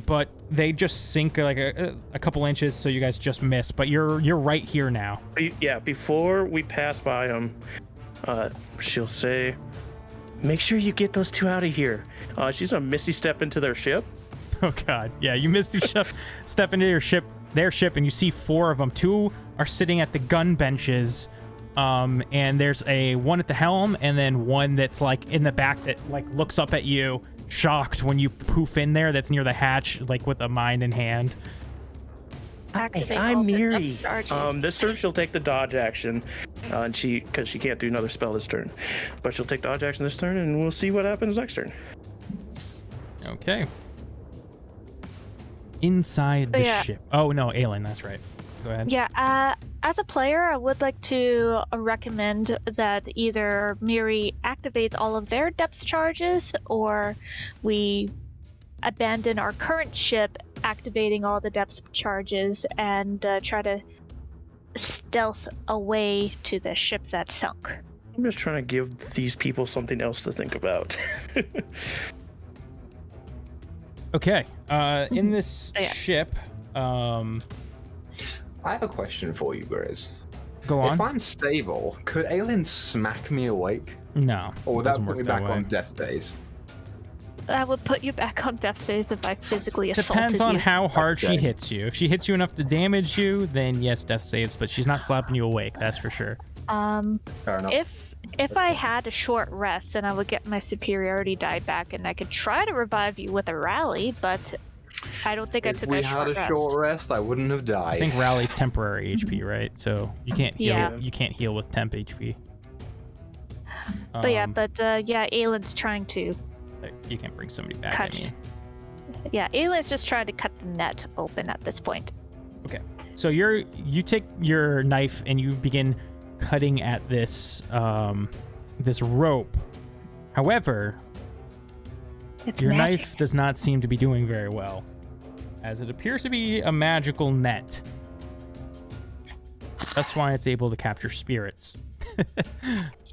[SPEAKER 1] but they just sink like a couple inches, so you guys just miss. But you're right here now.
[SPEAKER 3] Yeah, before we pass by them, she'll say, "Make sure you get those 2 out of here." She's gonna misty step into their ship.
[SPEAKER 1] Oh god, yeah, you misty step into their ship, and you see 4 of them. 2 are sitting at the gun benches, and there's one at the helm, and then one that's like in the back that like looks up at you, shocked when you poof in there. That's near the hatch, like with a mine in hand.
[SPEAKER 4] Activate all
[SPEAKER 3] I'm
[SPEAKER 4] the
[SPEAKER 3] Miri.
[SPEAKER 4] depth charges.
[SPEAKER 3] This turn she'll take the dodge action, and because she can't do another spell this turn, but she'll take dodge action this turn, and we'll see what happens next turn.
[SPEAKER 1] Okay. Inside the
[SPEAKER 4] Yeah.
[SPEAKER 1] ship. Oh no, Aelin, that's right. Go ahead.
[SPEAKER 4] Yeah, as a player, I would like to recommend that either Miri activates all of their depth charges, or we abandon our current ship, activating all the depth charges, and try to stealth away to the ship that sunk.
[SPEAKER 3] I'm just trying to give these people something else to think about.
[SPEAKER 1] Okay. In this
[SPEAKER 4] Yeah.
[SPEAKER 1] ship,
[SPEAKER 2] I have a question for you, Grizz.
[SPEAKER 1] go on.
[SPEAKER 2] If I'm stable, could Aelin smack me awake?
[SPEAKER 1] No.
[SPEAKER 2] Or would that
[SPEAKER 1] doesn't
[SPEAKER 2] put
[SPEAKER 1] work
[SPEAKER 2] me
[SPEAKER 1] that
[SPEAKER 2] back
[SPEAKER 1] way.
[SPEAKER 2] on death days?
[SPEAKER 4] That would put you back on death saves if I physically assaulted
[SPEAKER 1] Depends on
[SPEAKER 4] you.
[SPEAKER 1] how hard she
[SPEAKER 2] Okay.
[SPEAKER 1] hits you. If she hits you enough to damage you, then yes, death saves, but she's not slapping you awake, that's for sure.
[SPEAKER 2] Fair enough.
[SPEAKER 4] If I had a short rest, then I would get my superiority die back, and I could try to revive you with a rally, but I don't think I
[SPEAKER 2] If
[SPEAKER 4] took
[SPEAKER 2] we
[SPEAKER 4] a
[SPEAKER 2] had
[SPEAKER 4] short
[SPEAKER 2] a
[SPEAKER 4] rest.
[SPEAKER 2] short rest, I wouldn't have
[SPEAKER 1] I
[SPEAKER 2] died.
[SPEAKER 1] think rally's temporary HP, right? So you can't heal.
[SPEAKER 4] Yeah.
[SPEAKER 1] You can't heal with temp HP.
[SPEAKER 4] But yeah, Aelin's trying to.
[SPEAKER 1] You can't bring somebody back.
[SPEAKER 4] Cut.
[SPEAKER 1] I mean.
[SPEAKER 4] Yeah, Aelin's just trying to cut the net open at this point.
[SPEAKER 1] Okay. So you take your knife and you begin cutting at this this rope. However,
[SPEAKER 4] It's
[SPEAKER 1] your
[SPEAKER 4] magic.
[SPEAKER 1] knife does not seem to be doing very well, as it appears to be a magical net. That's why it's able to capture spirits.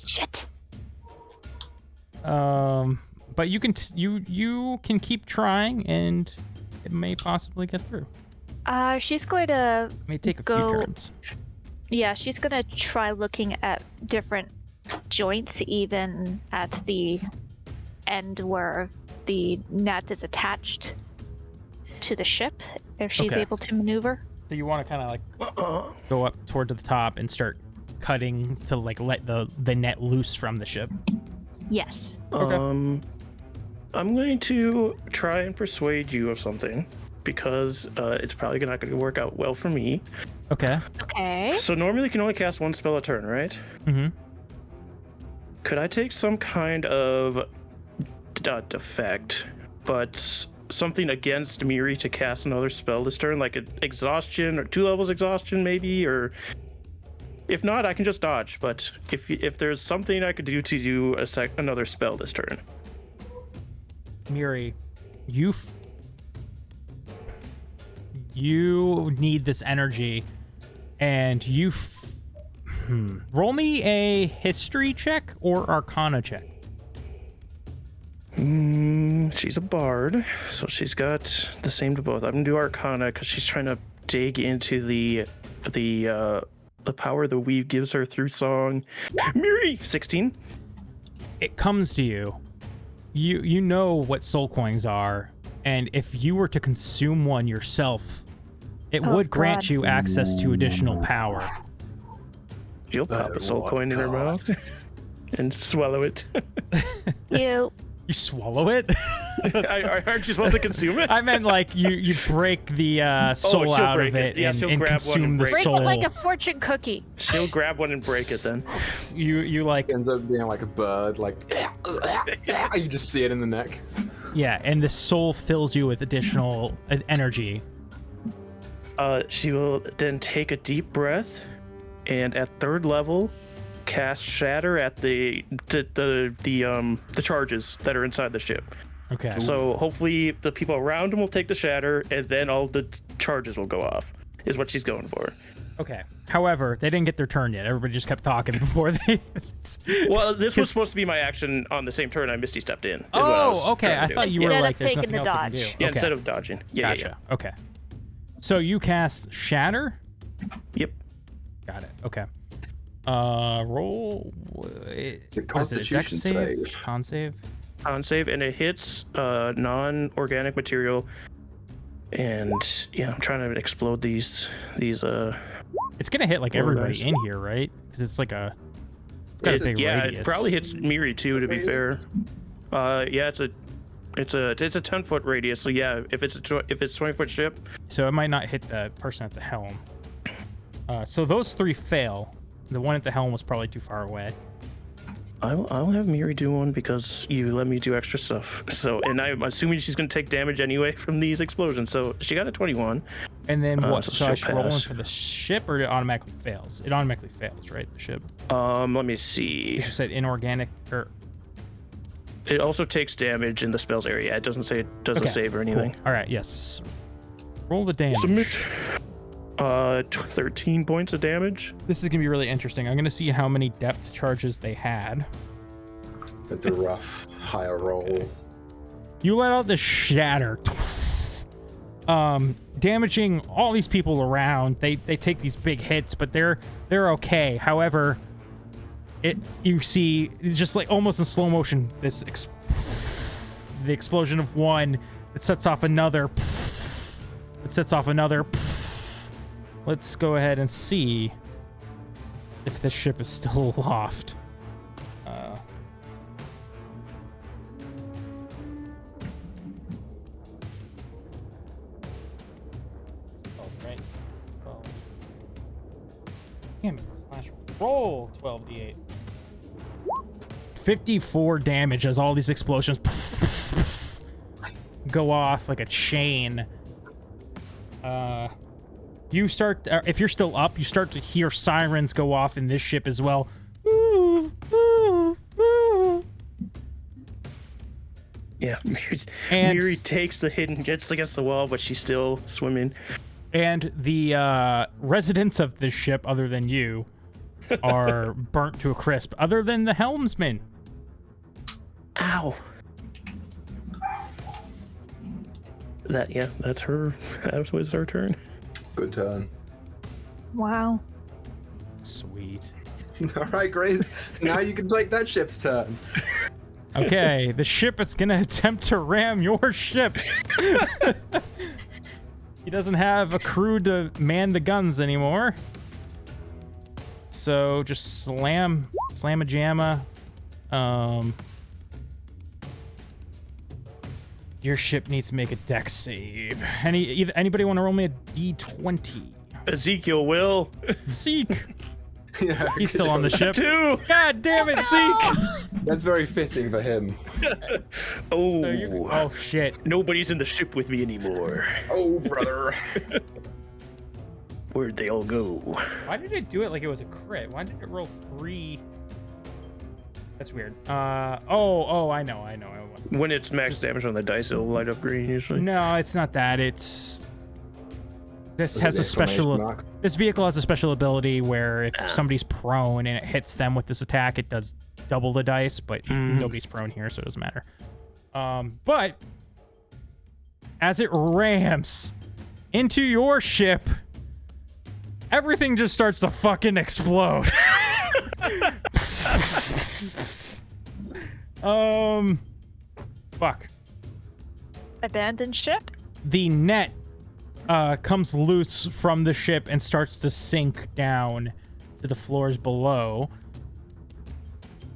[SPEAKER 4] Shit.
[SPEAKER 1] But you can you can keep trying, and it may possibly get through.
[SPEAKER 4] She's going to
[SPEAKER 1] It may take a few turns.
[SPEAKER 4] Yeah, she's gonna try looking at different joints, even at the end where the net is attached to the ship, if she's able to maneuver.
[SPEAKER 1] So you want to kind of like go up toward the top and start cutting to like let the net loose from the ship.
[SPEAKER 4] Yes.
[SPEAKER 1] Okay.
[SPEAKER 3] I'm going to try and persuade you of something, because it's probably not going to work out well for me.
[SPEAKER 1] Okay.
[SPEAKER 4] Okay.
[SPEAKER 3] So normally you can only cast one spell a turn, right?
[SPEAKER 1] Mm-hmm.
[SPEAKER 3] Could I take some kind of not defect, but something against Miri to cast another spell this turn, like an exhaustion or 2 levels exhaustion maybe, or if not, I can just dodge. But if there's something I could do to do another spell this turn.
[SPEAKER 1] Miri, you need this energy, and roll me a history check or arcana check.
[SPEAKER 3] She's a bard, so she's got the same to both. I'm gonna do arcana because she's trying to dig into the power the weave gives her through song. Miri, 16.
[SPEAKER 1] It comes to you. You know what soul coins are, and if you were to consume one yourself, it would grant you access to additional power.
[SPEAKER 3] She'll pop a soul coin in her mouth and swallow it.
[SPEAKER 1] You swallow it?
[SPEAKER 3] Aren't you supposed to consume it?
[SPEAKER 1] I meant like you break the soul out of it,
[SPEAKER 3] Yeah,
[SPEAKER 1] and consume the soul.
[SPEAKER 4] Break it like a fortune cookie.
[SPEAKER 3] She'll grab one and break it then.
[SPEAKER 1] You like
[SPEAKER 2] Ends up being like a bird, like you just see it in the neck.
[SPEAKER 1] Yeah, and the soul fills you with additional energy.
[SPEAKER 3] She will then take a deep breath, and at 3rd level, cast Shatter at the charges that are inside the ship.
[SPEAKER 1] Okay.
[SPEAKER 3] So hopefully the people around him will take the Shatter, and then all the charges will go off. Is what she's going for.
[SPEAKER 1] Okay. However, they didn't get their turn yet. Everybody just kept talking before they.
[SPEAKER 3] Well, this was supposed to be my action on the same turn I Misty stepped in.
[SPEAKER 1] Okay. I thought you were like, there's nothing else I can do.
[SPEAKER 3] Yeah,
[SPEAKER 1] Okay.
[SPEAKER 3] instead of dodging. Yeah,
[SPEAKER 1] Gotcha. Yeah. Okay. So you cast Shatter?
[SPEAKER 3] Yep.
[SPEAKER 1] Got it. Okay. Roll.
[SPEAKER 2] It's a Constitution save.
[SPEAKER 1] Con save.
[SPEAKER 3] Con save, and it hits non-organic material. And yeah, I'm trying to explode these.
[SPEAKER 1] It's gonna hit like everybody in here, right? Because it's like a. It's got a big radius.
[SPEAKER 3] It probably hits Miri too. To be fair. Yeah, it's a 10-foot radius. So yeah, if it's 20-foot ship.
[SPEAKER 1] So it might not hit the person at the helm. So those 3 fail. The one at the helm was probably too far away.
[SPEAKER 3] I'll have Miri do one because you let me do extra stuff. So, and I'm assuming she's going to take damage anyway from these explosions. So she got a 21.
[SPEAKER 1] And then what?
[SPEAKER 3] So
[SPEAKER 1] So I should roll one
[SPEAKER 3] pass.
[SPEAKER 1] for the ship, or it automatically fails? It automatically fails, right? The ship.
[SPEAKER 3] Let me see.
[SPEAKER 1] You said inorganic, or
[SPEAKER 3] It also takes damage in the spells area. It doesn't say it doesn't save or anything.
[SPEAKER 1] Cool. All right. Yes. Roll the damage.
[SPEAKER 3] Submit. 13 points of damage.
[SPEAKER 1] This is gonna be really interesting. I'm gonna see how many depth charges they had.
[SPEAKER 2] That's a rough higher roll.
[SPEAKER 1] You let out the Shatter, damaging all these people around. They take these big hits, but they're okay. However, you see it's just like almost in slow motion the explosion of one that sets off another. It sets off another. Let's go ahead and see if this ship is still aloft. Right. 12. Damn it! Roll 12d8. 54 damage as all these explosions go off like a chain. You start, if you're still up, you start to hear sirens go off in this ship as well.
[SPEAKER 3] Yeah, Miri takes the hit and gets against the wall, but she's still swimming.
[SPEAKER 1] And the residents of this ship, other than you, are burnt to a crisp, other than the helmsman.
[SPEAKER 3] Ow. That's her. That was her turn.
[SPEAKER 2] Good turn.
[SPEAKER 4] Wow.
[SPEAKER 1] Sweet.
[SPEAKER 2] All right, Grace. Now you can take that ship's turn.
[SPEAKER 1] Okay, the ship is gonna attempt to ram your ship. He doesn't have a crew to man the guns anymore. So just slam a jamma. Your ship needs to make a dex save. Anybody want to roll me a d20?
[SPEAKER 3] Ezekiel will.
[SPEAKER 1] Zeke.
[SPEAKER 2] Yeah,
[SPEAKER 1] He's still on the ship.
[SPEAKER 3] Two.
[SPEAKER 1] God damn it, Zeke!
[SPEAKER 2] That's very fitting for him.
[SPEAKER 3] Oh.
[SPEAKER 1] Oh shit.
[SPEAKER 3] Nobody's in the ship with me anymore.
[SPEAKER 2] Oh, brother.
[SPEAKER 3] Where'd they all go?
[SPEAKER 1] Why did it do it like it was a crit? Why did it roll 3? That's weird. Oh, I know.
[SPEAKER 3] When it's max damage on the dice, it'll light up green usually.
[SPEAKER 1] No, it's not that. This
[SPEAKER 2] Was
[SPEAKER 1] has
[SPEAKER 2] it
[SPEAKER 1] a special.
[SPEAKER 2] mark?
[SPEAKER 1] This vehicle has a special ability where if somebody's prone and it hits them with this attack, it does double the dice. But nobody's prone here, so it doesn't matter. But as it rams into your ship, everything just starts to fucking explode. Fuck.
[SPEAKER 4] Abandoned ship?
[SPEAKER 1] The net comes loose from the ship and starts to sink down to the floors below.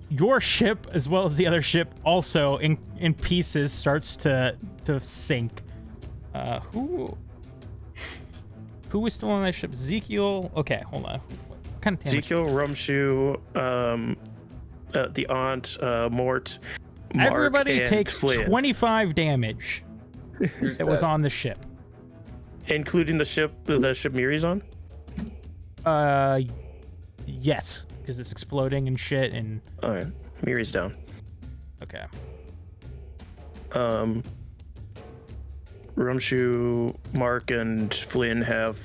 [SPEAKER 1] Your ship, as well as the other ship, also in pieces starts to sink. Who is still on that ship? Ezekiel. Okay, hold on. What kind of damage?
[SPEAKER 3] Ezekiel, Rumshoe, the aunt, Mort, Mark,
[SPEAKER 1] Everybody
[SPEAKER 3] and
[SPEAKER 1] takes
[SPEAKER 3] Flynn.
[SPEAKER 1] 25 damage.
[SPEAKER 2] Who's
[SPEAKER 1] That was
[SPEAKER 2] that?
[SPEAKER 1] on the ship.
[SPEAKER 3] Including the ship Miri's on?
[SPEAKER 1] Yes, because it's exploding and shit. And
[SPEAKER 3] Alright, Miri's down.
[SPEAKER 1] okay,
[SPEAKER 3] Rumshoe, Mark, and Flynn have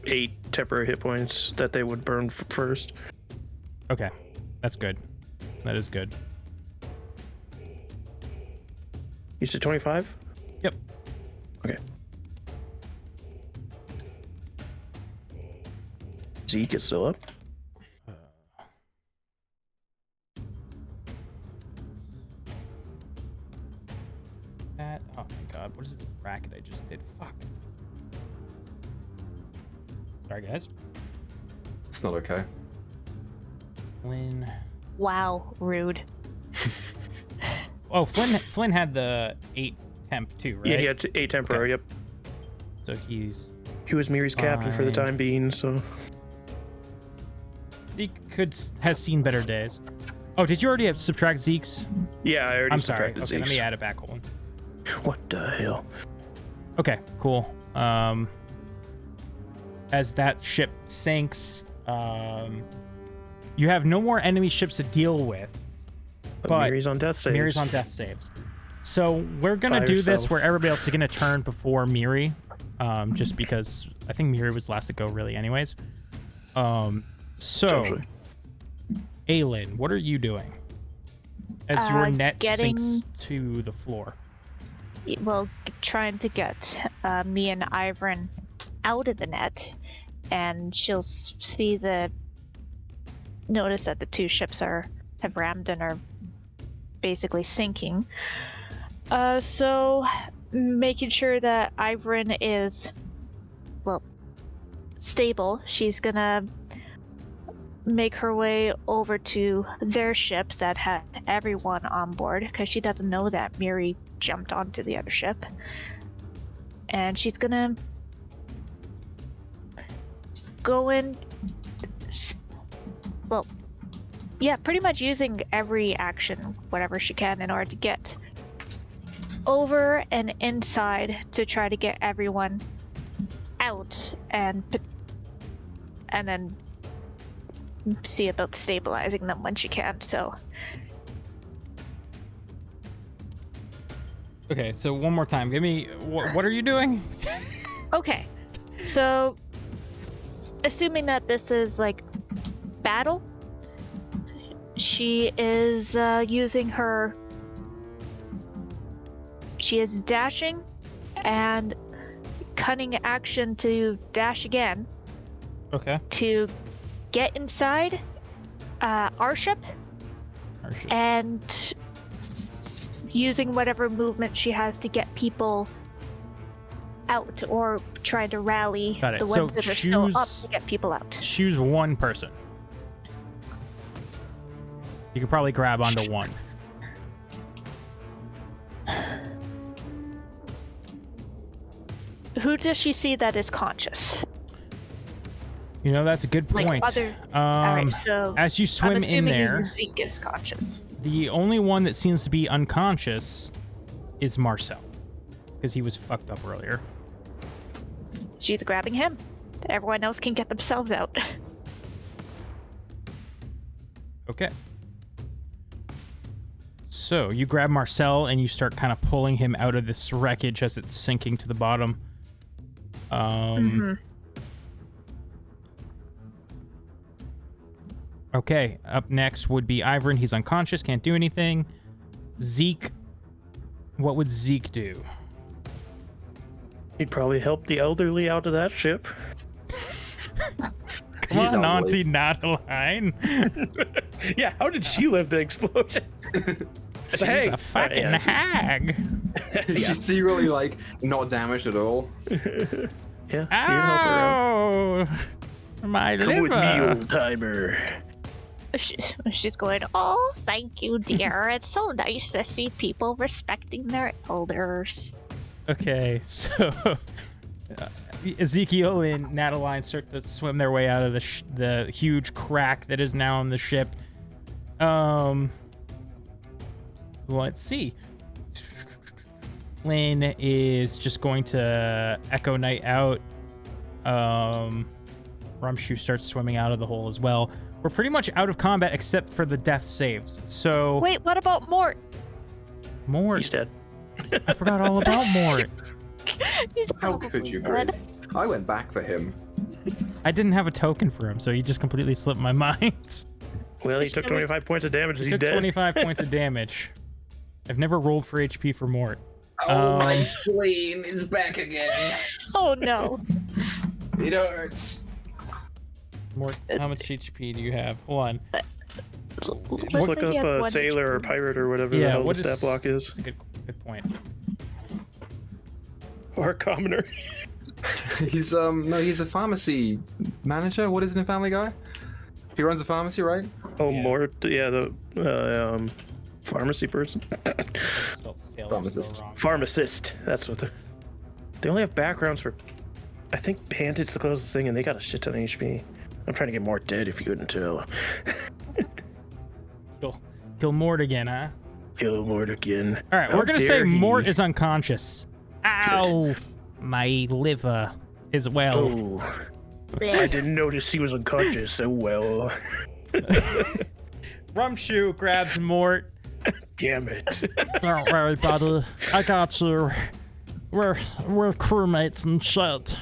[SPEAKER 3] 8 temporary hit points that they would burn first.
[SPEAKER 1] okay, that's good. That is good.
[SPEAKER 3] You said 25?
[SPEAKER 1] Yep.
[SPEAKER 3] Okay. Zeke is still up.
[SPEAKER 1] That. Oh my god, what is this bracket I just did? Fuck. Sorry, guys.
[SPEAKER 2] It's not okay.
[SPEAKER 1] Flynn.
[SPEAKER 4] Wow, rude.
[SPEAKER 1] Oh, Flynn had the 8 temp too, right?
[SPEAKER 3] Yeah, he had 8 temporary,
[SPEAKER 1] Okay.
[SPEAKER 3] yep.
[SPEAKER 1] So he
[SPEAKER 3] was Miri's captain for the
[SPEAKER 1] Fine.
[SPEAKER 3] time being, so...
[SPEAKER 1] has seen better days. Oh, did you already have subtract Zeke's?
[SPEAKER 3] Yeah, I already
[SPEAKER 1] I'm sorry.
[SPEAKER 3] subtracted
[SPEAKER 1] Okay, let me
[SPEAKER 3] Zeke's.
[SPEAKER 1] add it back. Hold on.
[SPEAKER 3] What the hell?
[SPEAKER 1] Okay, cool. As that ship sinks, you have no more enemy ships to deal with. But
[SPEAKER 3] Miri's on death saves.
[SPEAKER 1] Miri's on death saves. So we're gonna
[SPEAKER 3] By
[SPEAKER 1] do this
[SPEAKER 3] herself.
[SPEAKER 1] where everybody else is gonna turn before Miri, just because I think Miri was last to go, really, anyways. So,
[SPEAKER 3] Potentially.
[SPEAKER 1] Aelin, what are you doing as your net
[SPEAKER 4] getting-
[SPEAKER 1] sinks to the floor?
[SPEAKER 4] Well, trying to get me and Ivrin out of the net, and she'll see notice that the 2 ships have rammed and are basically sinking. So making sure that Ivrin is, well, stable, she's gonna make her way over to their ship that had everyone on board, because she doesn't know that Miri jumped onto the other ship. And she's gonna go in, well, yeah, pretty much using every action, whatever she can, in order to get over and inside to try to get everyone out, and then see about stabilizing them when she can. So
[SPEAKER 1] Okay, so one more time. Give me what are you doing?
[SPEAKER 4] okay, So, assuming that this is like battle, she is using her. She is dashing and cunning action to dash again.
[SPEAKER 1] Okay.
[SPEAKER 4] To get inside our ship. And using whatever movement she has to get people out or try to rally the ones that are still up to get people out.
[SPEAKER 1] Choose one person. You could probably grab onto one.
[SPEAKER 4] Who does she see that is conscious?
[SPEAKER 1] You know, that's a good point.
[SPEAKER 4] Alright, so
[SPEAKER 1] as you swim in there,
[SPEAKER 4] Zeke is conscious.
[SPEAKER 1] The only one that seems to be unconscious is Marcel, because he was fucked up earlier.
[SPEAKER 4] She's grabbing him. Everyone else can get themselves out.
[SPEAKER 1] Okay. So you grab Marcel and you start kind of pulling him out of this wreckage as it's sinking to the bottom. Okay, up next would be Ivern. He's unconscious, can't do anything. Zeke, what would Zeke do?
[SPEAKER 3] He'd probably help the elderly out of that ship.
[SPEAKER 1] Come on, Auntie Nataline.
[SPEAKER 3] Yeah, how did she live the explosion?
[SPEAKER 1] She's a fucking hag.
[SPEAKER 2] She's secretly, like, not damaged at all.
[SPEAKER 3] Yeah, help her out.
[SPEAKER 1] My
[SPEAKER 3] Come
[SPEAKER 1] liver.
[SPEAKER 3] with me, old timer.
[SPEAKER 4] She's going, oh, thank you, dear. It's so nice to see people respecting their elders.
[SPEAKER 1] Okay, so Ezekiel and Nataline start to swim their way out of the huge crack that is now on the ship. Let's see. Lynn is just going to Echo Knight out. Rumshoe starts swimming out of the hole as well. We're pretty much out of combat except for the death saves. So
[SPEAKER 4] wait, what about Mort?
[SPEAKER 1] Mort.
[SPEAKER 3] He's dead.
[SPEAKER 1] I forgot all about Mort.
[SPEAKER 2] How could you, Grizz? I went back for him.
[SPEAKER 1] I didn't have a token for him, so he just completely slipped my mind.
[SPEAKER 3] Well, he took 25 points of damage.
[SPEAKER 1] He
[SPEAKER 3] He's
[SPEAKER 1] took
[SPEAKER 3] dead.
[SPEAKER 1] 25 points of damage. I've never rolled for HP for Mort.
[SPEAKER 2] Oh, my spleen is back again.
[SPEAKER 4] Oh no.
[SPEAKER 2] It hurts.
[SPEAKER 1] Mort, how much HP do you have? Hold on.
[SPEAKER 3] Just look up a sailor or pirate or whatever the hell the stat block is.
[SPEAKER 1] That's a good point.
[SPEAKER 3] Or a commoner.
[SPEAKER 2] He's he's a pharmacy manager. What is it in Family Guy? He runs a pharmacy, right?
[SPEAKER 3] Oh, yeah. Mort, yeah, the pharmacy person.
[SPEAKER 2] Pharmacist.
[SPEAKER 3] Pharmacist. That's what they only have backgrounds for. I think Bandit's the closest thing, and they got a shit ton of HP. I'm trying to get Mort dead if you couldn't tell.
[SPEAKER 1] Kill Mort again, huh?
[SPEAKER 3] Kill Mort again.
[SPEAKER 1] All right, we're gonna say Mort is unconscious. Ow! Good. My liver as well.
[SPEAKER 3] Oh, I didn't notice he was unconscious so well.
[SPEAKER 1] Rumshoe grabs Mort.
[SPEAKER 3] Damn it.
[SPEAKER 1] Don't worry, buddy. I got you. We're crewmates and shit.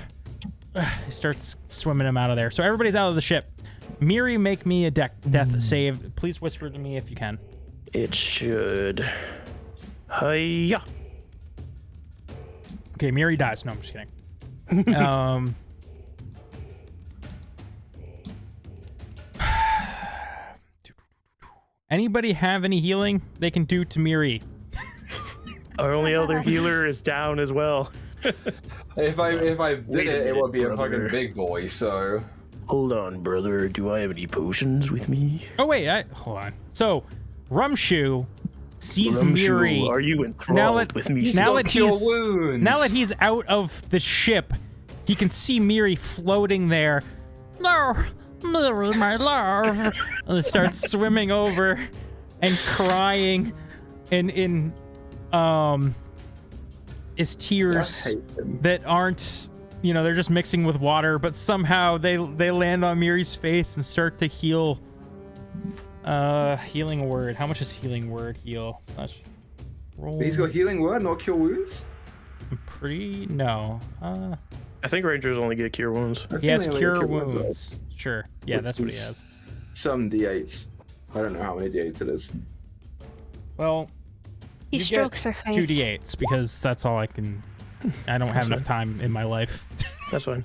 [SPEAKER 1] He starts swimming him out of there. So everybody's out of the ship. Miri, make me a death save. Please whisper to me if you can.
[SPEAKER 3] It should. Hiya.
[SPEAKER 1] Okay, Miri dies. No, I'm just kidding. Anybody have any healing they can do to Miri?
[SPEAKER 3] Our only other healer is down as well.
[SPEAKER 2] If I did it would be a fucking big boy, so...
[SPEAKER 3] Hold on, brother. Do I have any potions with me?
[SPEAKER 1] Oh, wait. Hold on. So, Rumshoe sees Miri.
[SPEAKER 3] Are you enthralled with me?
[SPEAKER 1] Now that he's out of the ship, he can see Miri floating there. No, Miri, my love. And he starts swimming over and crying in his tears that aren't, they're just mixing with water, but somehow they land on Miri's face and start to heal. Healing word. How much does healing word heal?
[SPEAKER 2] He's got healing word, not cure wounds?
[SPEAKER 1] No.
[SPEAKER 3] I think Rangers only get cure wounds.
[SPEAKER 1] He has
[SPEAKER 2] I think
[SPEAKER 1] cure
[SPEAKER 2] they only get
[SPEAKER 1] wounds. Sure. Yeah,
[SPEAKER 2] Which
[SPEAKER 1] that's what he
[SPEAKER 2] is-
[SPEAKER 1] has.
[SPEAKER 2] Some D8s. I don't know how many D8s it is.
[SPEAKER 1] Well,
[SPEAKER 4] He
[SPEAKER 1] you get
[SPEAKER 4] strokes her face.
[SPEAKER 1] 2d8s because that's all I can. I don't have enough time in my life.
[SPEAKER 3] That's fine.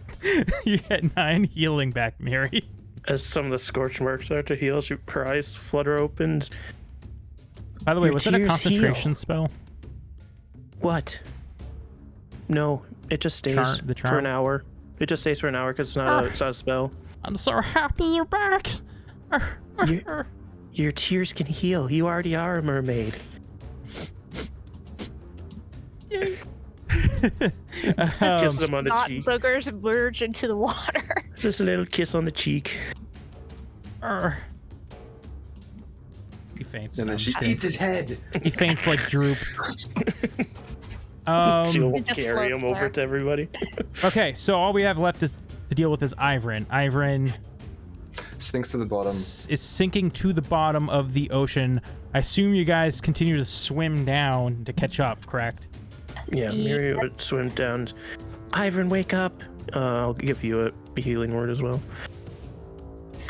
[SPEAKER 1] You get 9 healing back, Mary.
[SPEAKER 3] As some of the scorch marks start to heal, her eyes flutter open.
[SPEAKER 1] By the way,
[SPEAKER 3] Your
[SPEAKER 1] was it a
[SPEAKER 3] tears
[SPEAKER 1] concentration
[SPEAKER 3] heal.
[SPEAKER 1] spell?
[SPEAKER 3] What? No, it just stays
[SPEAKER 1] The
[SPEAKER 3] for
[SPEAKER 1] charm?
[SPEAKER 3] an hour. It just stays for an hour because it's not a spell.
[SPEAKER 1] I'm so happy you're back.
[SPEAKER 3] Your tears can heal. You already are a mermaid. Kiss them on the
[SPEAKER 4] Snot
[SPEAKER 3] cheek.
[SPEAKER 4] boogers merge into the water.
[SPEAKER 3] Just a little kiss on the cheek.
[SPEAKER 1] He faints.
[SPEAKER 2] And
[SPEAKER 1] No,
[SPEAKER 2] then
[SPEAKER 1] I'm
[SPEAKER 2] she
[SPEAKER 1] just kidding.
[SPEAKER 2] eats his head.
[SPEAKER 1] He faints like Droop.
[SPEAKER 3] She'll
[SPEAKER 4] It just
[SPEAKER 3] carry him
[SPEAKER 4] floats
[SPEAKER 3] over
[SPEAKER 4] there.
[SPEAKER 3] to everybody.
[SPEAKER 1] Okay, so all we have left is to deal with is Ivrin. Ivrin
[SPEAKER 2] Sinks to the bottom.
[SPEAKER 1] is sinking to the bottom of the ocean. I assume you guys continue to swim down to catch up, correct?
[SPEAKER 3] Yeah, Miri would swim down. Ivern, wake up. I'll give you a healing word as well.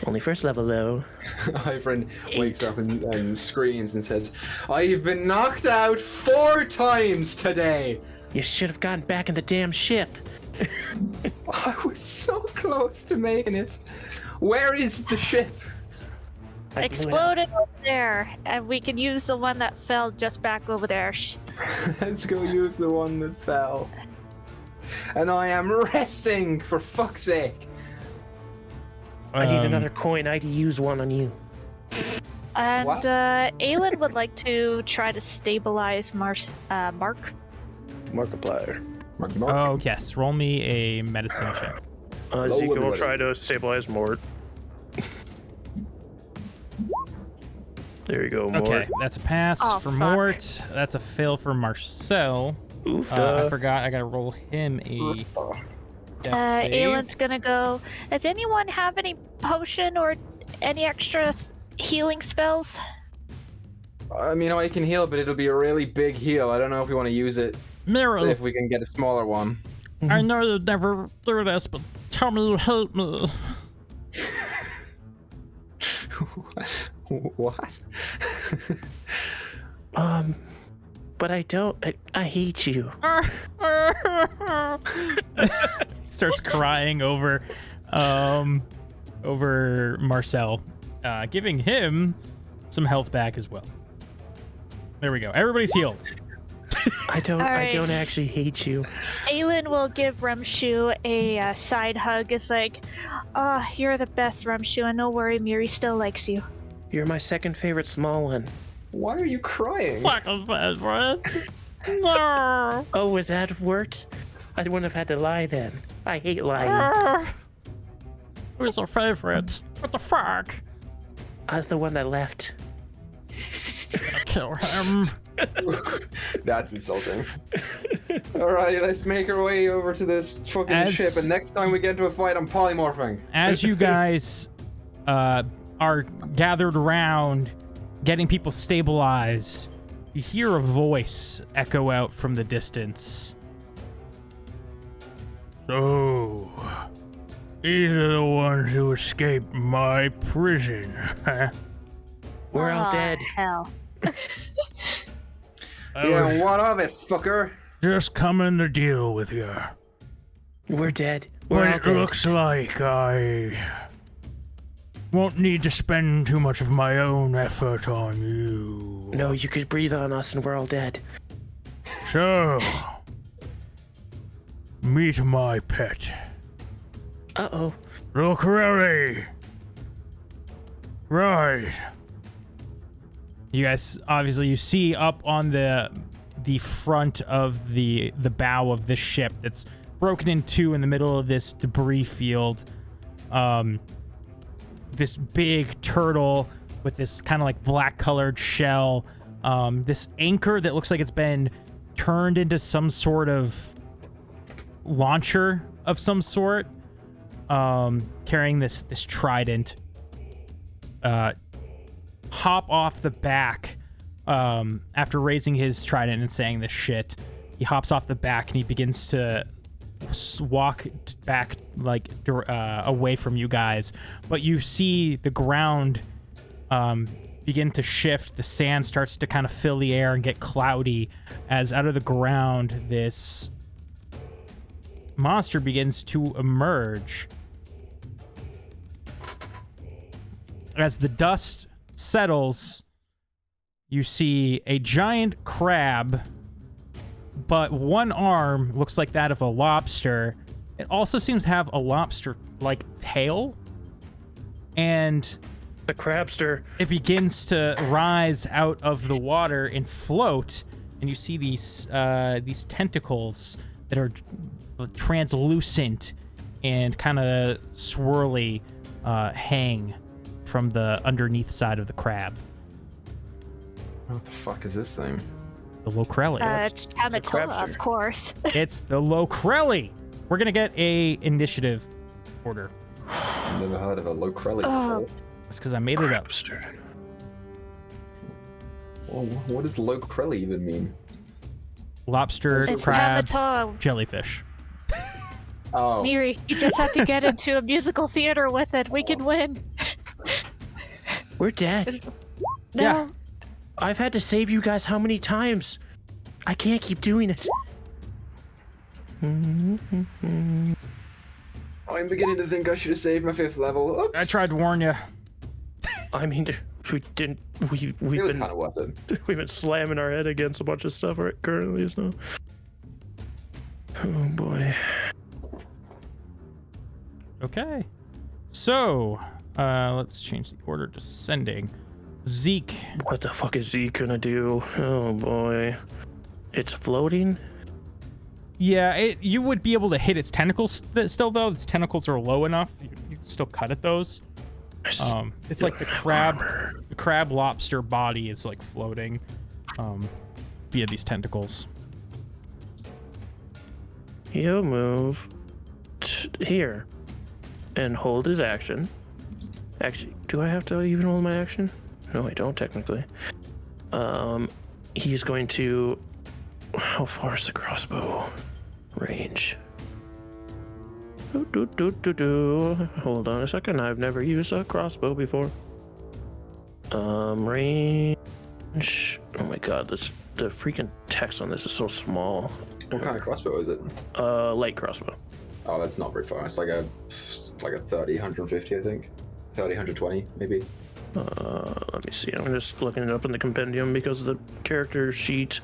[SPEAKER 3] Only first level, though.
[SPEAKER 2] Ivrin wakes up and screams and says, "I've been knocked out 4 times today!
[SPEAKER 3] You should have gotten back in the damn ship.
[SPEAKER 2] I was so close to making it. Where is the ship?"
[SPEAKER 3] I blew it up.
[SPEAKER 4] Exploded over there, and we can use the one that fell just back over there.
[SPEAKER 2] Let's go use the one that fell. And I am resting, for fuck's sake.
[SPEAKER 3] I need another coin. I'd use one on you.
[SPEAKER 4] And
[SPEAKER 2] What?
[SPEAKER 4] Aelin would like to try to stabilize Mark.
[SPEAKER 3] Markiplier.
[SPEAKER 2] Marky Mark.
[SPEAKER 1] Oh, yes. Roll me a medicine check.
[SPEAKER 3] Ezekiel will
[SPEAKER 2] everybody.
[SPEAKER 3] try to stabilize Mort. There you go, Mort.
[SPEAKER 1] Okay, that's a pass
[SPEAKER 4] Oh,
[SPEAKER 1] for
[SPEAKER 4] fuck.
[SPEAKER 1] Mort. That's a fail for Marcel.
[SPEAKER 3] Oof.
[SPEAKER 1] I forgot. I gotta roll him a death save.
[SPEAKER 4] Aelin's gonna go. Does anyone have any potion or any extra healing spells?
[SPEAKER 2] I mean, I can heal, but it'll be a really big heal. I don't know if we want to use it,
[SPEAKER 1] Meryl,
[SPEAKER 2] if we can get a smaller one.
[SPEAKER 1] I know you'd never do this, but tell me you hate me.
[SPEAKER 2] What?
[SPEAKER 3] But I don't. I hate you.
[SPEAKER 1] He starts crying over Marcel, giving him some health back as well. There we go. Everybody's healed.
[SPEAKER 3] I don't.
[SPEAKER 4] All
[SPEAKER 3] I
[SPEAKER 4] right.
[SPEAKER 3] don't actually hate you.
[SPEAKER 4] Aelin will give Rumshu a side hug. It's like, you're the best, Rumshu, and no worry, Miri still likes you.
[SPEAKER 3] You're my second favorite small one.
[SPEAKER 2] Why are you crying?
[SPEAKER 1] Second favorite. No.
[SPEAKER 3] Oh, would that have worked? I wouldn't have had to lie then. I hate lying.
[SPEAKER 1] Who's our favorite? What the fuck?
[SPEAKER 3] I was the one that left.
[SPEAKER 1] Kill him.
[SPEAKER 2] That's insulting. Alright, let's make our way over to this fucking
[SPEAKER 1] As-
[SPEAKER 2] ship, and next time we get into a fight, I'm polymorphing.
[SPEAKER 1] As you guys are gathered around, getting people stabilized, you hear a voice echo out from the distance. So, these are the ones who escaped my prison.
[SPEAKER 3] We're all
[SPEAKER 4] Ah,
[SPEAKER 3] dead.
[SPEAKER 4] Hell.
[SPEAKER 2] Yeah, what of it, fucker?
[SPEAKER 1] Just coming to deal with you.
[SPEAKER 3] We're dead. We're
[SPEAKER 1] But
[SPEAKER 3] all
[SPEAKER 1] it
[SPEAKER 3] dead.
[SPEAKER 1] looks like I won't need to spend too much of my own effort on you.
[SPEAKER 3] No, you could breathe on us and we're all dead.
[SPEAKER 1] So, meet my pet.
[SPEAKER 3] Uh-oh.
[SPEAKER 1] Look ready. Right. You guys, obviously, you see up on the front of the bow of this ship that's broken in two in the middle of this debris field. This big turtle with this kind of like black colored shell. This anchor that looks like it's been turned into some sort of launcher of some sort. Carrying this trident. Hop off the back after raising his trident and saying this shit. He hops off the back and he begins to walk back like away from you guys, but you see the ground begin to shift. The sand starts to kind of fill the air and get cloudy as out of the ground this monster begins to emerge. As the dust settles, you see a giant crab, but one arm looks like that of a lobster. It also seems to have a lobster-like tail, and
[SPEAKER 3] the crabster.
[SPEAKER 1] It begins to rise out of the water and float, and you see these tentacles that are translucent and kind of swirly hang from the underneath side of the crab.
[SPEAKER 2] What the fuck is this thing?
[SPEAKER 1] The Locrelli.
[SPEAKER 4] It's Tiamat, of course.
[SPEAKER 1] It's the Locrelli. We're gonna get a initiative order.
[SPEAKER 2] I've never heard of a Locrelli before.
[SPEAKER 1] That's because I made it up.
[SPEAKER 2] Well, what does Locrelli even mean?
[SPEAKER 1] Lobster,
[SPEAKER 4] It's
[SPEAKER 1] crab,
[SPEAKER 4] Tiamat.
[SPEAKER 1] jellyfish.
[SPEAKER 2] Oh.
[SPEAKER 4] Miri, you just have to get into a musical theater with it. We can win.
[SPEAKER 3] We're dead.
[SPEAKER 4] No.
[SPEAKER 1] Yeah.
[SPEAKER 3] I've had to save you guys how many times? I can't keep doing it.
[SPEAKER 2] I'm beginning to think I should have saved my 5th level. Oops.
[SPEAKER 1] I tried to warn you.
[SPEAKER 3] I mean, we didn't. We've
[SPEAKER 2] It was
[SPEAKER 3] been
[SPEAKER 2] kind of worth it.
[SPEAKER 3] we've been slamming our head against a bunch of stuff right currently. So. Oh boy.
[SPEAKER 1] Okay. So, let's change the order descending. Zeke.
[SPEAKER 3] What the fuck is Zeke gonna do? Oh boy. It's floating?
[SPEAKER 1] Yeah, you would be able to hit its tentacles still, though. Its tentacles are low enough. You can still cut at those. It's like the crab lobster body is like floating via these tentacles.
[SPEAKER 3] He'll move here and hold his action. Actually, do I have to even hold my action? No, I don't technically. He's going to... How far is the crossbow range? Hold on a second. I've never used a crossbow before. Range... Oh my god, the freaking text on this is so small.
[SPEAKER 2] What kind of crossbow is it?
[SPEAKER 3] Light crossbow.
[SPEAKER 2] Oh, that's not very far. It's like a 30, 150, I think. 30, 120, maybe.
[SPEAKER 3] Let me see. I'm just looking it up in the compendium because the character sheet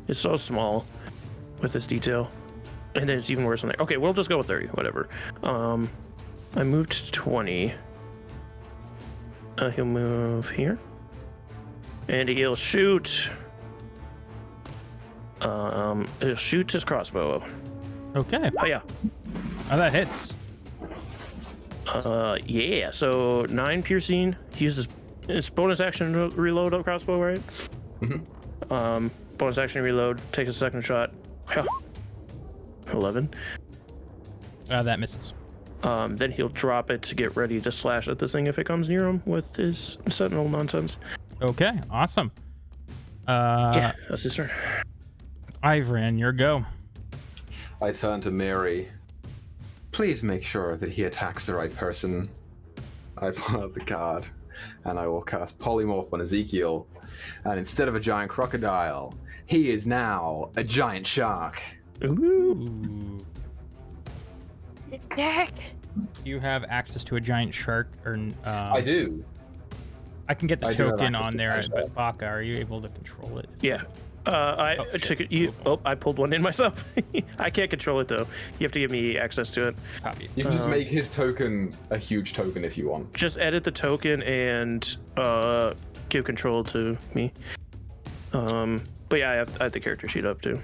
[SPEAKER 3] is so small with this detail. And then it's even worse than that. Okay, we'll just go with 30, whatever. I moved to 20. He'll move here. And he'll shoot. He'll shoot his crossbow.
[SPEAKER 1] Okay.
[SPEAKER 3] Oh, yeah.
[SPEAKER 1] Oh, that hits.
[SPEAKER 3] Yeah. So 9 piercing. He uses his bonus action to reload a crossbow, right?
[SPEAKER 2] Mm-hmm.
[SPEAKER 3] Bonus action reload. Takes a second shot. 11.
[SPEAKER 1] That misses.
[SPEAKER 3] Then he'll drop it to get ready to slash at this thing if it comes near him with his sentinel nonsense.
[SPEAKER 1] Okay, awesome.
[SPEAKER 3] Yeah, that's his turn.
[SPEAKER 1] Ivran, your go.
[SPEAKER 2] I turn to Mary. Please make sure that he attacks the right person. I pull out the card, and I will cast Polymorph on Ezekiel. And instead of a giant crocodile, he is now a giant shark.
[SPEAKER 1] Ooh.
[SPEAKER 4] It's dark.
[SPEAKER 1] You have access to a giant shark, or
[SPEAKER 2] I do.
[SPEAKER 1] I can get the
[SPEAKER 2] I do have
[SPEAKER 1] token
[SPEAKER 2] access
[SPEAKER 1] on
[SPEAKER 2] to
[SPEAKER 1] there,
[SPEAKER 2] giant
[SPEAKER 1] but
[SPEAKER 2] shark.
[SPEAKER 1] Baka, are you able to control it?
[SPEAKER 3] Yeah. I took it. I pulled one in myself. I can't control it though. You have to give me access to it.
[SPEAKER 1] Copy.
[SPEAKER 2] You can just make his token a huge token if you want.
[SPEAKER 3] Just edit the token and give control to me. But yeah, I have the character sheet up too.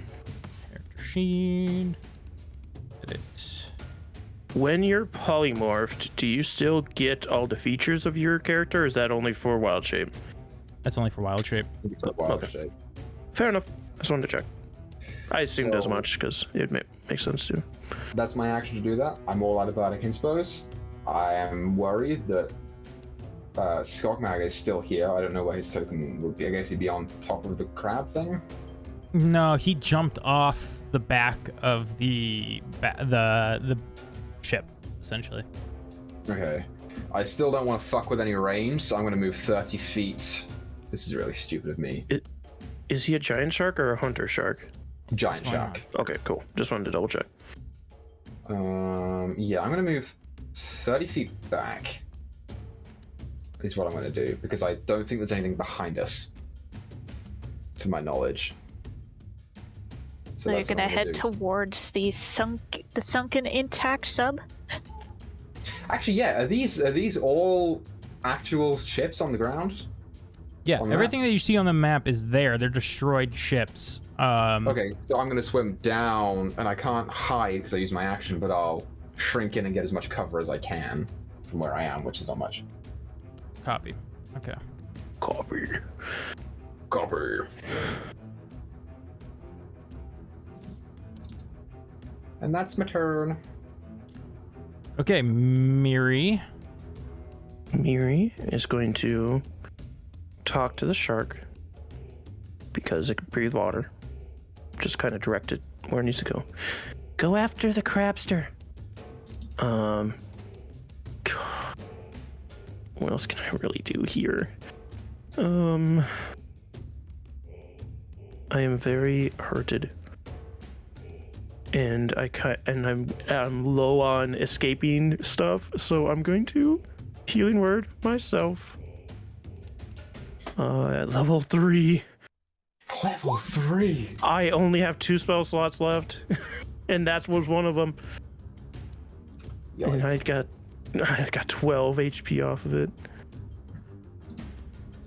[SPEAKER 1] Character sheet. Edit.
[SPEAKER 3] When you're polymorphed, do you still get all the features of your character, or is that only for wild shape?
[SPEAKER 1] That's only for wild shape.
[SPEAKER 2] It's a wild
[SPEAKER 3] Okay.
[SPEAKER 2] shape.
[SPEAKER 3] Fair enough. I just wanted to check. I assumed as
[SPEAKER 2] So-
[SPEAKER 3] much because it makes sense too.
[SPEAKER 2] That's my action to do that. I'm all out of bardic inspos. I am worried that Skogmag is still here. I don't know where his token would be. I guess he'd be on top of the crab thing.
[SPEAKER 1] No, he jumped off the back of the ship, essentially.
[SPEAKER 2] Okay. I still don't want to fuck with any range, so I'm going to move 30 feet. This is really stupid of me.
[SPEAKER 3] Is he a giant shark or a hunter shark?
[SPEAKER 2] Giant shark.
[SPEAKER 3] Okay, cool. Just wanted to double check.
[SPEAKER 2] Yeah, I'm going to move 30 feet back. Is what I'm going to do, because I don't think there's anything behind us, to my knowledge.
[SPEAKER 4] So you're gonna head towards the sunken intact sub?
[SPEAKER 2] Actually, yeah. Are these all actual ships on the ground?
[SPEAKER 1] Yeah, everything that you see on the map is there. They're destroyed ships.
[SPEAKER 2] Okay, so I'm gonna swim down, and I can't hide because I use my action, but I'll shrink in and get as much cover as I can from where I am, which is not much.
[SPEAKER 1] Copy. Okay.
[SPEAKER 3] Copy.
[SPEAKER 2] And that's my turn.
[SPEAKER 1] Okay, Miri.
[SPEAKER 3] Miri is going to talk to the shark because it can breathe water. Just kind of direct it where it needs to go. Go after the crabster. What else can I really do here? I am very hurted. And I'm low on escaping stuff, so I'm going to healing word myself. At level 3.
[SPEAKER 2] Level 3.
[SPEAKER 3] I only have 2 spell slots left, and that was one of them.
[SPEAKER 2] Yikes.
[SPEAKER 3] And I got 12 HP off of it.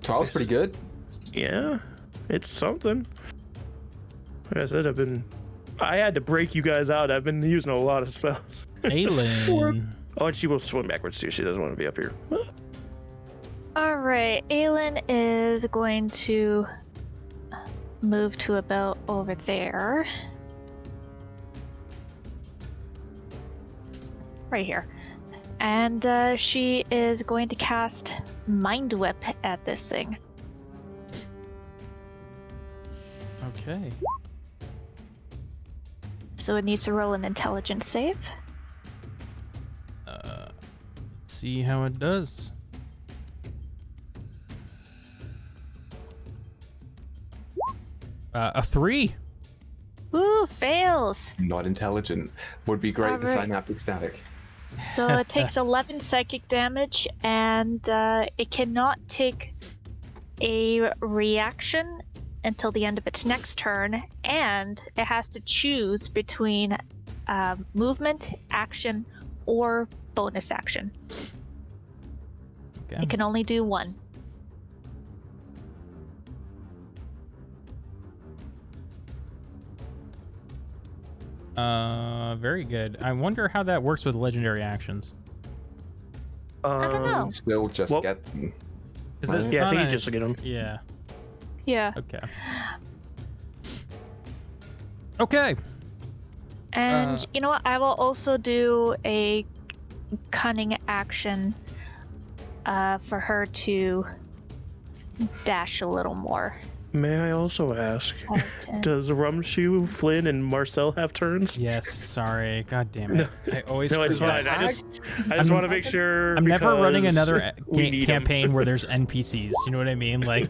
[SPEAKER 2] 12's pretty good.
[SPEAKER 3] Yeah, it's something. Like I said, I had to break you guys out. I've been using a lot of spells.
[SPEAKER 1] Aelin.
[SPEAKER 3] Oh, and she will swim backwards too. She doesn't want to be up here.
[SPEAKER 4] Alright, Aelin is going to move to about over there. Right here. And she is going to cast Mind Whip at this thing.
[SPEAKER 1] Okay.
[SPEAKER 4] So it needs to roll an intelligence save.
[SPEAKER 1] Let's see how it does. A 3.
[SPEAKER 4] Ooh, fails.
[SPEAKER 2] Not intelligent. Would be great for
[SPEAKER 4] Alright.
[SPEAKER 2] synaptic static.
[SPEAKER 4] So it takes 11 psychic damage, and it cannot take a reaction until the end of its next turn, and it has to choose between movement, action, or bonus action.
[SPEAKER 1] Okay.
[SPEAKER 4] It can only do one.
[SPEAKER 1] Very good. I wonder how that works with legendary actions.
[SPEAKER 4] I don't know.
[SPEAKER 2] You still just get them.
[SPEAKER 1] Is it
[SPEAKER 3] Yeah, I
[SPEAKER 1] not
[SPEAKER 3] think you
[SPEAKER 1] a-
[SPEAKER 3] just get them.
[SPEAKER 1] Yeah.
[SPEAKER 4] Yeah.
[SPEAKER 1] Okay. Okay.
[SPEAKER 4] And you know what? I will also do a cunning action for her to dash a little more.
[SPEAKER 3] May I also ask, does Rumshoe, Flynn, and Marcel have turns?
[SPEAKER 1] Yes. Sorry. God damn it. I always.
[SPEAKER 3] No, it's
[SPEAKER 1] forget.
[SPEAKER 3] fine. I just want to make sure.
[SPEAKER 1] I'm never running
[SPEAKER 3] because
[SPEAKER 1] another
[SPEAKER 3] we need 'em.
[SPEAKER 1] campaign where there's NPCs. You know what I mean? Like,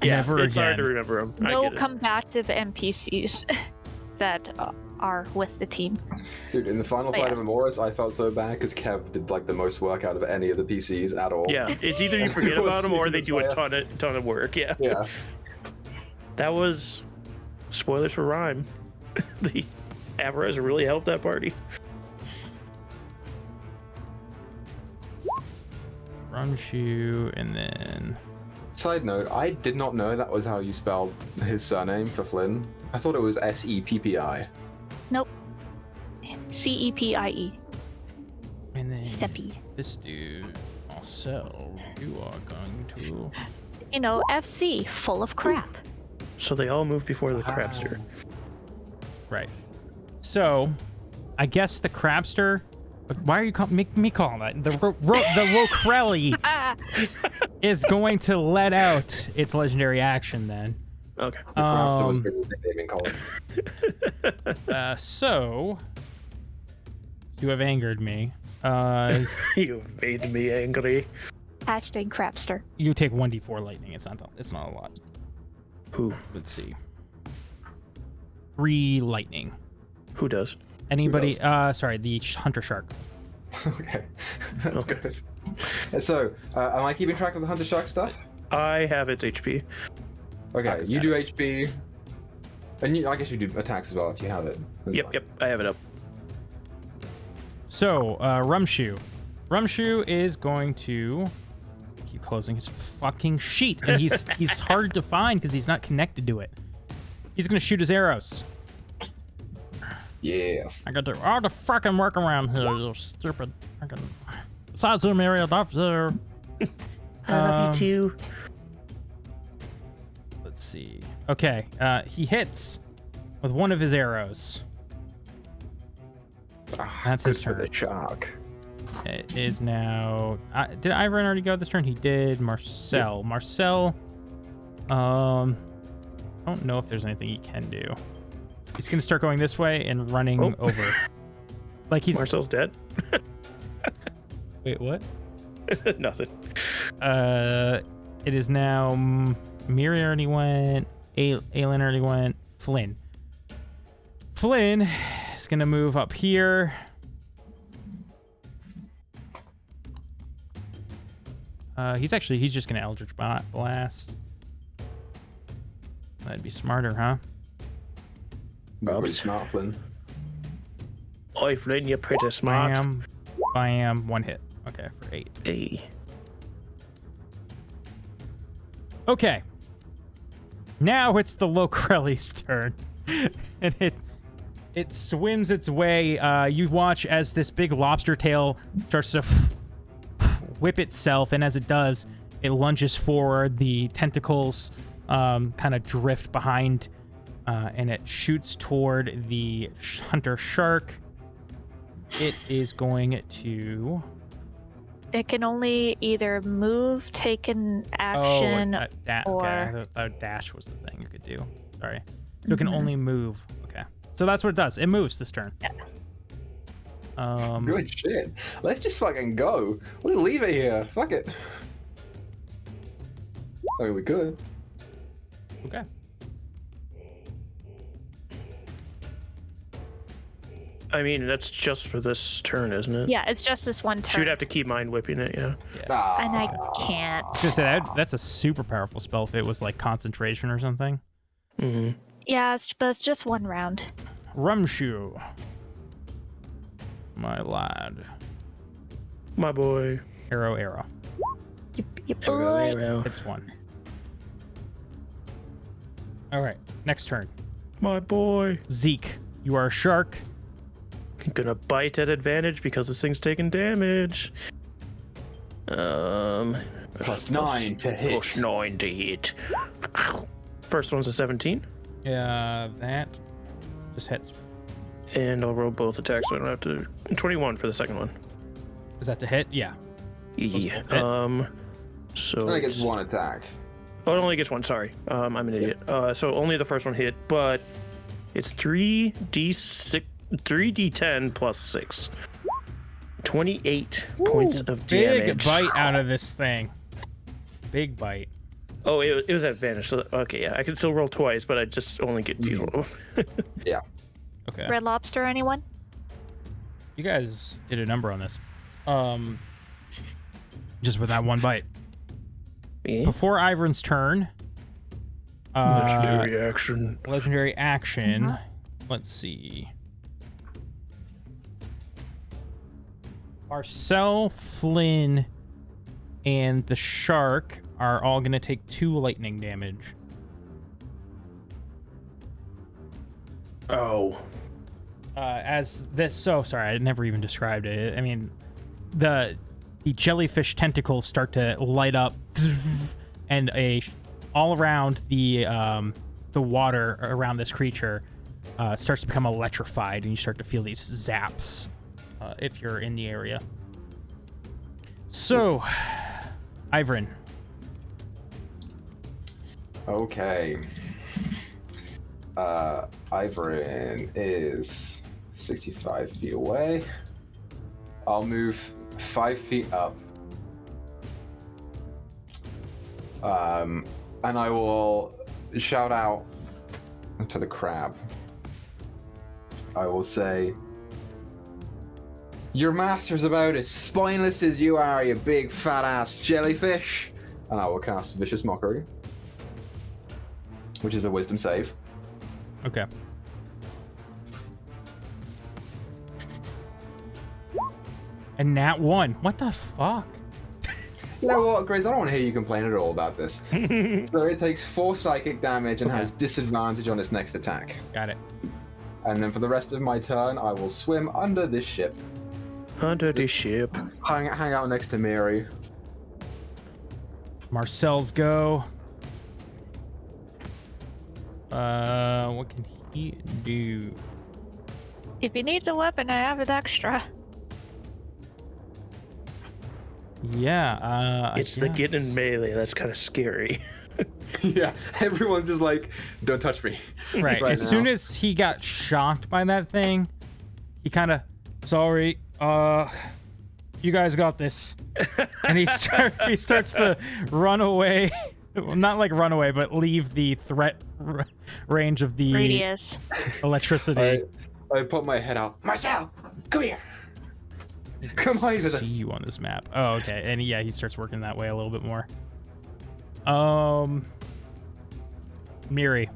[SPEAKER 3] Yeah,
[SPEAKER 1] never
[SPEAKER 3] it's hard
[SPEAKER 1] again.
[SPEAKER 3] to remember them.
[SPEAKER 4] No combative NPCs that are with the team.
[SPEAKER 2] Dude, in the final
[SPEAKER 4] But
[SPEAKER 2] fight of
[SPEAKER 4] yes.
[SPEAKER 2] Amoris, I felt so bad because Kev did like the most work out of any of the PCs at all.
[SPEAKER 3] Yeah, it's either you forget about them or they do a ton of work. Yeah.
[SPEAKER 2] Yeah.
[SPEAKER 3] That was spoilers for Rhyme. The Avarice really helped that party.
[SPEAKER 1] Rumshoe, and then
[SPEAKER 2] Side note, I did not know that was how you spelled his surname for Flynn. I thought it was S-E-P-P-I.
[SPEAKER 4] Nope. CEPIE.
[SPEAKER 1] and then
[SPEAKER 4] Steppy.
[SPEAKER 1] this dude. Also, you are going to.
[SPEAKER 4] You know, FC, full of crap.
[SPEAKER 3] So they all move before the crabster.
[SPEAKER 1] Right. So, I guess the crabster. Why are you make me call that? The Rokrelli
[SPEAKER 4] Ah!
[SPEAKER 1] is going to let out its legendary action then.
[SPEAKER 3] Okay.
[SPEAKER 2] The Crabster was Griz's nickname in college.
[SPEAKER 1] So you have angered me.
[SPEAKER 3] You've made me angry.
[SPEAKER 4] Hashtag crapster.
[SPEAKER 1] You take 1d4 lightning. It's not a lot.
[SPEAKER 3] Who?
[SPEAKER 1] Let's see. 3 lightning.
[SPEAKER 3] Who does?
[SPEAKER 1] Anybody?
[SPEAKER 2] Who knows?
[SPEAKER 1] Sorry, the hunter shark.
[SPEAKER 2] Okay. That's
[SPEAKER 3] Okay.
[SPEAKER 2] good. And so, am I keeping track of the Hunter Shark stuff?
[SPEAKER 3] I have its HP.
[SPEAKER 2] Okay,
[SPEAKER 1] Baka's
[SPEAKER 2] you
[SPEAKER 1] got
[SPEAKER 2] do HP. And I guess you do attacks as well if you have it. That's fine.
[SPEAKER 3] Yep, I have it up.
[SPEAKER 1] So, Rumshoe. Rumshoe is going to keep closing his fucking sheet, and he's hard to find because he's not connected to it. He's gonna shoot his arrows.
[SPEAKER 2] Yes.
[SPEAKER 1] I got to all the fucking work around here, you stupid fucking. Besides him, area officer.
[SPEAKER 3] I love you too.
[SPEAKER 1] Let's see. Okay, he hits with one of his arrows. That's his
[SPEAKER 2] For the
[SPEAKER 1] turn.
[SPEAKER 2] shark.
[SPEAKER 1] It is now. Did Ivan already go this turn? He did. Marcel. Marcel. I don't know if there's anything he can do. He's gonna start going this way and running over. Like he's.
[SPEAKER 3] Marcel's dead.
[SPEAKER 1] Wait, what?
[SPEAKER 3] Nothing.
[SPEAKER 1] It is now. Miri already went. Aelin already went. Flynn. Flynn is gonna move up here. He's just gonna Eldritch Blast. That'd be smarter, huh?
[SPEAKER 2] Pretty smart, Flynn.
[SPEAKER 3] Oi, Flynn, you're pretty smart.
[SPEAKER 1] Bam. 1 hit. Okay, for 8.
[SPEAKER 3] Hey.
[SPEAKER 1] Okay. Now it's the Lokrelli's turn. And it swims its way. You watch as this big lobster tail starts to whip itself, and as it does, it lunges forward. The tentacles kind of drift behind, and it shoots toward the hunter shark. It is going to...
[SPEAKER 4] It can only either move, take an action, or...
[SPEAKER 1] Okay, I thought dash was the thing you could do. Sorry. So it can only move. Okay. So that's what it does. It moves this turn.
[SPEAKER 4] Yeah.
[SPEAKER 2] Good shit. Let's just fucking go. We'll leave it here. Fuck it. I mean, we could.
[SPEAKER 1] Okay.
[SPEAKER 3] I mean, that's just for this turn, isn't it?
[SPEAKER 4] Yeah, it's just this one
[SPEAKER 3] She
[SPEAKER 4] turn.
[SPEAKER 3] would have to keep mind whipping it, yeah.
[SPEAKER 4] And I can't.
[SPEAKER 1] I was gonna say that's a super powerful spell if it was like concentration or something.
[SPEAKER 3] Mm-hmm.
[SPEAKER 4] Yeah, but it's just one round.
[SPEAKER 1] Rumshoe. My lad.
[SPEAKER 3] My boy.
[SPEAKER 1] Arrow.
[SPEAKER 4] You boy.
[SPEAKER 3] Arrow.
[SPEAKER 1] Hits 1. All right, next turn.
[SPEAKER 3] My boy.
[SPEAKER 1] Zeke, you are a shark.
[SPEAKER 3] Gonna bite at advantage because this thing's taking damage.
[SPEAKER 2] Plus 9 to hit.
[SPEAKER 3] Plus 9 to hit. First one's a 17.
[SPEAKER 1] Yeah, that just hits.
[SPEAKER 3] And I'll roll both attacks so I don't have to... 21 for the second one.
[SPEAKER 1] Is that to hit? Yeah.
[SPEAKER 3] Yeah. So...
[SPEAKER 2] I think it's 1 attack.
[SPEAKER 3] Oh, it only gets 1, sorry. I'm an idiot. So only the first one hit, but it's 3d10 plus 6. 28 points of damage.
[SPEAKER 1] Big bite out of this thing. Big bite.
[SPEAKER 3] Oh, it was at advantage. So, okay, yeah. I can still roll twice, but I just only get 0.
[SPEAKER 2] Yeah.
[SPEAKER 1] Okay.
[SPEAKER 4] Red Lobster, anyone?
[SPEAKER 1] You guys did a number on this. Just with that one bite.
[SPEAKER 3] Yeah.
[SPEAKER 1] Before Ivern's turn.
[SPEAKER 3] Legendary action.
[SPEAKER 1] Legendary action. Let's see. Marcel, Flynn, and the shark are all going to take 2 lightning damage.
[SPEAKER 3] Oh.
[SPEAKER 1] As this, so sorry, I never even described it. I mean, the jellyfish tentacles start to light up, and all around the water around this creature starts to become electrified, and you start to feel these zaps if you're in the area. So, Ivrin.
[SPEAKER 2] Okay. Ivorin is 65 feet away. I'll move 5 feet up. And I will shout out to the crab. I will say, your master's about as spineless as you are, you big fat ass jellyfish. And I will cast Vicious Mockery, which is a wisdom save.
[SPEAKER 1] Okay. And nat 1. What the fuck?
[SPEAKER 2] You know what, Grizz? I don't want to hear you complain at all about this. So it takes 4 psychic damage and has disadvantage on its next attack.
[SPEAKER 1] Got it.
[SPEAKER 2] And then for the rest of my turn, I will swim under this ship.
[SPEAKER 3] Under the ship.
[SPEAKER 2] Hang out next to Mary.
[SPEAKER 1] Marcel's go. What can he do?
[SPEAKER 4] If he needs a weapon, I have it extra.
[SPEAKER 1] Yeah,
[SPEAKER 3] It's the get in melee that's kind of scary.
[SPEAKER 2] Yeah, everyone's just like, don't touch me.
[SPEAKER 1] Right. As soon as he got shocked by that thing, he kind of, sorry, you guys got this. And he starts to run away. Well, not like run away, but leave the threat range of the
[SPEAKER 4] Radius.
[SPEAKER 1] Electricity.
[SPEAKER 2] I put my head out. Marcel, come here. Come on with us.
[SPEAKER 1] See you on this map. Oh, okay. And yeah, he starts working that way a little bit more. Miri.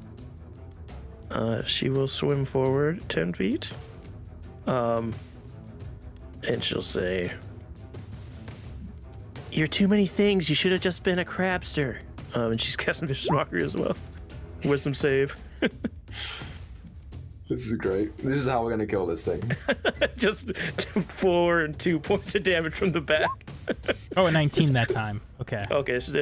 [SPEAKER 3] She will swim forward 10 feet. And she'll say, "You're too many things. You should have just been a crabster." And she's casting Vicious Mockery as well. Wisdom save.
[SPEAKER 2] This is great. This is how we're gonna kill this thing.
[SPEAKER 3] Just 4 and 2 points of damage from the back.
[SPEAKER 1] Oh, a 19 that time. Okay.
[SPEAKER 3] Okay, so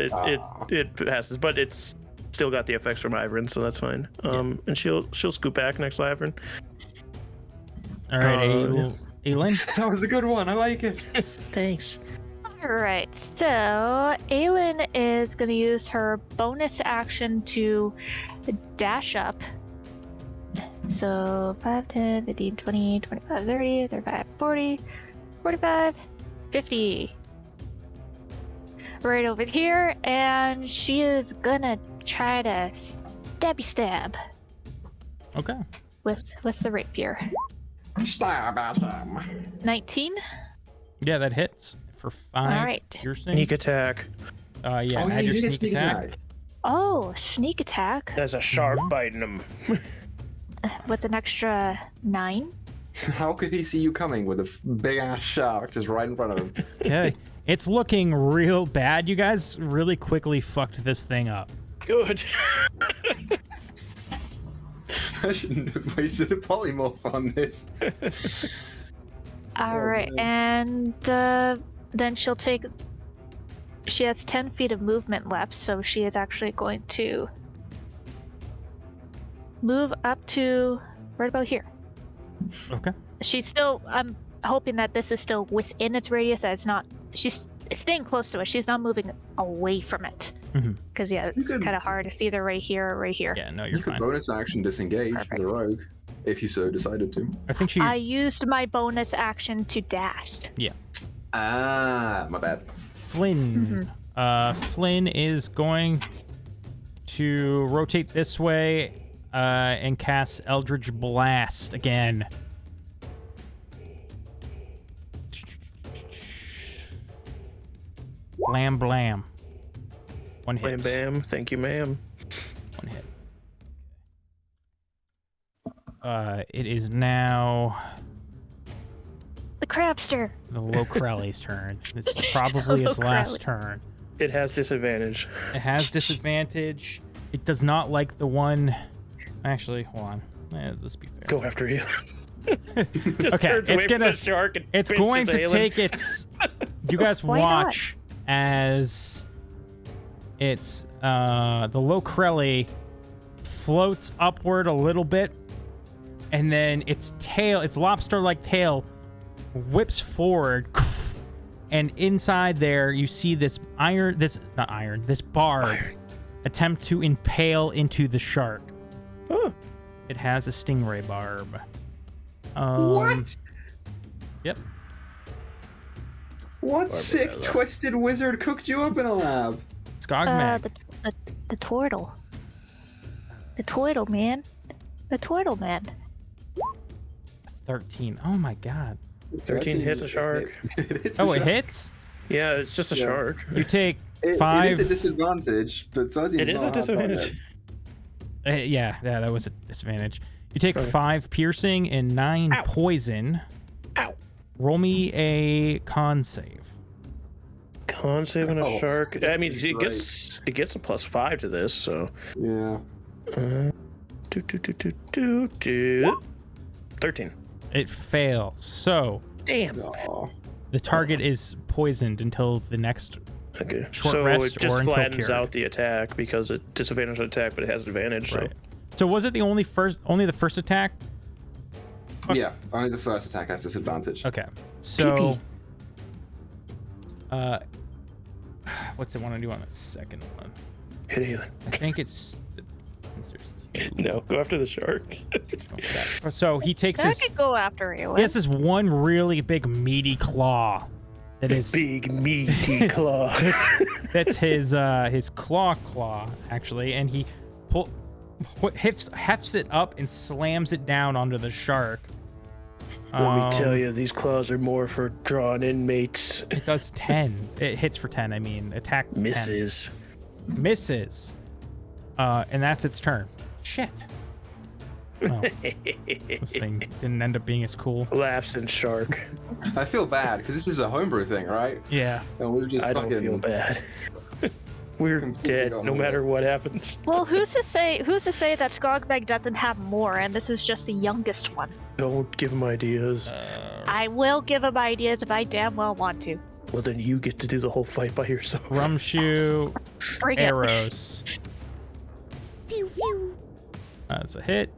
[SPEAKER 3] it passes, but it's still got the effects from Ivorin, so that's fine. And she'll scoot back next to Ivorin.
[SPEAKER 1] All right, Aelin.
[SPEAKER 2] That was a good one. I like it.
[SPEAKER 3] Thanks.
[SPEAKER 4] Alright, so Aelin is going to use her bonus action to dash up. So 5, 10, 15, 20, 25, 30, 35, 40, 45, 50. Right over here, and she is gonna try to stabby stab
[SPEAKER 1] Okay.
[SPEAKER 4] with the rapier.
[SPEAKER 2] Stab at them.
[SPEAKER 4] 19.
[SPEAKER 1] Yeah, that hits for 5
[SPEAKER 4] All right.
[SPEAKER 1] piercing.
[SPEAKER 3] Sneak attack.
[SPEAKER 1] Yeah, add
[SPEAKER 2] you
[SPEAKER 1] your
[SPEAKER 2] did
[SPEAKER 1] sneak attack.
[SPEAKER 4] Oh, sneak attack
[SPEAKER 3] There's a shark biting him.
[SPEAKER 4] with an extra 9.
[SPEAKER 2] How could he see you coming with a big ass shark just right in front of him?
[SPEAKER 1] Okay. It's looking real bad. You guys really quickly fucked this thing up.
[SPEAKER 3] Good.
[SPEAKER 2] I shouldn't have wasted a polymorph on this.
[SPEAKER 4] All right, and then she'll take. She has 10 feet of movement left, so she is actually going to move up to right about here.
[SPEAKER 1] Okay.
[SPEAKER 4] She's still. I'm hoping that this is still within its radius. That it's not. She's staying close to it. She's not moving away from it. Because yeah, it's kind of hard. It's either right here or right here.
[SPEAKER 1] Yeah, no, you're
[SPEAKER 2] You
[SPEAKER 1] fine.
[SPEAKER 2] could bonus action disengage
[SPEAKER 4] Perfect.
[SPEAKER 2] the rogue, if you so decided to.
[SPEAKER 1] I think she.
[SPEAKER 4] I used my bonus action to dash.
[SPEAKER 1] Yeah.
[SPEAKER 2] Ah, my bad.
[SPEAKER 1] Flynn. Flynn is going to rotate this way and cast Eldritch Blast again. Blam blam. One hit.
[SPEAKER 3] Bam, bam. Thank you, ma'am.
[SPEAKER 1] One hit. It is now
[SPEAKER 4] The crabster.
[SPEAKER 1] the Locrelli's turn. It's probably its last turn.
[SPEAKER 3] It has disadvantage.
[SPEAKER 1] It has disadvantage. It does not like the one. Actually, hold on. Let's be fair.
[SPEAKER 3] Go after you. Just
[SPEAKER 1] Okay,
[SPEAKER 3] turns
[SPEAKER 1] it's
[SPEAKER 3] away from
[SPEAKER 1] gonna-
[SPEAKER 3] the shark and
[SPEAKER 1] It's
[SPEAKER 3] pinches
[SPEAKER 1] going to
[SPEAKER 3] Aelin.
[SPEAKER 1] take its. You guys
[SPEAKER 4] Why not?
[SPEAKER 1] watch as it's the Locrelli floats upward a little bit, and then its tail, its lobster-like tail, whips forward, and inside there you see this bard attempt to impale into the shark.
[SPEAKER 3] Oh,
[SPEAKER 1] It has a stingray barb.
[SPEAKER 2] What?
[SPEAKER 1] Yep.
[SPEAKER 2] What sick, twisted wizard cooked you up in a lab?
[SPEAKER 1] Skogman.
[SPEAKER 4] The turtle. The turtle, man. The turtle, man.
[SPEAKER 1] 13. Oh my god.
[SPEAKER 3] 13 hits a shark.
[SPEAKER 2] It
[SPEAKER 1] hits?
[SPEAKER 3] Yeah, it's just a shark.
[SPEAKER 1] You take
[SPEAKER 2] It
[SPEAKER 1] 5.
[SPEAKER 2] is a disadvantage, but 13
[SPEAKER 3] It is a disadvantage.
[SPEAKER 1] Yeah, that was a disadvantage. You take 5 piercing and 9 poison.
[SPEAKER 3] Ow.
[SPEAKER 1] Roll me a con save.
[SPEAKER 3] Con save on a shark. I mean, it
[SPEAKER 2] right.
[SPEAKER 3] gets a +5 to this, so.
[SPEAKER 2] Yeah.
[SPEAKER 3] 13.
[SPEAKER 1] It fails. So
[SPEAKER 3] Damn.
[SPEAKER 2] Aw.
[SPEAKER 1] the target is poisoned until the next.
[SPEAKER 3] Okay.
[SPEAKER 1] Short
[SPEAKER 3] so
[SPEAKER 1] rest
[SPEAKER 3] it just
[SPEAKER 1] or until
[SPEAKER 3] flattens
[SPEAKER 1] cured.
[SPEAKER 3] out the attack because it disadvantage on attack, but it has advantage. So.
[SPEAKER 1] Right. So was it only the first attack?
[SPEAKER 2] Yeah, only the first attack has disadvantage.
[SPEAKER 1] Okay. So what's it want to do on the second one?
[SPEAKER 3] Hit healing.
[SPEAKER 1] I think it's
[SPEAKER 3] No, go after the shark.
[SPEAKER 1] so he takes
[SPEAKER 4] I
[SPEAKER 1] his
[SPEAKER 4] could go after you.
[SPEAKER 1] he has this one really big meaty claw that is
[SPEAKER 3] Big meaty claw.
[SPEAKER 1] that's his claw actually, and he hefts it up and slams it down onto the shark.
[SPEAKER 3] Let me tell you, these claws are more for drawing inmates.
[SPEAKER 1] It does 10. It hits for 10. I mean, attack 10.
[SPEAKER 3] Misses.
[SPEAKER 1] Misses. And that's its turn. Shit. Oh, this thing didn't end up being as cool.
[SPEAKER 3] Laughs and shark.
[SPEAKER 2] I feel bad because this is a homebrew thing, right?
[SPEAKER 1] Yeah.
[SPEAKER 2] And we're just
[SPEAKER 3] I don't
[SPEAKER 2] fucking.
[SPEAKER 3] feel bad. We're dead no matter what happens.
[SPEAKER 4] Well, who's to say that Skogbeg doesn't have more, and this is just the youngest one?
[SPEAKER 3] Don't give him ideas.
[SPEAKER 4] I will give him ideas if I damn well want to.
[SPEAKER 3] Well, then you get to do the whole fight by yourself.
[SPEAKER 1] Rumshoe,
[SPEAKER 4] Bring it.
[SPEAKER 1] arrows. That's a hit.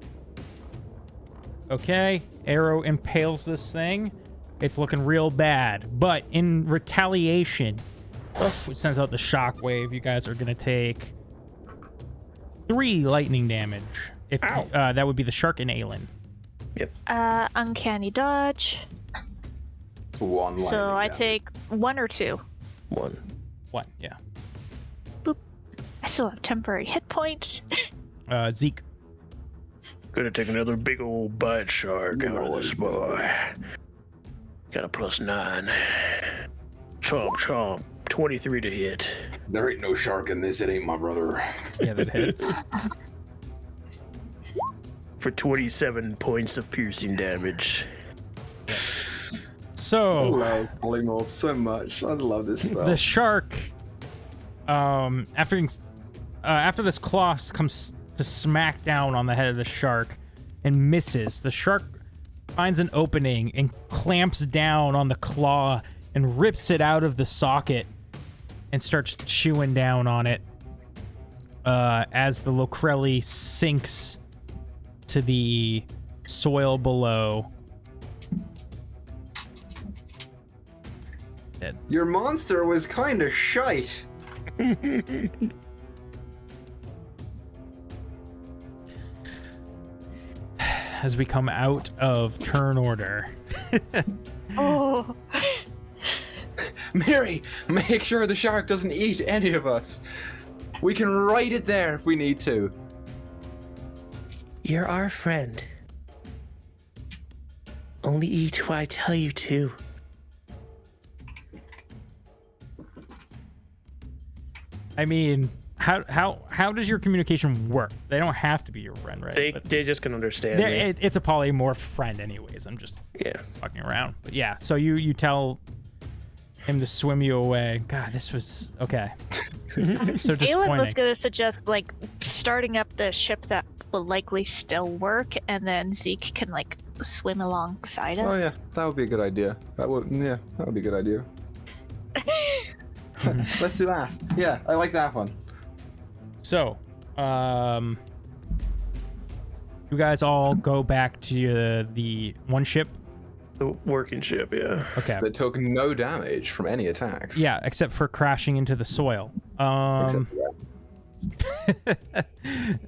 [SPEAKER 1] Okay, arrow impales this thing. It's looking real bad, but in retaliation, which sends out the shockwave, you guys are gonna take 3 lightning damage. If that would be the shark and Aelin.
[SPEAKER 4] Uncanny dodge.
[SPEAKER 2] One
[SPEAKER 4] So
[SPEAKER 2] lightning
[SPEAKER 4] I
[SPEAKER 2] damage.
[SPEAKER 4] take 1 or 2.
[SPEAKER 3] 1.
[SPEAKER 1] 1, yeah.
[SPEAKER 4] I still have temporary hit points.
[SPEAKER 1] Zeke.
[SPEAKER 3] Gonna take another big old bite shark out of this boy. Got a +9. Chomp chomp. 23 to hit.
[SPEAKER 2] There ain't no shark in this. It ain't my brother.
[SPEAKER 1] Yeah, that hits.
[SPEAKER 3] For 27 points of piercing damage.
[SPEAKER 2] I
[SPEAKER 1] So
[SPEAKER 2] love polymorph so much. I love this spell.
[SPEAKER 1] the shark, after this claw comes to smack down on the head of the shark and misses, the shark finds an opening and clamps down on the claw and rips it out of the socket and starts chewing down on it as the Locrelli sinks to the soil below. Dead.
[SPEAKER 2] Your monster was kind of shite.
[SPEAKER 1] As we come out of turn order.
[SPEAKER 4] Oh.
[SPEAKER 2] Mary, make sure the shark doesn't eat any of us. We can write it there if we need to.
[SPEAKER 3] You're our friend. Only eat who I tell you to.
[SPEAKER 1] I mean, how does your communication work? They don't have to be your friend, right?
[SPEAKER 3] They just can understand me.
[SPEAKER 1] It's a polymorph friend anyways. I'm just fucking around. But yeah, so you tell him to swim you away. God, this was okay. So disappointing.
[SPEAKER 4] Aelin was going to suggest like starting up the ship that will likely still work, and then Zeke can like swim alongside us.
[SPEAKER 2] Oh yeah, that would be a good idea. That would be a good idea. Let's do that. Yeah, I like that one.
[SPEAKER 1] So, you guys all go back to the one ship.
[SPEAKER 3] The working ship, yeah.
[SPEAKER 1] Okay.
[SPEAKER 2] That took no damage from any attacks.
[SPEAKER 1] Yeah, except for crashing into the soil.
[SPEAKER 2] Except for that.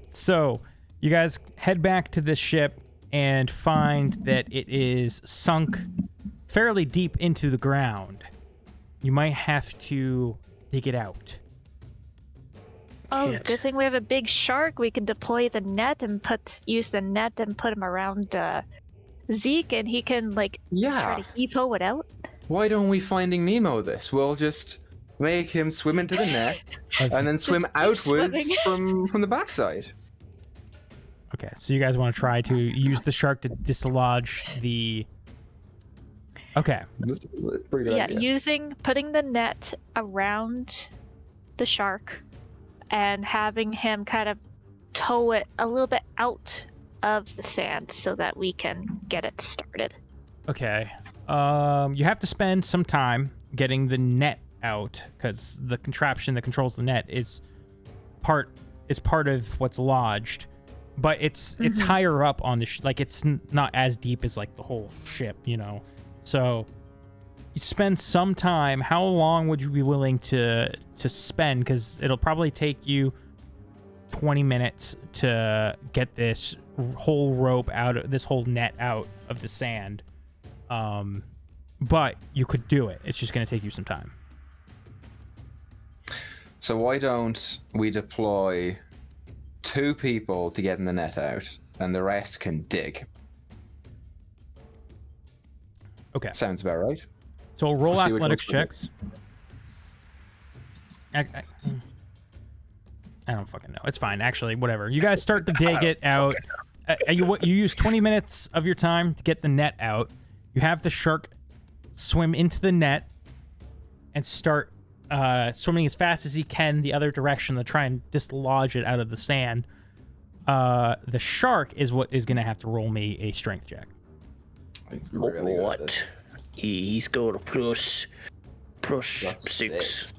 [SPEAKER 1] So You guys head back to this ship and find that it is sunk fairly deep into the ground. You might have to dig it out.
[SPEAKER 4] Oh,
[SPEAKER 3] Can't.
[SPEAKER 4] good thing we have a big shark. We can deploy the net and use the net and put him around Zeke, and he can try
[SPEAKER 2] Yeah.
[SPEAKER 4] to heave-ho it out.
[SPEAKER 2] Why don't we Finding Nemo this? We'll just make him swim into the net and then swim
[SPEAKER 4] keep
[SPEAKER 2] outwards
[SPEAKER 4] swimming.
[SPEAKER 2] from the backside.
[SPEAKER 1] Okay, so you guys want to try to use the shark to dislodge the... Okay.
[SPEAKER 2] That's a pretty good
[SPEAKER 4] Yeah,
[SPEAKER 2] idea.
[SPEAKER 4] putting the net around the shark and having him kind of tow it a little bit out of the sand so that we can get it started.
[SPEAKER 1] Okay. You have to spend some time getting the net out because the contraption that controls the net is part of what's lodged, but it's higher up on the it's not as deep as like the whole ship, you know. So you spend some time. How long would you be willing to spend? Because it'll probably take you 20 minutes to get this whole rope out, this whole net out of the sand. But you could do it. It's just going to take you some time.
[SPEAKER 2] So why don't we deploy 2 people to get the net out, and the rest can dig?
[SPEAKER 1] Okay.
[SPEAKER 2] Sounds about right.
[SPEAKER 1] So we'll roll
[SPEAKER 2] We'll see which
[SPEAKER 1] athletics
[SPEAKER 2] one's
[SPEAKER 1] checks. I don't fucking know. It's fine. Actually, whatever. You guys start to dig it out. You use 20 minutes of your time to get the net out. You have the shark swim into the net and start swimming as fast as he can the other direction to try and dislodge it out of the sand. The shark is what is going to have to roll me a strength check.
[SPEAKER 2] Really good at
[SPEAKER 3] What?
[SPEAKER 2] this.
[SPEAKER 3] He's got a plus
[SPEAKER 2] Plus
[SPEAKER 3] 6.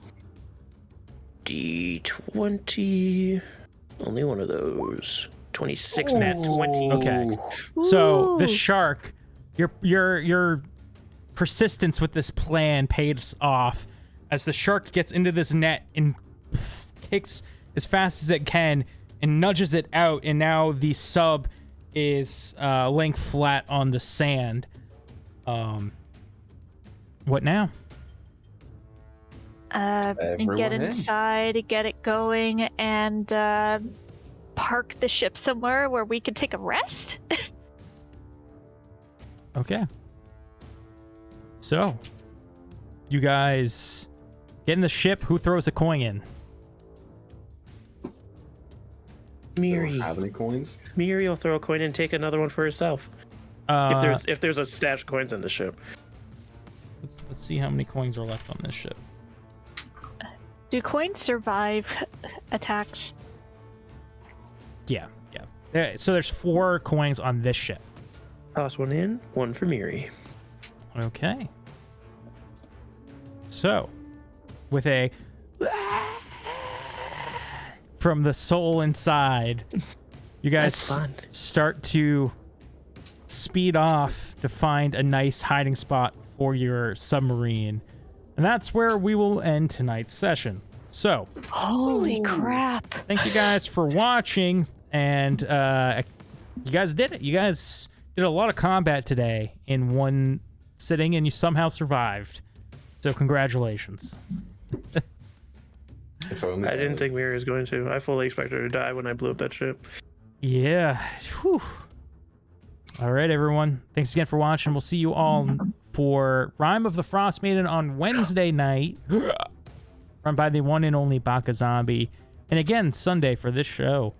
[SPEAKER 3] D20. Only one of those. 26 net 20.
[SPEAKER 1] Okay. So the
[SPEAKER 4] Ooh.
[SPEAKER 1] shark, your persistence with this plan pays off as the shark gets into this net and kicks as fast as it can and nudges it out, and now the sub is laying flat on the sand. What now?
[SPEAKER 4] And
[SPEAKER 2] Everyone
[SPEAKER 4] get
[SPEAKER 2] in.
[SPEAKER 4] inside, get it going, and park the ship somewhere where we can take a rest.
[SPEAKER 1] Okay. So, you guys get in the ship. Who throws a coin in?
[SPEAKER 3] Miri.
[SPEAKER 2] Have any coins?
[SPEAKER 3] Miri will throw a coin and take another one for herself. If there's a stash of coins in the ship.
[SPEAKER 1] Let's see how many coins are left on this ship.
[SPEAKER 4] Do coins survive attacks?
[SPEAKER 1] Yeah. So there's 4 coins on this ship.
[SPEAKER 3] Toss one in, one for Miri.
[SPEAKER 1] Okay. So, with a from the soul inside, you guys
[SPEAKER 3] That's fun.
[SPEAKER 1] start to speed off to find a nice hiding spot for your submarine. And that's where we will end tonight's session. So,
[SPEAKER 4] Holy crap.
[SPEAKER 1] thank you guys for watching, and you guys did it. You guys did a lot of combat today in one sitting, and you somehow survived. So congratulations.
[SPEAKER 2] If only
[SPEAKER 3] I didn't think Miri was going to. I fully expected her to die when I blew up that ship.
[SPEAKER 1] Yeah. Whew. All right, everyone. Thanks again for watching. We'll see you all for Rime of the Frost Maiden on Wednesday night, run by the one and only BakaZombie, and again Sunday for this show.